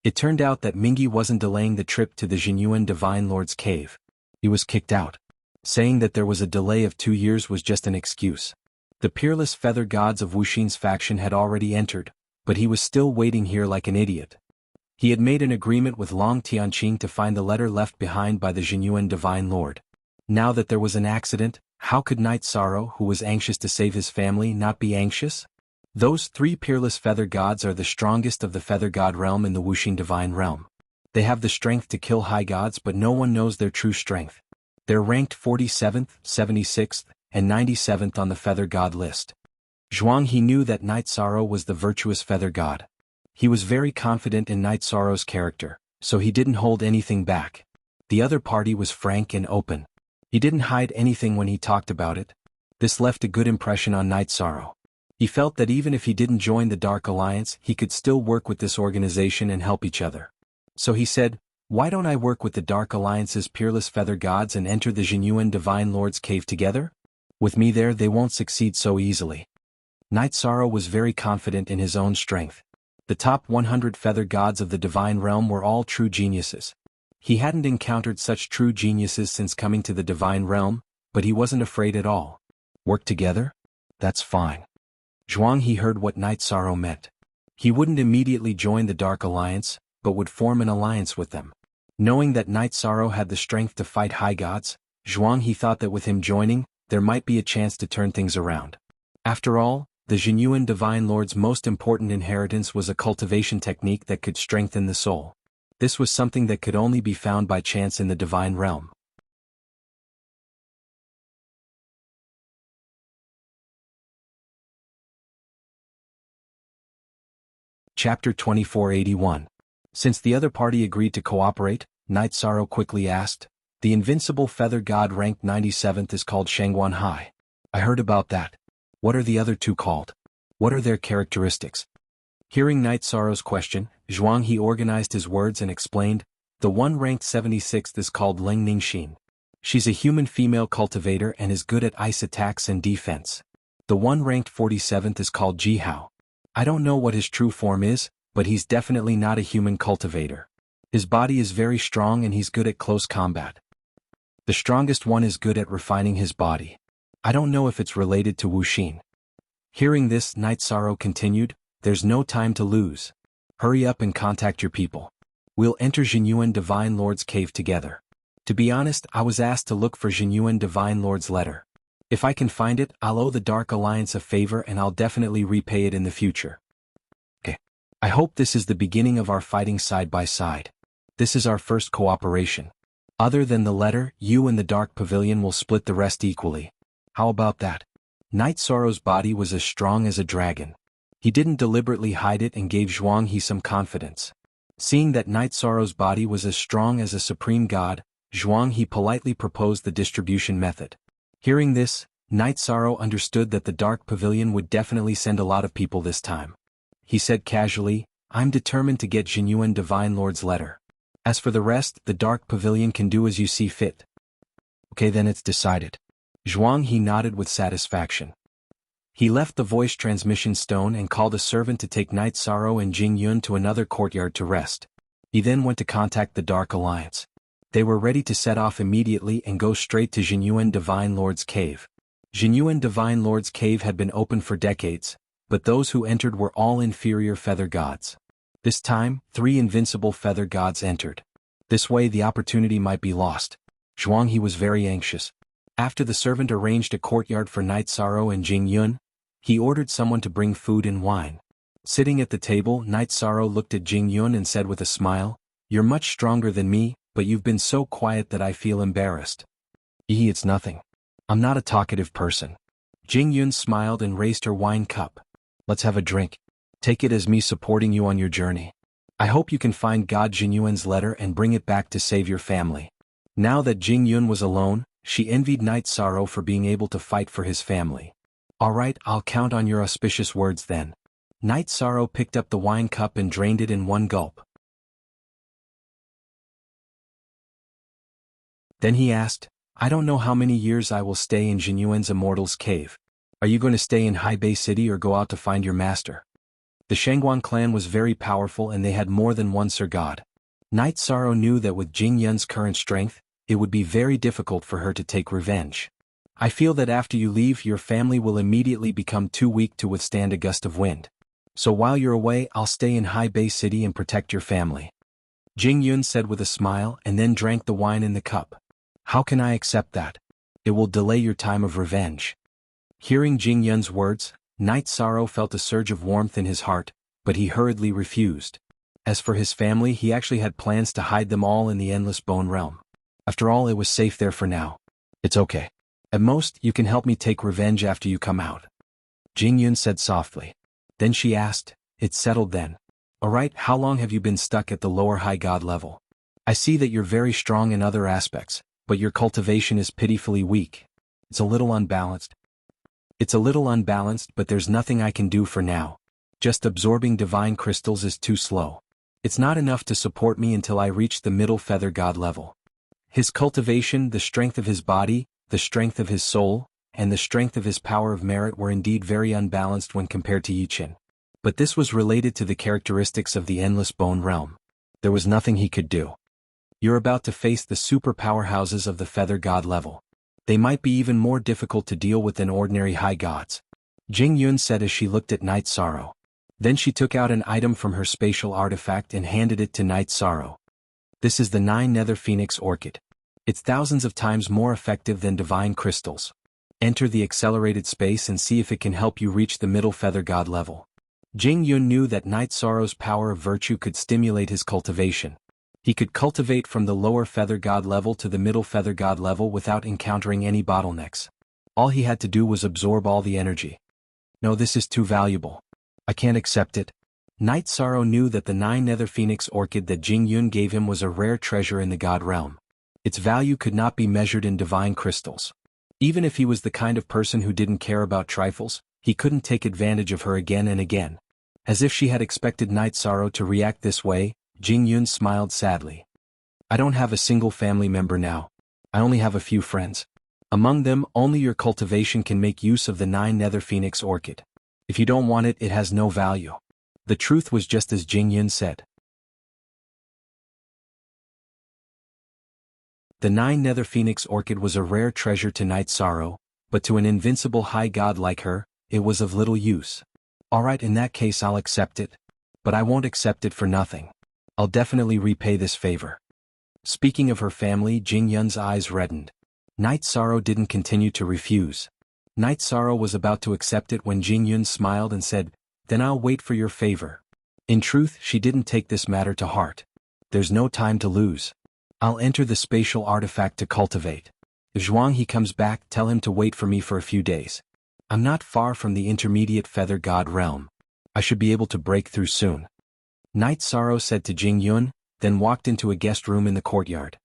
It turned out that Mingyi wasn't delaying the trip to the genuine Divine Lord's cave. He was kicked out. Saying that there was a delay of 2 years was just an excuse. The peerless feather gods of Wuxin's faction had already entered, but he was still waiting here like an idiot. He had made an agreement with Long Tianqing to find the letter left behind by the genuine Divine Lord. Now that there was an accident, how could Night Sorrow, who was anxious to save his family, not be anxious? Those 3 peerless feather gods are the strongest of the feather god realm in the Wuxin divine realm. They have the strength to kill high gods, but no one knows their true strength. They're ranked 47th, 76th, and 97th on the feather god list. Zhuang He knew that Night Sorrow was the virtuous feather god. He was very confident in Night Sorrow's character, so he didn't hold anything back. The other party was frank and open. He didn't hide anything when he talked about it. This left a good impression on Night Sorrow. He felt that even if he didn't join the Dark Alliance, he could still work with this organization and help each other. So he said, why don't I work with the Dark Alliance's peerless feather gods and enter the genuine Divine Lord's cave together? With me there, they won't succeed so easily. Night Sorrow was very confident in his own strength. The top 100 feather gods of the divine realm were all true geniuses. He hadn't encountered such true geniuses since coming to the divine realm, but he wasn't afraid at all. Work together? That's fine. Zhuang He heard what Night Sorrow meant. He wouldn't immediately join the Dark Alliance, but would form an alliance with them. Knowing that Night Sorrow had the strength to fight high gods, Zhuang He thought that with him joining, there might be a chance to turn things around. After all, the genuine Divine Lord's most important inheritance was a cultivation technique that could strengthen the soul. This was something that could only be found by chance in the divine realm. Chapter 2481. Since the other party agreed to cooperate, Night Sorrow quickly asked, the invincible feather god ranked 97th is called Shangguan Hai. I heard about that. What are the other 2 called? What are their characteristics? Hearing Night Sorrow's question, Zhuang He organized his words and explained, the one ranked 76th is called Ling Ningxin. She's a human female cultivator and is good at ice attacks and defense. The one ranked 47th is called Jihao. I don't know what his true form is, but he's definitely not a human cultivator. His body is very strong and he's good at close combat. The strongest one is good at refining his body. I don't know if it's related to Wuxin. Hearing this, Night Sorrow continued, there's no time to lose. Hurry up and contact your people. We'll enter genuine Divine Lord's cave together. To be honest, I was asked to look for genuine Divine Lord's letter. If I can find it, I'll owe the Dark Alliance a favor and I'll definitely repay it in the future. Okay. I hope this is the beginning of our fighting side by side. This is our first cooperation. Other than the letter, you and the Dark Pavilion will split the rest equally. How about that? Night Sorrow's body was as strong as a dragon. He didn't deliberately hide it and gave Zhuang He some confidence. Seeing that Night Sorrow's body was as strong as a supreme god, Zhuang He politely proposed the distribution method. Hearing this, Night Sorrow understood that the Dark Pavilion would definitely send a lot of people this time. He said casually, I'm determined to get Jinyuan Divine Lord's letter. As for the rest, the Dark Pavilion can do as you see fit. Okay, then it's decided. Zhuang He nodded with satisfaction. He left the voice transmission stone and called a servant to take Night Sorrow and Jingyun to another courtyard to rest. He then went to contact the Dark Alliance. They were ready to set off immediately and go straight to Jinyuan Divine Lord's cave. Jinyuan Divine Lord's cave had been open for decades, but those who entered were all inferior feather gods. This time, 3 invincible feather gods entered. This way the opportunity might be lost. Zhuang He was very anxious. After the servant arranged a courtyard for Night Sorrow and Jingyun, he ordered someone to bring food and wine. Sitting at the table, Night Sorrow looked at Jingyun and said with a smile, You're much stronger than me, but you've been so quiet that I feel embarrassed. It's nothing. I'm not a talkative person. Jingyun smiled and raised her wine cup. Let's have a drink. Take it as me supporting you on your journey. I hope you can find God Jinyuan's letter and bring it back to save your family. Now that Jingyun was alone, she envied Night Sorrow for being able to fight for his family. Alright, I'll count on your auspicious words then. Night Sorrow picked up the wine cup and drained it in one gulp. Then he asked, I don't know how many years I will stay in Jinyuan's Immortal's cave. Are you going to stay in Haibei City or go out to find your master? The Shangguan clan was very powerful and they had more than one Sir God. Night Sorrow knew that with Jingyun's current strength, it would be very difficult for her to take revenge. I feel that after you leave, your family will immediately become too weak to withstand a gust of wind. So while you're away, I'll stay in Haibei City and protect your family. Jingyun said with a smile and then drank the wine in the cup. How can I accept that? It will delay your time of revenge. Hearing Jingyun's words, Night Sorrow felt a surge of warmth in his heart, but he hurriedly refused. As for his family, he actually had plans to hide them all in the Endless Bone Realm. After all, it was safe there for now. It's okay. At most, you can help me take revenge after you come out. Jingyun said softly. Then she asked, It's settled then. Alright, how long have you been stuck at the lower high god level? I see that you're very strong in other aspects, but your cultivation is pitifully weak. It's a little unbalanced, but there's nothing I can do for now. Just absorbing divine crystals is too slow. It's not enough to support me until I reach the middle feather god level. His cultivation, the strength of his body, the strength of his soul, and the strength of his power of merit were indeed very unbalanced when compared to Yichen. But this was related to the characteristics of the Endless Bone Realm. There was nothing he could do. You're about to face the super powerhouses of the feather god level. They might be even more difficult to deal with than ordinary high gods. Jingyun said as she looked at Night Sorrow. Then she took out an item from her spatial artifact and handed it to Night Sorrow. This is the 9 Nether Phoenix Orchid. It's thousands of times more effective than divine crystals. Enter the accelerated space and see if it can help you reach the middle feather god level. Jingyun knew that Night Sorrow's power of virtue could stimulate his cultivation. He could cultivate from the lower feather god level to the middle feather god level without encountering any bottlenecks. All he had to do was absorb all the energy. No, this is too valuable. I can't accept it. Night Sorrow knew that the 9 Nether Phoenix Orchid that Jingyun gave him was a rare treasure in the god realm. Its value could not be measured in divine crystals. Even if he was the kind of person who didn't care about trifles, he couldn't take advantage of her again and again. As if she had expected Night Sorrow to react this way, Jingyun smiled sadly. I don't have a single family member now. I only have a few friends. Among them, only your cultivation can make use of the 9 Nether Phoenix Orchid. If you don't want it, it has no value. The truth was just as Jingyun said. The 9 Nether Phoenix Orchid was a rare treasure to Night Sorrow, but to an invincible high god like her, it was of little use. Alright, in that case I'll accept it. But I won't accept it for nothing. I'll definitely repay this favor. Speaking of her family, Jingyun's eyes reddened. Night Sorrow didn't continue to refuse. Night Sorrow was about to accept it when Jingyun smiled and said, Then I'll wait for your favor. In truth, she didn't take this matter to heart. There's no time to lose. I'll enter the spatial artifact to cultivate. If Zhuang He comes back, tell him to wait for me for a few days. I'm not far from the intermediate feather god realm. I should be able to break through soon. Night Sorrow said to Jingyun, then walked into a guest room in the courtyard.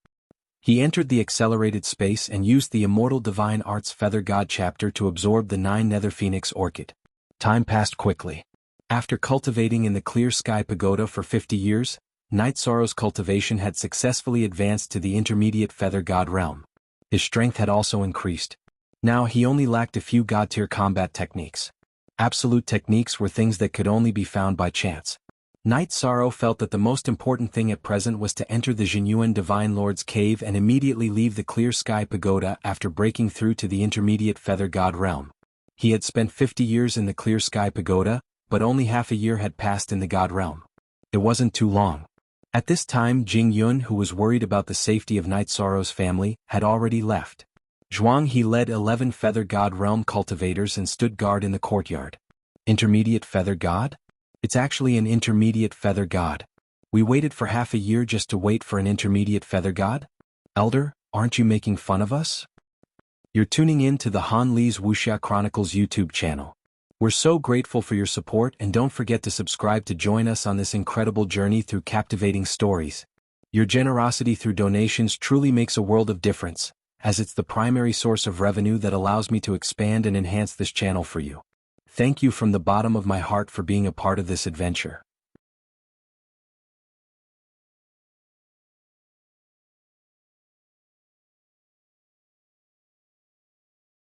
He entered the accelerated space and used the Immortal Divine Arts Feather God chapter to absorb the 9 Nether Phoenix Orchid. Time passed quickly. After cultivating in the Clear Sky Pagoda for 50 years, Night Sorrow's cultivation had successfully advanced to the intermediate Feather God realm. His strength had also increased. Now he only lacked a few God-tier combat techniques. Absolute techniques were things that could only be found by chance. Night Sorrow felt that the most important thing at present was to enter the Jinyuan Divine Lord's cave and immediately leave the Clear Sky Pagoda after breaking through to the intermediate Feather God realm. He had spent 50 years in the Clear Sky Pagoda, but only half a year had passed in the God realm. It wasn't too long. At this time Jing Yun, who was worried about the safety of Night Sorrow's family, had already left. Zhuang He led 11 Feather God realm cultivators and stood guard in the courtyard. Intermediate Feather God? It's actually an intermediate Feather God. We waited for half a year just to wait for an intermediate Feather God? Elder, aren't you making fun of us? You're tuning in to the Han Li's Wuxia Chronicles YouTube channel. We're so grateful for your support, and don't forget to subscribe to join us on this incredible journey through captivating stories. Your generosity through donations truly makes a world of difference, as it's the primary source of revenue that allows me to expand and enhance this channel for you. Thank you from the bottom of my heart for being a part of this adventure.